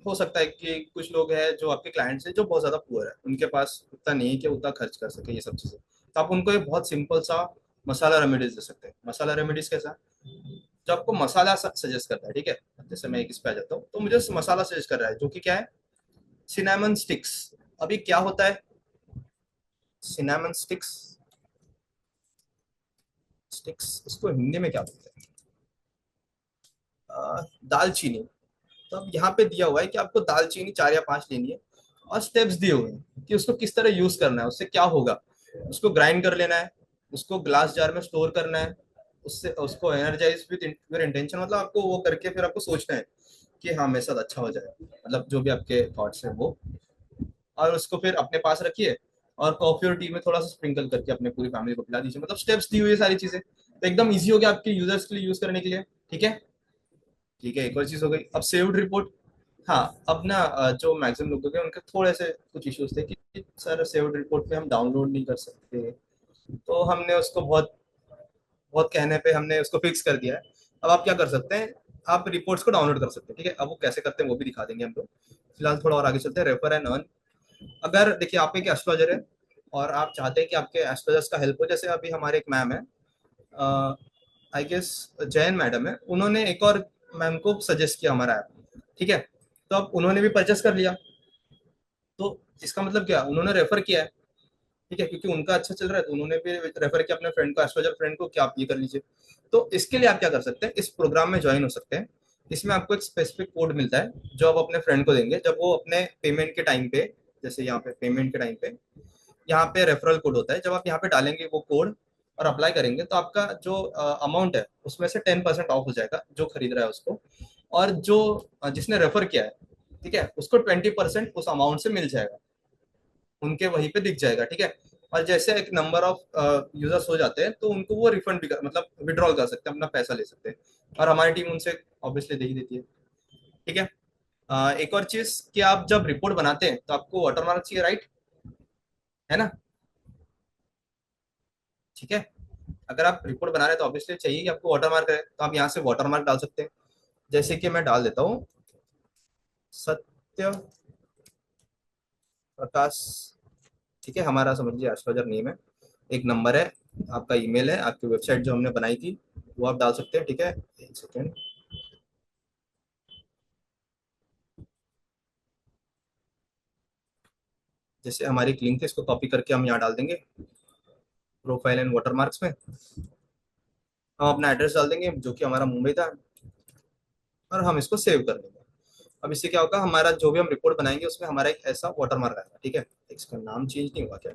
हो सकता है कि कुछ लोग हैं जो आपके क्लाइंट्स हैं जो बहुत ज्यादा पुअर है, उनके पास उतना नहीं है कि उतना खर्च कर सके ये सब चीजें। तो आप उनको एक बहुत सिंपल सा मसाला रेमेडीज दे सकते हैं। मसाला रेमेडीज कैसा, जो आपको मसाला सजेस्ट करता है, ठीक है। जैसे मैं एक इस पे आ जाता हूँ, तो मुझे मसाला सजेस्ट कर रहा है जो कि क्या है, सिनेमन स्टिक्स। अभी क्या होता है सिनेमन स्टिक्स, स्टिक्स इसको हिंदी में क्या बोलते हैं, दालचीनी। तो अब यहाँ पे दिया हुआ है कि आपको दालचीनी 4 या 5 लेनी है, और स्टेप्स दिए हुए हैं कि उसको किस तरह यूज करना है, उससे क्या होगा। उसको ग्राइंड कर लेना है, उसको ग्लास जार में स्टोर करना है, उससे उसको एनर्जाइज विद योर इंटेंशन, मतलब आपको वो करके फिर आपको सोचना है कि हाँ मेरे साथ अच्छा हो जाए, मतलब जो भी आपके थॉट्स हैं वो। और उसको फिर अपने पास रखिए, और कॉफी और टी में थोड़ा सा स्प्रिंकल करके अपने पूरी फैमिली को पिला दीजिए। मतलब स्टेप्स दी हुई है सारी चीजें, तो एकदम ईजी हो गया आपके यूजर्स के लिए यूज करने के लिए, ठीक है। ठीक है, एक और चीज हो गई, अब सेव्ड रिपोर्ट। हाँ, अब ना जो मैक्सिमम लोग हैं उनके थोड़े से कुछ इश्यूज थे कि सर सेव्ड रिपोर्ट पे हम डाउनलोड नहीं कर सकते। तो हमने उसको बहुत बहुत कहने पे हमने उसको फिक्स कर दिया है। अब आप क्या कर सकते हैं, आप रिपोर्ट्स को डाउनलोड कर सकते हैं, ठीक है। अब वो कैसे करते हैं वो भी दिखा देंगे हम लोग। फिलहाल थोड़ा और आगे चलते हैं, रेफर एंड अर्न। अगर देखिए आप एक एस्ट्रोलॉजर है और आप चाहते हैं कि आपके एस्ट्रोलॉजर्स का हेल्प हो, जैसे अभी हमारे एक मैम है, आई गेस जैन मैडम है, उन्होंने एक और मैम को सजेस्ट किया हमारा ऐप, ठीक है। तो अब उन्होंने भी परचेस कर लिया, तो इसका मतलब क्या, उन्होंने रेफर किया है, ठीक है, क्योंकि उनका अच्छा चल रहा है तो उन्होंने भी रेफर किया अपने फ्रेंड को, एस्ट्रोलॉजर फ्रेंड को, क्या आप ये कर लीजिए। तो इसके लिए आप क्या कर सकते हैं, इस प्रोग्राम में ज्वाइन हो सकते हैं। इसमें आपको एक स्पेसिफिक कोड मिलता है जो आप अपने फ्रेंड को देंगे जब वो अपने पेमेंट के टाइम पे, जैसे यहाँ पे पेमेंट के टाइम पे यहाँ पे रेफरल कोड होता है, जब आप यहाँ पे डालेंगे वो कोड और अप्लाई करेंगे, तो आपका जो अमाउंट है उसमें से 10% ऑफ हो जाएगा जो खरीद रहा है उसको। और जो जिसने रेफर किया है, ठीक है, उसको 20% उस अमाउंट से मिल जाएगा। उनके वहीं पे दिख जाएगा, ठीक है। और जैसे एक नंबर ऑफ यूजर्स हो जाते हैं तो उनको वो रिफंड भी मतलब विड्रॉल कर सकते हैं, अपना पैसा ले सकते हैं। और हमारी टीम उनसे ऑब्वियसली दे ही देती है, ठीक है। एक और चीज कि आप जब रिपोर्ट बनाते हैं तो आपको वाटरमार्क चाहिए, राइट, है ना, ठीक है। अगर आप रिपोर्ट बना रहे हैं तो ऑब्वियसली चाहिए कि आपको वाटरमार्क है, तो आप यहाँ से वाटरमार्क डाल सकते हैं। जैसे कि मैं डाल देता हूँ सत्य प्रकाश, ठीक है, हमारा समझ लीजिए एस्ट्रोलॉजर नेम है। एक नंबर है, आपका ईमेल है, आपकी वेबसाइट जो हमने बनाई थी वो आप डाल सकते हैं, ठीक है। एक सेकेंड, जैसे हमारी एक लिंक है, इसको कॉपी करके हम यहाँ डाल देंगे प्रोफाइल एंड वाटरमार्क्स में। हम अपना एड्रेस डाल देंगे जो कि हमारा मुंबई था, और हम इसको सेव कर देंगे। अब इससे क्या होगा, हमारा जो भी हम रिपोर्ट बनाएंगे उसमें हमारा एक ऐसा वाटरमार्क आएगा, ठीक है। इसका नाम चेंज नहीं हुआ क्या,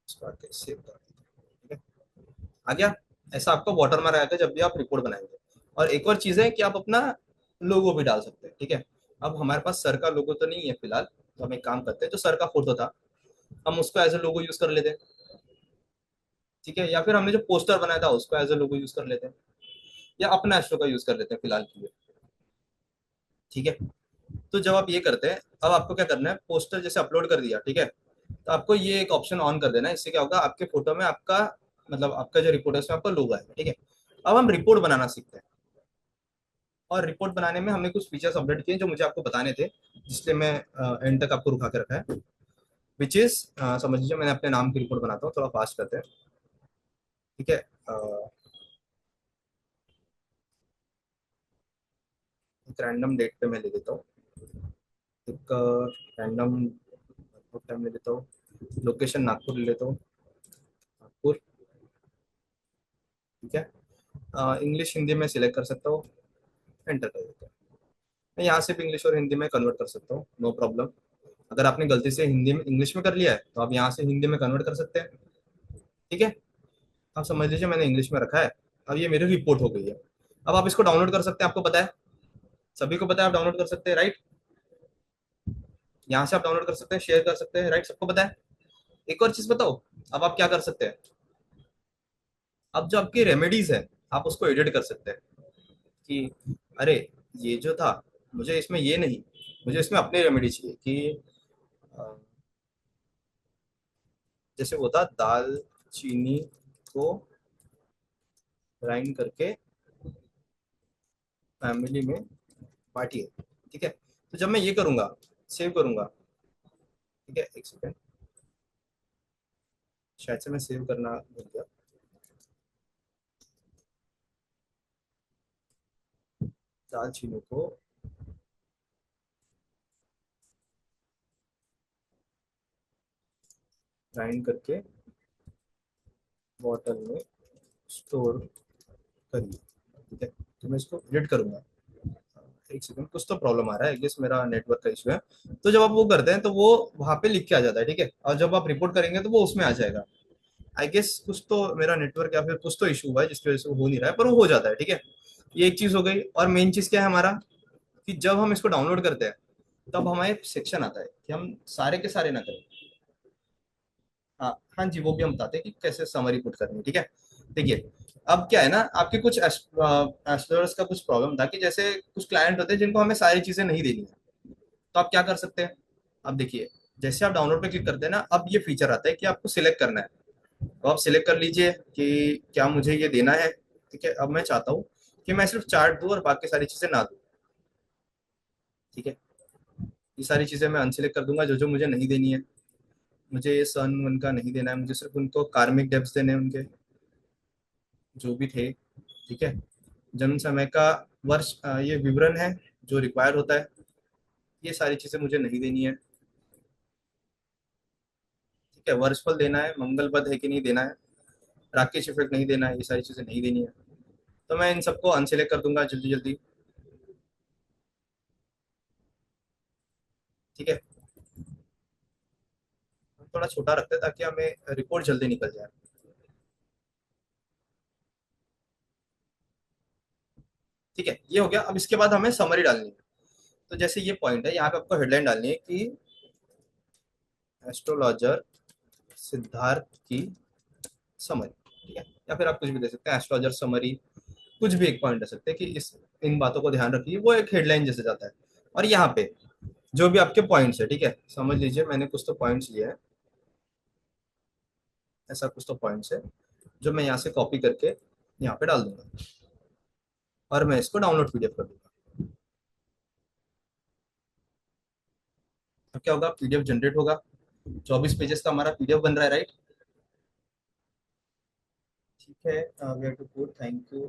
इसको आके सेव कर देंगे, ठीक है। आ गया, ऐसा आपका वाटरमार्क आएगा जब भी आप रिपोर्ट बनाएंगे। और एक और चीज है कि आप अपना लोगो भी डाल सकते हैं, ठीक है। अब हमारे पास सर का लोगो तो नहीं है फिलहाल, तो हम एक काम करते हैं, जो सर का फोटो था हम उसको एज ए लोगो यूज कर लेते हैं, ठीक है। या फिर हमने जो पोस्टर बनाया था उसको एज ए लोगो यूज कर लेते हैं, या अपना एस्ट्रो का यूज कर लेते हैं फिलहाल के लिए, ठीक है। तो जब आप ये करते हैं, अब आपको क्या करना है, पोस्टर जैसे अपलोड कर दिया, ठीक है, तो आपको ये एक ऑप्शन ऑन कर देना है। इससे क्या होगा, आपके फोटो में आपका मतलब आपका जो रिपोर्ट है उसमें आपका लोगो आएगा, ठीक है। अब हम रिपोर्ट बनाना सीखते हैं, और रिपोर्ट बनाने में हमने कुछ फीचर्स अपडेट किए जो मुझे आपको बताने थे, इसलिए मैं एंड तक आपको रुका के रखा है। विच इज, समझ लीजिए मैंने अपने नाम की रिपोर्ट बनाता हूँ, थोड़ा फास्ट करते हैं, ठीक है। एक रैंडम डेट पे मैं ले लेता हूँ, एक रैंडम टाइम ले लेता हूँ, लोकेशन नागपुर ले लेता हूँ, नागपुर, ठीक है। इंग्लिश हिंदी में सिलेक्ट कर सकता हूँ, एंटर कर देता हूँ। मैं यहाँ से भी इंग्लिश और हिंदी में कन्वर्ट कर सकता हूँ, नो प्रॉब्लम। अगर आपने गलती से हिंदी में इंग्लिश में कर लिया है तो आप यहाँ से हिंदी में कन्वर्ट कर सकते हैं, ठीक है। आप समझ लीजिए मैंने इंग्लिश में रखा है। अब ये मेरी रिपोर्ट हो गई है। अब आप इसको डाउनलोड कर सकते हैं, आपको पता है, सभी को पता है आप डाउनलोड कर सकते हैं, राइट। यहाँ से आप डाउनलोड कर सकते हैं, शेयर कर सकते हैं, राइट, सबको पता है। एक और चीज बताओ, अब आप क्या कर सकते हैं, अब जो आपकी रेमेडीज है आप उसको एडिट कर सकते हैं, कि अरे ये जो था, मुझे इसमें ये नहीं, मुझे इसमें अपनी रेमेडी चाहिए कि अ, जैसे वो था दाल चीनी को ग्राइंड करके फैमिली में बांटिए, ठीक है। तो जब मैं ये करूंगा, सेव करूंगा, ठीक है, एक सेकेंड, शायद से मैं सेव करना भूल गया। दाल चीनी को ग्राइंड करके बॉटल में स्टोर करिए, ठीक है। तो मैं इसको एडिट करूंगा, एक सेकंड, कुछ तो प्रॉब्लम आ रहा है, गेस मेरा नेटवर्क का इशू है। तो जब आप वो करते हैं तो वो वहां पे लिख के आ जाता है, ठीक है, और जब आप रिपोर्ट करेंगे तो वो उसमें आ जाएगा। आई गेस कुछ तो मेरा नेटवर्क या फिर कुछ तो इशू हुआ है जिसकी वजह से वो हो नहीं रहा है, पर वो हो जाता है, ठीक है। ये एक चीज हो गई, और मेन चीज क्या है हमारा, कि जब हम इसको डाउनलोड करते हैं तब हमारे सेक्शन आता है कि हम सारे के सारे ना करें। हाँ हाँ जी, वो भी हम बताते हैं कि कैसे समरी पुट करनी है, ठीक है। देखिए, अब क्या है ना, आपके कुछ एस्ट्रोलर्स का कुछ प्रॉब्लम था कि जैसे कुछ क्लाइंट होते हैं जिनको हमें सारी चीजें नहीं देनी है, तो आप क्या कर सकते हैं। अब देखिए, जैसे आप डाउनलोड पे क्लिक करते हैं ना, अब ये फीचर आता है कि आपको सिलेक्ट करना है, तो आप सिलेक्ट कर लीजिए कि क्या मुझे ये देना है, ठीक है। अब मैं चाहता हूँ कि मैं सिर्फ चार्ट दूं और बाकी सारी चीजें ना दूं, ठीक है। ये सारी चीजें मैं अनसिलेक्ट कर दूंगा, जो जो मुझे नहीं देनी है। मुझे ये सन वन का नहीं देना है, मुझे सिर्फ उनको कार्मिक डेप्स देने हैं उनके, जो भी थे, ठीक है। जन्म समय का वर्ष, ये विवरण है जो रिक्वायर होता है, ये सारी चीजें मुझे नहीं देनी है, ठीक है। वर्षफल देना है, मंगल पद है कि नहीं देना है, राकेश इफेक्ट नहीं देना है, ये सारी चीजें नहीं देनी है। तो मैं इन सबको अनसिलेक्ट कर दूंगा जल्दी जल्दी, ठीक है। थोड़ा छोटा रखते हैं ताकि हमें रिपोर्ट जल्दी निकल जाए, ठीक ठीक है, ये हो गया। अब इसके बाद हमें समरी डालनी है। तो जैसे ये पॉइंट है, यहाँ पे आपको हेडलाइन डालनी है कि एस्ट्रोलॉजर सिद्धार्थ की समरी, ठीक है, या फिर आप कुछ भी दे सकते हैं, एस्ट्रोलॉजर समरी, कुछ भी एक पॉइंट दे सकते हैं कि इस इन बातों को ध्यान रखिए, वो एक हेडलाइन जैसे जाता है। और यहाँ पे जो भी आपके पॉइंट्स है, ठीक है, समझ लीजिए मैंने कुछ तो पॉइंट्स लिए हैं, ऐसा कुछ तो पॉइंट्स है जो मैं यहाँ से कॉपी करके यहाँ पे डाल दूंगा और मैं इसको डाउनलोड पीडीएफ कर दूंगा। तो क्या होगा, पीडीएफ जनरेट होगा, 24 पेजेस का हमारा पीडीएफ बन रहा है, राइट। ठीक है, we have to put thank you,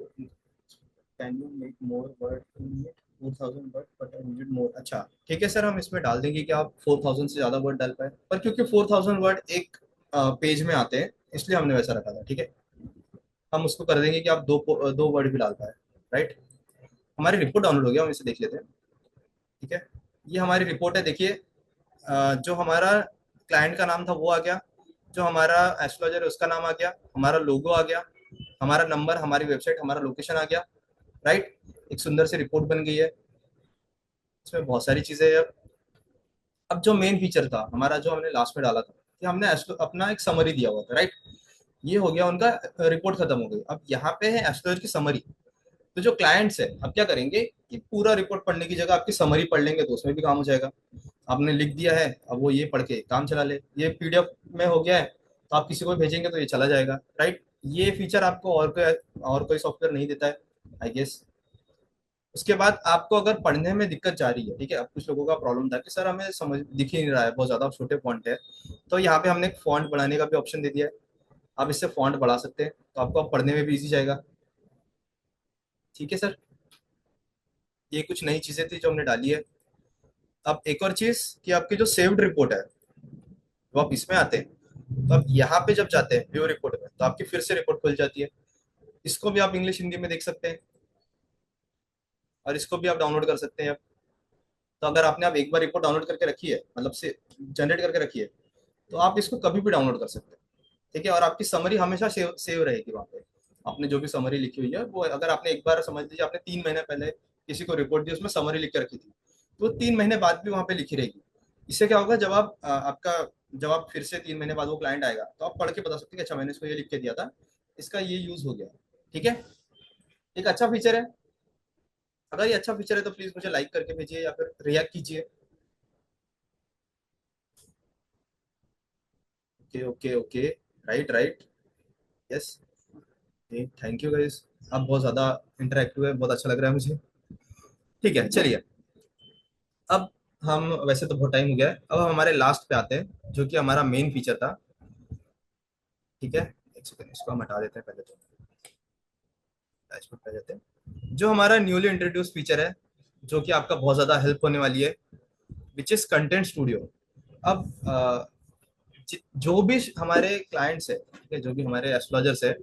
can you make more word in it, 4000 word but I needed more. अच्छा, ठीक है सर, हम इसमें डाल देंगे कि आप 4000 से ज्यादा वर्ड डाल पाए, पर क्योंकि 4000 वर्ड एक पेज में आते हैं इसलिए हमने वैसा रखा था, ठीक है। हम उसको कर देंगे कि आप दो वर्ड भी डाल पाए, राइट। हमारी रिपोर्ट डाउनलोड हो गया, हम इसे देख लेते हैं। ठीक है, ये हमारी रिपोर्ट है, देखिए। जो हमारा क्लाइंट का नाम था वो आ गया, जो हमारा एस्ट्रोलॉजर है उसका नाम आ गया, हमारा लोगो आ गया, हमारा नंबर, हमारी वेबसाइट, हमारा लोकेशन आ गया, राइट। एक सुंदर सी रिपोर्ट बन गई है, इसमें बहुत सारी चीजें हैं। अब जो मेन फीचर था हमारा, जो हमने लास्ट में डाला था कि हमने अपना एक समरी दिया हुआ था, राइट। ये हो गया उनका, रिपोर्ट खत्म हो गई। अब यहाँ पे है एस्ट्रोलॉजर की समरी। तो जो क्लाइंट्स है अब क्या करेंगे कि पूरा रिपोर्ट पढ़ने की जगह आपकी समरी पढ़ लेंगे तो उसमें भी काम हो जाएगा। आपने लिख दिया है, अब वो ये पढ़ के काम चला ले, ये पीडीएफ में हो गया है तो आप किसी को भेजेंगे तो ये चला जाएगा, राइट। ये फीचर आपको और कोई सॉफ्टवेयर नहीं देता है, आई गेस। उसके बाद आपको अगर पढ़ने में दिक्कत जा रही है, ठीक है, अब कुछ लोगों का प्रॉब्लम था कि सर हमें समझ दिख ही नहीं रहा है, बहुत ज्यादा छोटे फॉन्ट है, तो यहाँ पे हमने एक फॉन्ट बढ़ाने का भी ऑप्शन दे दिया है। आप इससे फॉन्ट बढ़ा सकते हैं तो आपको अब पढ़ने में भी इजी जाएगा। ठीक है सर, ये कुछ नई चीजें थी जो हमने डाली है। अब एक और चीज कि आपकी जो सेव्ड रिपोर्ट है वो आप इसमें आते हैं, तो आप यहाँ पे जब जाते हैं व्यू रिपोर्ट में तो आपकी फिर से रिपोर्ट खुल जाती है। इसको भी आप इंग्लिश हिंदी में देख सकते हैं और इसको भी आप डाउनलोड कर सकते हैं अब। तो अगर आपने आप एक बार रिपोर्ट डाउनलोड करके रखी है, मतलब से जनरेट करके रखी है, तो आप इसको कभी भी डाउनलोड कर सकते हैं, ठीक है। और आपकी समरी हमेशा सेव रहेगी वहाँ पे। आपने जो भी समरी लिखी हुई है वो, अगर आपने एक बार समझ लीजिए आपने 3 महीने पहले किसी को रिपोर्ट दी, उसमें समरी लिख के रखी थी, तो 3 महीने बाद भी वहाँ पे लिखी रहेगी। इससे क्या होगा, जब आप फिर से 3 महीने बाद वो क्लाइंट आएगा तो आप पढ़ के बता सकते हैं कि अच्छा मैंने इसको ये लिख के दिया था, इसका ये यूज हो गया। ठीक है, एक अच्छा फीचर है। अगर ये अच्छा फीचर है तो प्लीज मुझे लाइक करके भेजिए या फिर रिएक्ट कीजिए। Okay okay okay, right right, yes, thank you guys. आप बहुत ज्यादा इंटरेक्टिव है, बहुत अच्छा लग रहा है मुझे। ठीक है, चलिए। अब हम, वैसे तो बहुत टाइम हो गया है, अब हम हमारे लास्ट पे आते हैं जो कि हमारा मेन फीचर था। ठीक है, एक सेकंड, इसको हम हटा देते हैं पहले तो, डैशबोर्ड पे आ जाते हैं। जो हमारा न्यूली इंट्रोड्यूस फीचर है जो कि आपका बहुत ज्यादा हेल्प होने वाली है, विच इज कंटेंट स्टूडियो। अब जो भी हमारे क्लाइंट्स है, ठीक है, जो भी हमारे एस्ट्रोलॉजर्स है,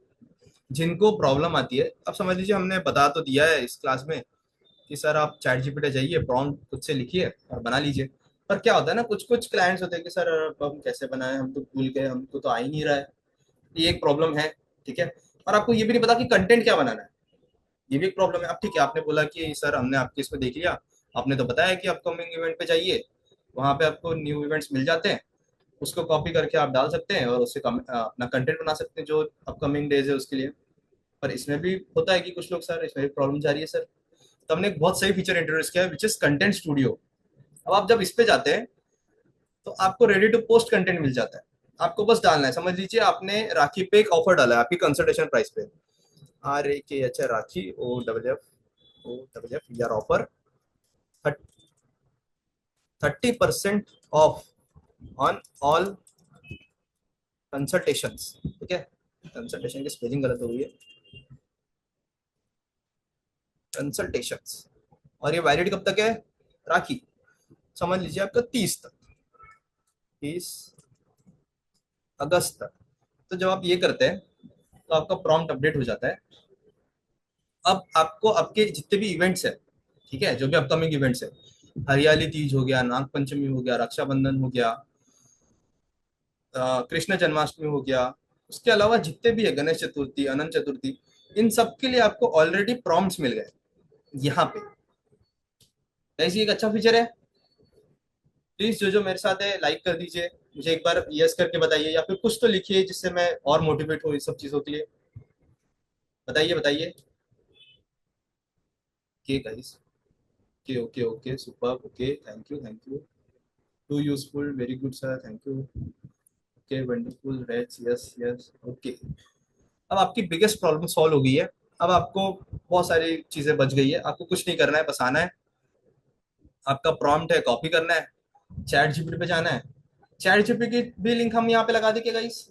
जिनको प्रॉब्लम आती है, अब समझ लीजिए हमने बता तो दिया है इस क्लास में कि सर आप चैट जीपीटी जाइए, प्रॉम्प्ट खुद से लिखिए और बना लीजिए। पर क्या होता है ना, कुछ कुछ क्लाइंट्स होते हैं कि सर अब हम कैसे बनाएं, हम तो भूल गए, हमको तो आ ही नहीं रहा है। ये एक प्रॉब्लम है, ठीक है। और आपको ये भी नहीं पता कि कंटेंट क्या बनाना है, ये भी एक प्रॉब्लम है। अब ठीक है, आपने बोला कि सर हमने आपके इसमें देख लिया, आपने तो बताया कि अपकमिंग इवेंट पे जाइए, वहां पे आपको न्यू इवेंट्स मिल जाते हैं, उसको कॉपी करके आप डाल सकते हैं और उससे अपना कंटेंट बना सकते हैं जो अपकमिंग डेज है उसके लिए। पर इसमें भी होता है कि कुछ लोग, सर इसमें भी प्रॉब्लम जा रही है सर। तो हमने एक बहुत सही फीचर इंट्रोड्यूस किया है विच इज कंटेंट स्टूडियो। अब आप जब इस पे जाते हैं तो आपको रेडी टू पोस्ट कंटेंट मिल जाता है। आपको बस डालना है, समझ लीजिए आपने राखी पे एक ऑफर डाला है आपकी कंसल्टेशन प्राइस पे, RAKH राखी, OFF यार offer, 30% off on all consultations, ठीक है। कंसल्टेशन की स्पेलिंग गलत हो गई है, कंसल्टेशंस। और ये वैलिड कब तक है, राखी, समझ लीजिए आपका 30 तक, 30 अगस्त तक। तो जब आप ये करते हैं तो आपका प्रॉम्प्ट अपडेट हो जाता है। अब आपको आपके जितने भी इवेंट्स है, ठीक है, जो भी अपकमिंग इवेंट्स है, हरियाली तीज हो गया, नाग पंचमी हो गया, रक्षाबंधन हो गया, कृष्ण जन्माष्टमी हो गया, उसके अलावा जितने भी है, गणेश चतुर्थी, अनंत चतुर्थी, इन सब के लिए आपको ऑलरेडी प्रॉम्प्ट्स मिल गए। यहाँ पे ऐसी एक अच्छा फीचर है। प्लीज जो जो मेरे साथ है लाइक कर दीजिए, मुझे एक बार यस करके बताइए, या फिर कुछ तो लिखिए जिससे मैं और मोटिवेट हूँ इस सब चीजों के लिए। बताइए बताइए। Okay guys. Okay okay okay super okay, thank you thank you. Too useful, very good sir, thank you. Okay wonderful rates, yes yes okay. अब आपकी बिगेस्ट प्रॉब्लम सॉल्व हो गई है। अब आपको बहुत सारी चीजें बच गई है, आपको कुछ नहीं करना है, बस आना है। आपका प्रॉम्प्ट है कॉपी करना है, चैट जीपीटी पे जाना है। चैट जीपीटी की भी लिंक हम यहाँ पे लगा देंगे गाइस,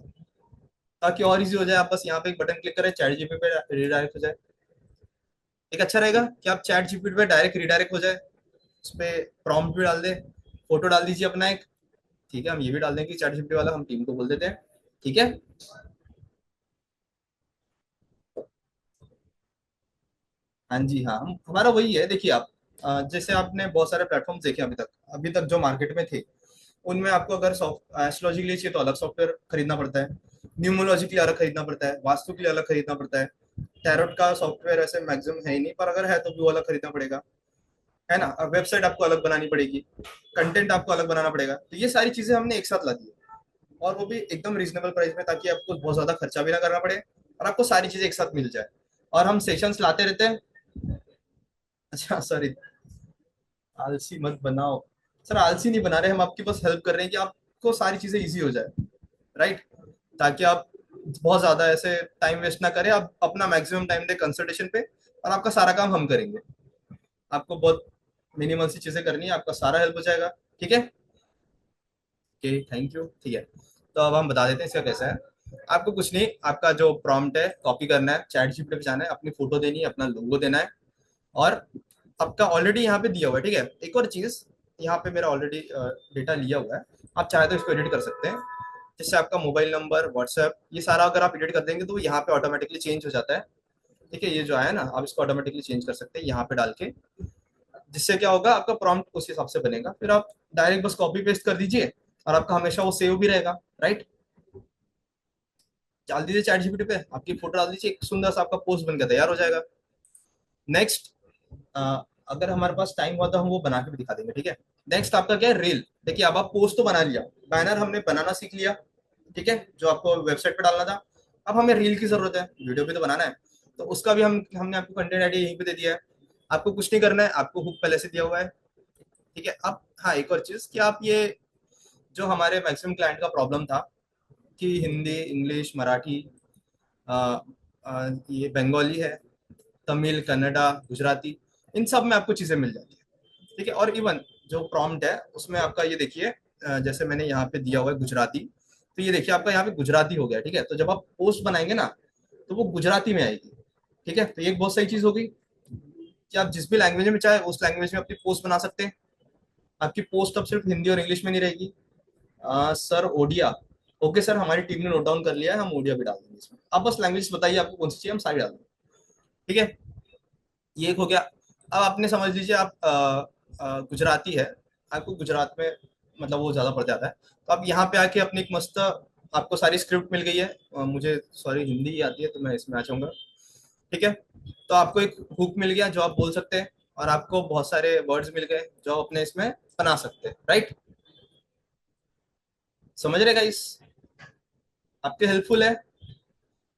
ताकि और इजी हो जाए। आप बस यहाँ पे एक बटन क्लिक करें, चैट जीपीटी पे रिडायरेक्ट हो जाए। एक अच्छा रहेगा कि आप चैट जीपीटी पे डायरेक्ट रिडायरेक्ट हो जाए, उस पर प्रॉम्प्ट भी डाल दे, फोटो डाल दीजिए अपना एक। ठीक है, हम ये भी डाल देंगे चैट जीपीटी वाला, हम टीम को बोल देते हैं। ठीक है। हाँ जी हाँ, हम हमारा वही है। देखिए आप जैसे आपने बहुत सारे प्लेटफॉर्म देखे अभी तक जो मार्केट में थे, उनमें आपको अगर एस्ट्रोलॉजी के लिए चाहिए तो अलग सॉफ्टवेयर खरीदना पड़ता है, न्यूमोलॉजी के लिए अलग खरीदना पड़ता है, वास्तु के लिए अलग खरीदना पड़ता है। टैरोट का सॉफ्टवेयर ऐसे मैक्सिमम है ही नहीं, पर अगर है तो भी वो अलग खरीदना पड़ेगा, है ना। वेबसाइट आपको अलग बनानी पड़ेगी, कंटेंट आपको अलग बनाना पड़ेगा। तो ये सारी चीजें हमने एक साथ ला दी है, और वो भी एकदम रीजनेबल प्राइस में, ताकि आपको बहुत ज्यादा खर्चा भी ना करना पड़े और आपको सारी चीजें एक साथ मिल जाए। और हम सेशंस लाते रहते हैं। अच्छा सॉरी, आलसी मत बनाओ। सर आलसी नहीं बना रहे हम, आपकी बस हेल्प कर रहे हैं कि आपको सारी चीजें इजी हो जाए, राइट। ताकि आप बहुत ज्यादा ऐसे टाइम वेस्ट ना करें, आप अपना मैक्सिमम टाइम दें कंसल्टेशन पे, और आपका सारा काम हम करेंगे। आपको बहुत मिनिमल सी चीजें करनी है, आपका सारा हेल्प हो जाएगा। ठीक है। Okay thank you. ठीक है, तो अब हम बता देते हैं इसका कैसा है। आपको कुछ नहीं, आपका जो प्रॉम्प्ट है कॉपी करना है, चैट जीपीटी पे जाना है, अपनी फोटो देनी है, अपना लोगो देना है, और आपका ऑलरेडी यहाँ पे दिया हुआ है। ठीक है, एक और चीज, यहाँ पे मेरा ऑलरेडी डेटा लिया हुआ है, आप चाहे तो इसको एडिट कर सकते हैं। जिससे आपका मोबाइल नंबर, व्हाट्सएप, ये सारा अगर आप एडिट कर देंगे तो वो यहाँ पे ऑटोमेटिकली चेंज हो जाता है। ठीक है, ये जो आया ना, आप इसको ऑटोमेटिकली चेंज कर सकते हैं यहाँ पे डाल के। जिससे क्या होगा, आपका प्रॉम्प्ट उस हिसाब से बनेगा, फिर आप डायरेक्ट बस कॉपी पेस्ट कर दीजिए, और आपका हमेशा वो सेव भी रहेगा, राइट। डाल दीजिए चैट जीपीटी पे, आपकी फोटो डाल दीजिए, एक सुंदर सा आपका पोस्ट बनकर तैयार हो जाएगा। नेक्स्ट, अगर हमारे पास टाइम हुआ तो हम वो बना के भी दिखा देंगे। ठीक है। नेक्स्ट आपका क्या है, रील। देखिए अब आप पोस्ट तो बना लिया, बैनर हमने बनाना सीख लिया, ठीक है, जो आपको वेबसाइट पे डालना था। अब हमें रील की जरूरत है, वीडियो भी तो बनाना है। तो उसका भी हमने आपको कंटेंट आइडिया यहीं पे दे दिया है। आपको कुछ नहीं करना है, आपको हुक पहले से दिया हुआ है। ठीक है। अब हाँ, एक और चीज कि आप ये, जो हमारे मैक्सिमम क्लाइंट का प्रॉब्लम था कि हिंदी, इंग्लिश, मराठी, ये बंगाली है, तमिल, कन्नडा, गुजराती, इन सब में आपको चीजें मिल जाती है। ठीक है। और इवन जो प्रॉम्प्ट है उसमें आपका ये देखिए, जैसे मैंने यहाँ पे दिया हुआ है गुजराती, तो ये देखिए आपका यहाँ पे गुजराती हो गया। ठीक है, तो जब आप पोस्ट बनाएंगे ना, तो वो गुजराती में आएगी। ठीक है, तो ये एक बहुत सही चीज होगी कि आप जिस भी लैंग्वेज में चाहे उस लैंग्वेज में अपनी पोस्ट बना सकते हैं। आपकी पोस्ट अब सिर्फ हिंदी और इंग्लिश में नहीं रहेगी। सर ओडिया, ओके सर, हमारी टीम ने नोट डाउन कर लिया है, हम ओडिया भी डाल देंगे इसमें। आप बस लैंग्वेज बताइए आपको कौन सी चाहिए, हम सारी डाल देंगे। ठीक है, ये एक हो गया। अब आपने समझ लीजिए आप गुजराती है, आपको गुजरात में मतलब वो ज्यादा पड़ जाता है, तो आप यहाँ पे आके अपनी एक मस्त, आपको सारी स्क्रिप्ट मिल गई है। मुझे सॉरी हिंदी ही आती है तो मैं इसमें आ जाऊंगा। ठीक है, तो आपको एक हुक मिल गया जो आप बोल सकते हैं, और आपको बहुत सारे वर्ड्स मिल गए जो आप अपने इसमें बना सकते हैं, राइट। समझ रहे गाइस, आपके हेल्पफुल है।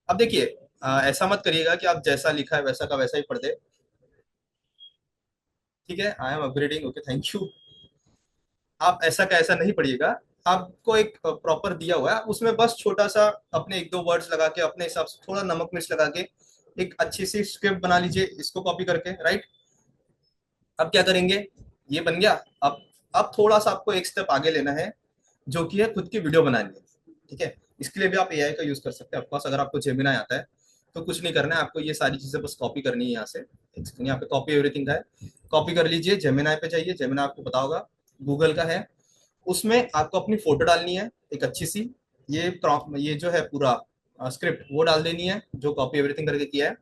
अब देखिए, ऐसा मत करिएगा कि आप जैसा लिखा है वैसा का वैसा ही पढ़ दे। ठीक है, I am upgrading, okay thank you. आप ऐसा का ऐसा नहीं पढ़िएगा। आपको एक प्रॉपर दिया हुआ है, उसमें बस छोटा सा अपने एक दो वर्ड्स लगा के, अपने हिसाब से थोड़ा नमक मिर्च लगा के एक अच्छी सी स्क्रिप्ट बना लीजिए, इसको कॉपी करके, राइट। अब क्या करेंगे, ये बन गया। अब थोड़ा सा आपको एक स्टेप आगे लेना है, जो कि है खुद की वीडियो बनानी है। ठीक है, इसके लिए भी आप एआई का यूज कर सकते हैं। ऑफकोर्स अगर आपको जेमिनाई आता है तो कुछ नहीं करना है, आपको ये सारी चीजें बस कॉपी करनी है यहाँ से। यहाँ पे कॉपी एवरीथिंग का है, कॉपी कर लीजिए। जेमिनाई पे जाइए, जेमिनाई आपको पता होगा गूगल का है। उसमें आपको अपनी फोटो डालनी है एक अच्छी सी, ये जो है पूरा स्क्रिप्ट वो डाल देनी है जो कॉपी एवरीथिंग करके किया है,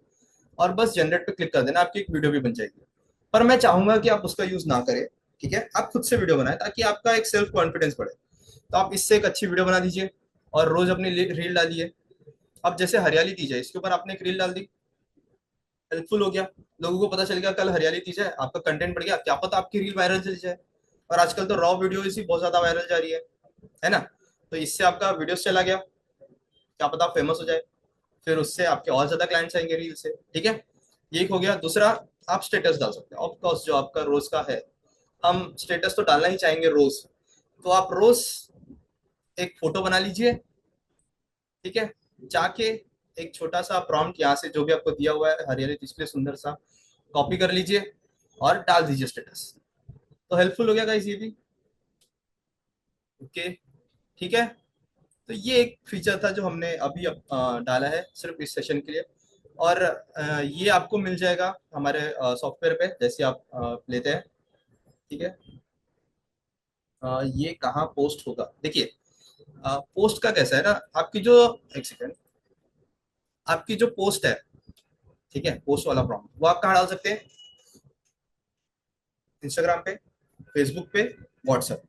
और बस जनरेट पे क्लिक कर देना, आपकी एक वीडियो भी बन जाएगी। पर मैं चाहूंगा कि आप उसका यूज ना करें। ठीक है, आप खुद से वीडियो बनाएं ताकि आपका एक सेल्फ कॉन्फिडेंस बढ़े। तो आप इससे एक अच्छी वीडियो बना दीजिए, और रोज अपनी रील डालिए। अब जैसे हरियाली दी जाए, इसके ऊपर आपने एक रील डाल दी, हेल्पफुल हो गया, लोगों को पता चल गया कल हरियाली तीज है, आपका कंटेंट बढ़ गया, क्या पता आपकी रील वायरल चली जाए। और आजकल तो रॉ वीडियो ही बहुत ज्यादा वायरल जा रही है ना। तो इससे आपका वीडियोस चला गया, क्या पता आप फेमस हो जाए, फिर उससे आपके और ज्यादा क्लाइंट्स आएंगे रील से, ठीक है। ये एक हो गया। दूसरा, आप स्टेटस डाल सकते हैं, ऑफकोर्स जो आपका रोज का है, हम स्टेटस तो डालना ही चाहेंगे रोज। तो आप रोज एक फोटो बना लीजिए, ठीक है, जाके एक छोटा सा प्रॉम्प्ट यहाँ से जो भी आपको दिया हुआ है हरियाली डिस्प्ले सुंदर सा, कॉपी कर लीजिए और डाल दीजिए स्टेटस। तो हेल्पफुल हो गया गाइस ये भी। ओके, ठीक है। तो ये एक फीचर था जो हमने अभी डाला है सिर्फ इस सेशन के लिए। और ये आपको मिल जाएगा हमारे सॉफ्टवेयर पे जैसे आप लेते हैं, ठीक है। ये कहाँ पोस्ट होगा, देखिए। पोस्ट का कैसा है ना, आपकी जो, एक सेकेंड, आपकी जो पोस्ट है, ठीक है, पोस्ट वाला प्रॉम्प्ट वो आप कहाँ डाल सकते हैं? इंस्टाग्राम पे, फेसबुक पे, व्हाट्सएप,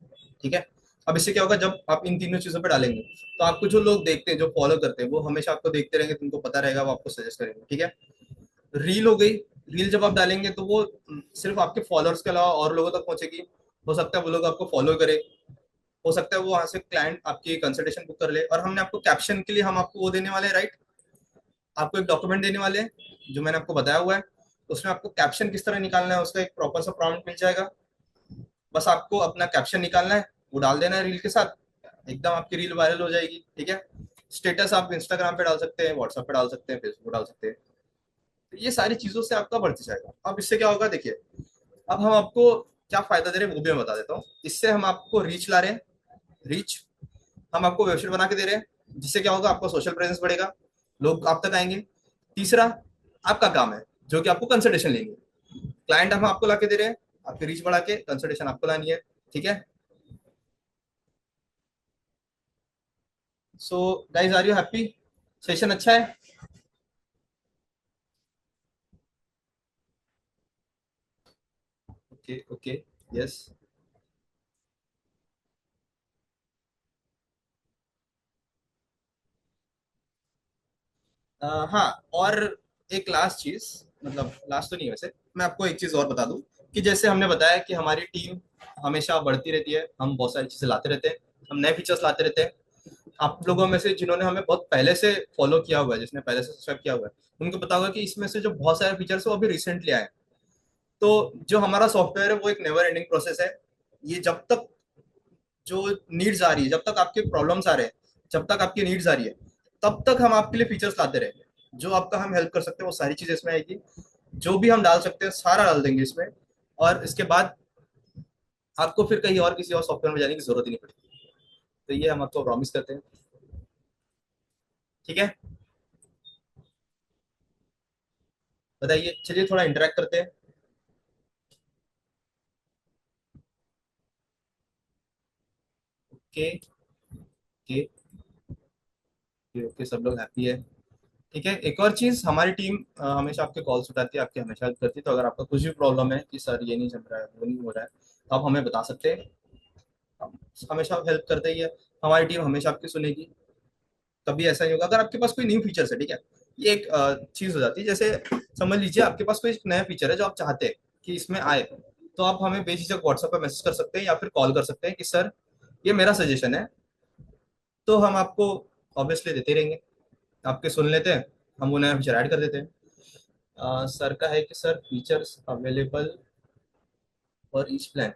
ठीक है। अब इससे क्या होगा, जब आप इन तीनों चीजों पे डालेंगे तो आपको जो लोग देखते हैं, जो फॉलो करते हैं, वो हमेशा आपको देखते रहेंगे, तुमको पता रहेगा, वो आपको सजेस्ट करेंगे, ठीक है। रील हो गई, रील जब आप डालेंगे तो वो सिर्फ आपके फॉलोअर्स के अलावा और लोगों तक पहुंचेगी। हो सकता है वो लोग आपको फॉलो करे, हो सकता है वो वहां से क्लाइंट आपकी कंसल्टेशन बुक कर ले। और हमने आपको कैप्शन के लिए हम आपको वो देने वाले हैं, राइट, आपको एक डॉक्यूमेंट देने वाले हैं जो मैंने आपको बताया हुआ है। उसमें आपको कैप्शन किस तरह निकालना है उसका एक प्रॉपर सा प्रॉम्प्ट मिल जाएगा। बस आपको अपना कैप्शन निकालना है, वो डाल देना है रील के साथ, एकदम आपकी रील वायरल हो जाएगी, ठीक है। स्टेटस आप इंस्टाग्राम पे डाल सकते हैं, व्हाट्सएप पे डाल सकते हैं, फेसबुक पे डाल सकते हैं। तो ये सारी चीजों से आपका बढ़ते जाएगा। अब इससे क्या होगा, देखिए, अब हम आपको क्या फायदा दे रहे हैं वो भी मैं बता देता हूँ। इससे हम आपको रीच ला रहे हैं, रीच, हम आपको वेबसाइट बना के दे रहे हैं, जिससे क्या होगा, आपका सोशल प्रेजेंस बढ़ेगा, लोग आप तक आएंगे। तीसरा, आपका काम है जो कि आपको कंसल्टेशन लेंगे, क्लाइंट हम आपको ला के दे रहे हैं, आपकी रीच बढ़ा के कंसल्टेशन आपको लानी है, ठीक है। So guys, are you happy? Session अच्छा है? Okay okay, yes. हाँ, और एक लास्ट चीज, मतलब लास्ट तो नहीं है वैसे, मैं आपको एक चीज और बता दूं कि जैसे हमने बताया कि हमारी टीम हमेशा बढ़ती रहती है, हम बहुत सारी चीजें लाते रहते हैं, हम नए फीचर्स लाते रहते हैं। आप लोगों में से जिन्होंने हमें बहुत पहले से फॉलो किया हुआ है, जिसने पहले से सब्सक्राइब किया हुआ है, उनको पता होगा कि इसमें से जो बहुत सारे फीचर्स है वो अभी रिसेंटली आए हैं। तो जो हमारा सॉफ्टवेयर है वो एक नेवर एंडिंग प्रोसेस है। ये जब तक जो नीड्स आ रही है, जब तक आपके प्रॉब्लम्स आ रहे हैं, जब तक आपकी नीड्स आ रही है, तब तक हम आपके लिए फीचर्स लाते रहेंगे। जो आपका हम हेल्प कर सकते हैं वो सारी चीजें इसमें आएगी, जो भी हम डाल सकते हैं सारा डाल देंगे इसमें। और इसके बाद आपको फिर कहीं और किसी और सॉफ्टवेयर में जाने की जरूरत ही नहीं पड़ेगी। तो ये हम आपको प्रॉमिस करते हैं, ठीक है। बताइए, चलिए थोड़ा इंटरेक्ट करते हैं। ओके ओके ओके, सब लोग हैप्पी है, ठीक है। एक और चीज, हमारी टीम हमेशा आपके कॉल्स उठाती है, आपकी हमेशा हेल्प करती है। तो अगर आपका कुछ भी प्रॉब्लम है कि सर ये नहीं जम रहा है, वो नहीं हो रहा है, तो आप हमें बता सकते हैं, हम हमेशा हेल्प करते ही है। हमारी टीम हमेशा आपकी सुनेगी, कभी ऐसा नहीं होगा। अगर आपके पास कोई न्यू फीचर्स है, ठीक है, ये एक चीज हो जाती है, जैसे समझ लीजिए आपके पास कोई नया फीचर है जो आप चाहते हैं कि इसमें आए, तो आप हमें बेझिझक व्हाट्सएप पर मैसेज कर सकते हैं या फिर कॉल कर सकते हैं कि सर ये मेरा सजेशन है। तो हम आपको ऑब्वियसली देते रहेंगे, आपके सुन लेते हैं, हम वो नया फीचर ऐड कर देते हैं। सर का है कि सर फीचर्स अवेलेबल और ईच प्लान।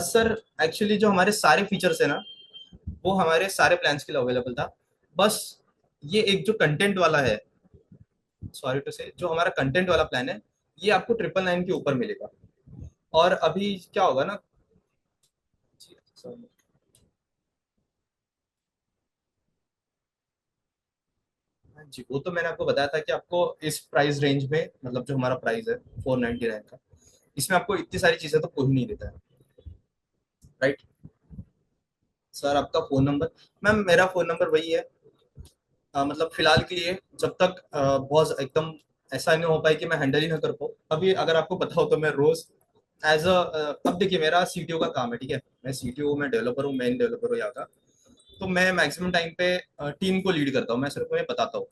सर एक्चुअली जो हमारे सारे फीचर्स है ना, वो हमारे सारे प्लान्स के लिए अवेलेबल था। बस ये एक जो कंटेंट वाला है, सॉरी टू से, जो हमारा कंटेंट वाला प्लान है, ये आपको 999 के ऊपर मिलेगा। और अभी क्या होगा ना, हाँ जी, वो तो मैंने आपको बताया था कि आपको इस प्राइस रेंज में, मतलब जो हमारा प्राइस है 499 का, इसमें आपको इतनी सारी चीजें तो कोई नहीं देता है, राइट। सर आपका फोन नंबर, मैम मेरा फोन नंबर वही है। मतलब फिलहाल के लिए, जब तक बहुत एकदम ऐसा नहीं हो पाए कि मैं हैंडल ही ना कर पाऊँ। अभी अगर आपको पता हो तो मैं रोज एज अ, अब देखिए मेरा सीटीओ का काम है, ठीक है, मैं सीटीओ, मैं डेवलपर हूँ, मेन डेवलपर हूँ यहाँ का। तो मैं मैक्सिमम टाइम पे टीम को लीड करता हूँ, मैं सिर्फ उन्हें बताता हूँ।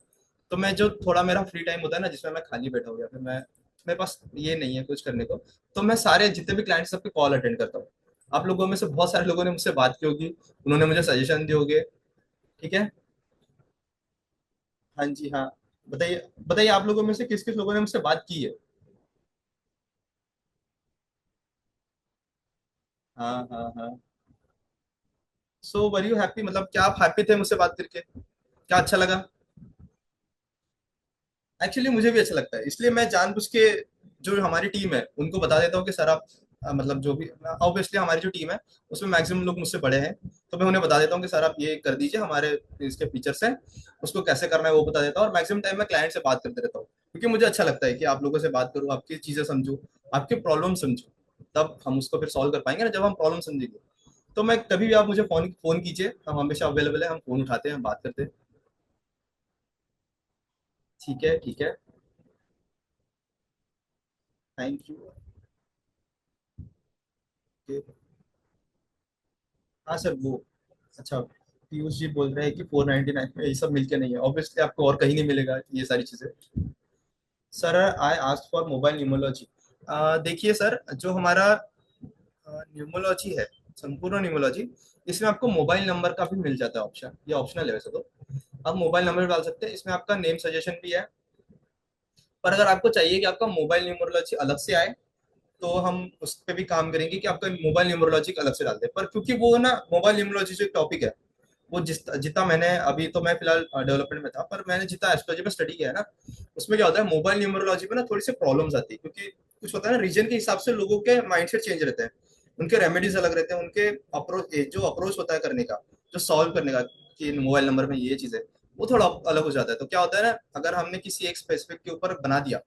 तो मैं जो थोड़ा मेरा फ्री टाइम होता है ना, जिसमें मैं खाली बैठा हूँ या फिर मैं मेरे पास ये नहीं है कुछ करने को, तो मैं सारे जितने भी क्लाइंट्स सबके कॉल अटेंड करता हूँ। आप लोगों में से बहुत सारे लोगों ने मुझसे बात की होगी, उन्होंने मुझे सजेशन दिए होंगे। ठीक है। हाँ जी हाँ। बताइए बताइए, आप लोगों में से किस किस लोगों ने मुझसे बात की है? हाँ हाँ हाँ। सो वर यू हैप्पी, मतलब क्या आप हैप्पी थे मुझसे बात करके? क्या अच्छा लगा? एक्चुअली मुझे भी अच्छा लगता है, इसलिए मैं जानबूझ के जो हमारी टीम है उनको बता देता हूँ कि सर आप मतलब जो भी, ऑब्वियसली हमारी जो टीम है उसमें मैक्सिमम लोग मुझसे बड़े हैं, तो मैं उन्हें बता देता हूँ कि सर आप ये कर दीजिए, हमारे इसके फीचर्स हैं, उसको कैसे करना है वो बता देता हूँ। और मैक्सिमम टाइम मैं क्लाइंट से बात करते रहता हूँ, क्योंकि मुझे अच्छा लगता है कि आप लोगों से बात करूँ, आपकी चीजें समझूँ, आपकी प्रॉब्लम समझूँ, तब हम उसको फिर सॉल्व कर पाएंगे ना, जब हम प्रॉब्लम समझेंगे। तो मैं कभी भी आप मुझे फोन फोन कीजिए, हम हमेशा अवेलेबल है, हम फोन उठाते हैं, हम बात करते हैं। ठीक है ठीक है। Thank you. हाँ सर वो, अच्छा, पीयूष जी बोल रहे हैं कि 499 में ये सब मिलके नहीं है, ऑब्वियसली आपको और कहीं नहीं मिलेगा ये सारी चीजें। Sir I ask for mobile न्यूमोलॉजी। देखिए सर, जो हमारा न्यूमोलॉजी है, संपूर्ण न्यूमोलॉजी, इसमें आपको मोबाइल नंबर का भी मिल जाता है ऑप्शन, ये ऑप्शनल है वैसे तो, आप मोबाइल नंबर डाल सकते हैं, इसमें आपका नेम सजेशन भी है। पर अगर आपको चाहिए कि आपका मोबाइल न्यूमरोलॉजी अलग से आए, तो हम उस पर भी काम करेंगे कि आपका मोबाइल न्यूमरोलॉजी अलग से डाल दे, पर क्योंकि वो ना मोबाइल न्यूमरोलॉजी जो एक टॉपिक है, वो जितना मैंने, अभी तो मैं फिलहाल डेवलपमेंट में था, पर मैंने जितना एस्ट्रोलॉजी में स्टडी किया है ना, उसमें क्या होता है मोबाइल न्यूमरोलॉजी में ना थोड़ी सी प्रॉब्लम्स आती है, क्योंकि कुछ होता है ना, रीजन के हिसाब से लोगों के माइंडसेट चेंज रहते हैं, उनके रेमेडीज अलग रहते हैं, उनके अप्रोच, जो अप्रोच होता है करने का, जो सॉल्व करने का, कि मोबाइल नंबर में ये चीज है, वो थोड़ा अलग हो जाता है। तो क्या होता है ना, अगर हमने किसी एक स्पेसिफिक के ऊपर बना दिया,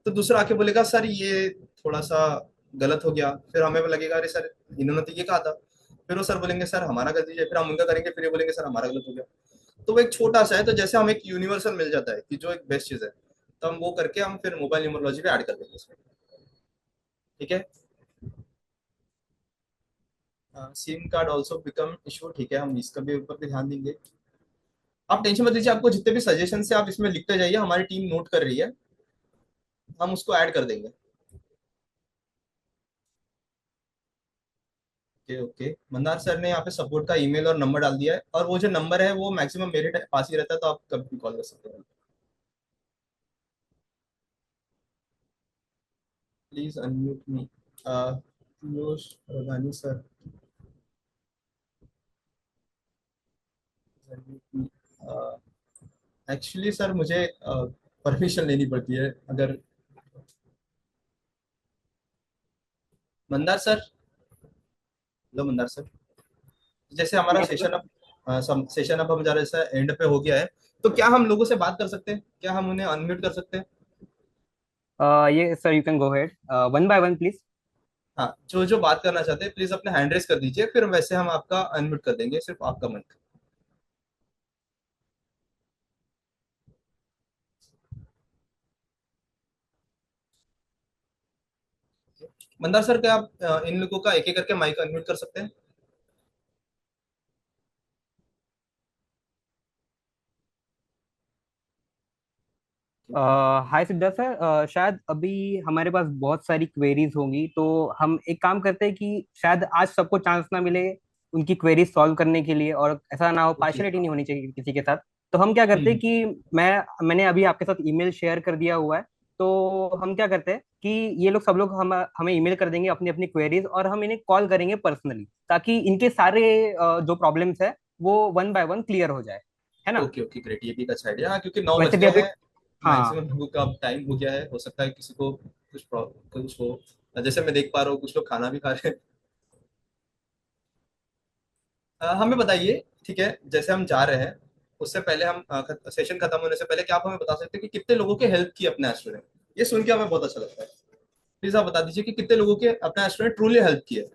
तो दूसरा आके बोलेगा सर ये थोड़ा सा गलत हो गया, फिर हमें लगेगा अरे सर इन्होंने तो ये कहा था, फिर वो सर बोलेंगे सर हमारा कर दीजिए, फिर हम उनका करेंगे, फिर ये बोलेंगे सर हमारा गलत हो गया। तो वो एक छोटा सा है, तो जैसे हम एक यूनिवर्सल मिल जाता है कि जो एक बेस्ट चीज है, तो हम वो करके हम फिर मोबाइल न्यूमरोलॉजी पे ऐड कर देंगे इसमें। ठीक है। SIM card also become issue, ठीक है, हम इसका भी ऊपर भी ध्यान देंगे। आप टेंशन मत लीजिए, आपको जितने भी सजेशन है आप इसमें लिखते जाइए, हमारी टीम नोट कर रही है, हम उसको ऐड कर देंगे। ओके ओके, मंदार सर ने यहाँ पे सपोर्ट का ईमेल और नंबर डाल दिया है, और वो जो नंबर है वो मैक्सिमम मेरे पास ही रहता है, तो आप कभी भी कॉल कर सकते हैं। Please unmute me. Piyush Pradhani sir, actually sir मुझे परमिशन लेनी पड़ती है अगर, मंदार सर, लो मंदार सर, जैसे हमारा यस सेशन सर। अब सेशन अब हम जा रहे हैं एंड पे हो गया है, तो क्या हम लोगों से बात कर सकते हैं, क्या हम उन्हें अनम्यूट कर सकते हैं? ये sir you can go head one by one please. हाँ, जो जो बात करना चाहते हैं प्लीज अपने हैंड रेस कर दीजिए, फिर वैसे हम आपका अनम्यूट कर देंगे, सिर्फ आपका मन। मंदार सर, क्या आप इन लोगों का एक एक करके माइक अनम्यूट कर सकते हैं? हाय सिद्धार्थ सर, शायद अभी हमारे पास बहुत सारी क्वेरीज होंगी, तो हम एक काम करते हैं कि शायद आज सबको चांस ना मिले उनकी क्वेरीज सॉल्व करने के लिए, और ऐसा ना हो, ओके। पार्शलिटी नहीं होनी चाहिए किसी के साथ। तो हम क्या करते हैं हम्म। कि मैंने अभी आपके साथ ईमेल शेयर कर दिया हुआ है। तो हम क्या करते हैं कि ये लोग सब लोग हमें ईमेल कर देंगे अपनी अपनी क्वेरीज, और हम इन्हें कॉल करेंगे पर्सनली, ताकि इनके सारे जो प्रॉब्लम्स है वो वन बाय वन क्लियर हो जाए, है ना। ओके ओके ग्रेट, ये भी एक अच्छा आइडिया, हाँ, क्योंकि 9 बज वैसे भी गए अभी, हैं, हाँ। मैक्सिमम लोगों का टाइम हो गया है, हो सकता है किसी को कुछ हो, जैसे मैं देख पा रहा हूँ कुछ लोग खाना भी खा रहे हैं। हमें बताइए, ठीक है, जैसे हम जा रहे हैं, उससे पहले हम सेशन खत्म होने से पहले क्या आप हमें बता सकते हैं कि कितने लोगों के हेल्प की अपने स्टूडेंट? ये सुन के हमें बहुत अच्छा लगता है। प्लीज आप बता दीजिए कि कितने लोगों के अपना स्टूडेंट ट्रूली हेल्प किया है।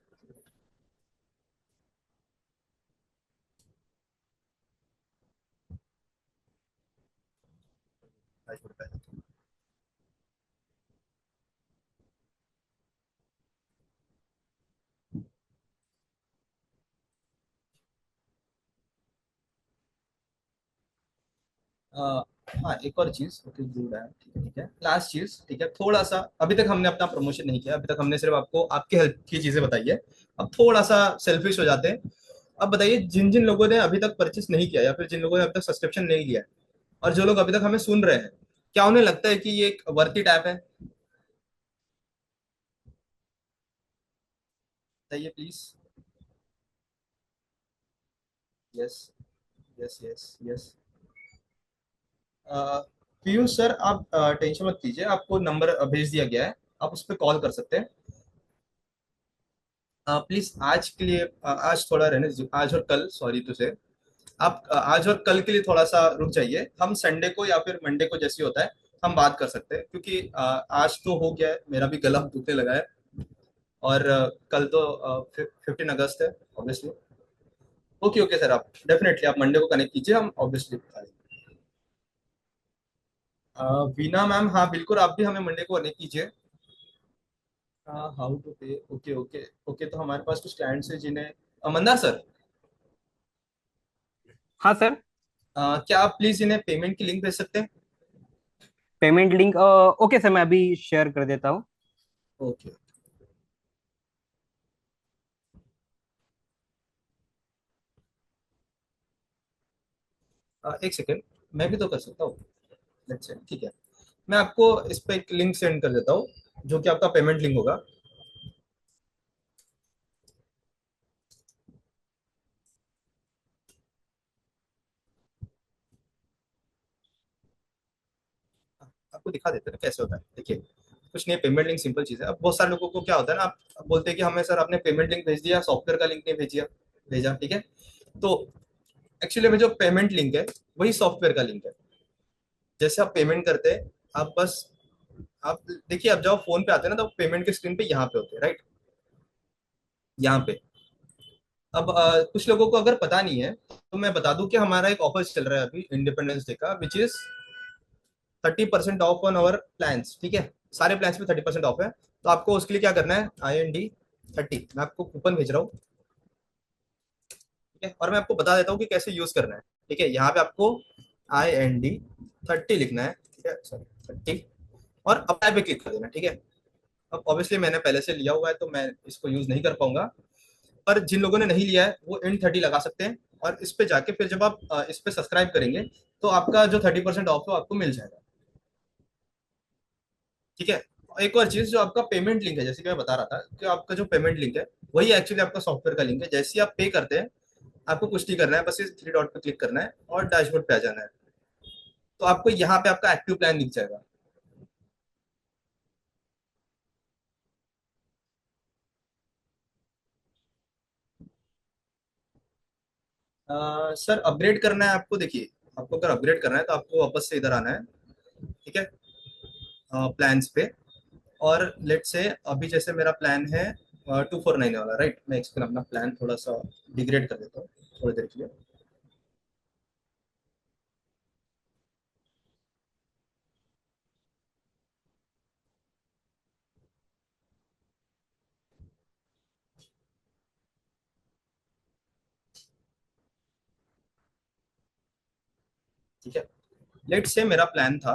हाँ, एक और चीज, ओके गुड है, ठीक है ठीक है, लास्ट चीज, ठीक है, थोड़ा सा, अभी तक हमने अपना प्रमोशन नहीं किया, अभी तक हमने सिर्फ आपको आपके हेल्प की चीजें बताई है। अब थोड़ा सा सेल्फिश हो जाते हैं। अब बताइए, जिन जिन लोगों ने अभी तक परचेस नहीं किया, या फिर जिन लोगों ने अभी तक सब्सक्रिप्शन नहीं लिया है, और जो लोग अभी तक हमें सुन रहे हैं, क्या उन्हें लगता है कि ये एक वर्थ इट ऐप है? बताइए please. Yes, yes, yes, yes. Piyush sir, आप टेंशन मत कीजिए, आपको नंबर भेज दिया गया है, आप उस पर कॉल कर सकते हैं। प्लीज आज के लिए, आज थोड़ा रहने दीजिए, आज और कल, सॉरी टू से, आप आज और कल के लिए थोड़ा सा रुक जाइए, हम संडे को या फिर मंडे को जैसे होता है हम बात कर सकते हैं, क्योंकि आज तो हो गया है, मेरा भी गला दुखने लगा है, और कल तो 15 अगस्त है, ऑब्वियसली। ओके ओके सर, आप डेफिनेटली आप मंडे को कनेक्ट कीजिए, हम ऑब्वियसली बता देंगे। वीना मैम, हाँ बिल्कुल, आप भी हमें मंडे को कनेक्ट कीजिए। हाउ टू पे, ओके ओके। ओके, तो हमारे पास कुछ क्लाइंट्स हैं जिन्हें, मंदार सर, हाँ सर। क्या आप प्लीज इन्हें पेमेंट की लिंक भेज सकते हैं? पेमेंट लिंक, ओके सर, मैं अभी शेयर कर देता हूँ। ओके। एक सेकेंड, मैं भी तो कर सकता हूँ, लेट्स से, ठीक है, मैं आपको इस पे एक लिंक सेंड कर देता हूँ, जो कि आपका पेमेंट लिंक होगा। आपको दिखा देते हैं ना कैसे होता है, देखिए, कुछ नहीं, पेमेंट लिंक सिंपल चीज है। अब बहुत सारे लोगों को क्या होता है ना, आप बोलते हैं कि हमें सर आपने पेमेंट लिंक भेज दिया, सॉफ्टवेयर का लिंक नहीं भेजिया, भेजा, ठीक है। तो एक्चुअली में जो पेमेंट लिंक है, वही सॉफ्टवेयर का लिंक है। जैसे आप पेमेंट करते हैं, आप बस, आप देखिए, आप जब फोन पे आते हैं ना, तो पेमेंट के स्क्रीन पे यहाँ पे होते हैं, राइट, यहाँ पे। अब कुछ लोगों को अगर पता नहीं है, तो मैं बता दूं कि हमारा एक ऑफर चल रहा है अभी इंडिपेंडेंस डे का, which is 30% off on our plans, ठीक है, सारे प्लान्स पे 30% ऑफ है। तो आपको उसके लिए क्या करना है, IND 30, मैं आपको कूपन भेज रहा हूँ, ठीक है, और मैं आपको बता देता हूँ कि कैसे यूज करना है। ठीक है, यहाँ पे आपको IND 30 लिखना है, ठीक है, सॉरी 30, और अप्लाई पे क्लिक कर देना, ठीक है। अब ऑब्वियसली मैंने पहले से लिया हुआ है, तो मैं इसको यूज नहीं कर पाऊंगा, पर जिन लोगों ने नहीं लिया है वो IND 30 लगा सकते हैं, और इस पे जाके फिर जब आप इस पे सब्सक्राइब करेंगे, तो आपका जो 30% ऑफ है वो आपको मिल जाएगा, ठीक है। एक और चीज, जो आपका पेमेंट लिंक है, जैसे कि मैं बता रहा था कि आपका जो पेमेंट लिंक है, वही एक्चुअली आपका सॉफ्टवेयर का लिंक है। जैसे ही आप पे करते हैं, आपको कुछ नहीं करना है, बस इस 3 डॉट पे क्लिक करना है और डैशबोर्ड पे आ जाना है। तो आपको यहाँ पे आपका एक्टिव प्लान दिख जाएगा। सर, अपग्रेड करना है आपको, देखिए, आपको अगर अपग्रेड करना है तो आपको वापस से इधर आना है, ठीक है, प्लान्स पे। और लेट से अभी जैसे मेरा प्लान है 249 वाला, राइट, मैं एक्सप्लेन अपना प्लान थोड़ा सा डिग्रेड कर देता हूँ थोड़ी देर के लिए, ठीक है। लेट से मेरा प्लान था,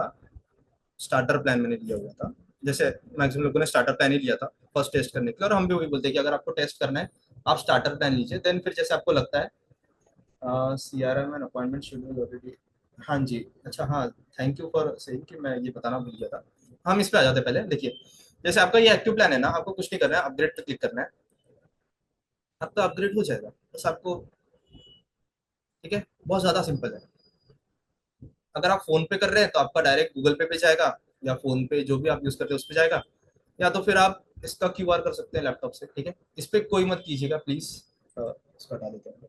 स्टार्टर प्लान मैंने लिया हुआ था, जैसे मैक्सिमम लोगों ने स्टार्टर प्लान ही लिया था फर्स्ट टेस्ट करने के लिए, और हम भी वही बोलते हैं कि अगर आपको टेस्ट करना है, आप स्टार्टर प्लान लीजिए, देन फिर जैसे आपको लगता है CRM and appointment schedule already, हाँ जी, अच्छा, हाँ, थैंक यू फॉर सेइंग कि मैं ये बताना भूल गया था। हम इस पे आ जाते हैं पहले, देखिए, जैसे आपका ये एक्टिव प्लान है ना, आपको कुछ नहीं करना है, अपग्रेड पे क्लिक करना है, आपका अपग्रेड हो जाएगा, बस आपको, ठीक है, बहुत ज्यादा सिंपल है। अगर आप फोन पे कर रहे हैं, तो आपका डायरेक्ट गूगल पे जाएगा, या फोन पे जो भी आप यूज करते हैं उस पे जाएगा, या तो फिर आप इसका QR कर सकते हैं लैपटॉप से, ठीक है। इस पे कोई मत कीजिएगा प्लीज, इसको हटा देते हैं।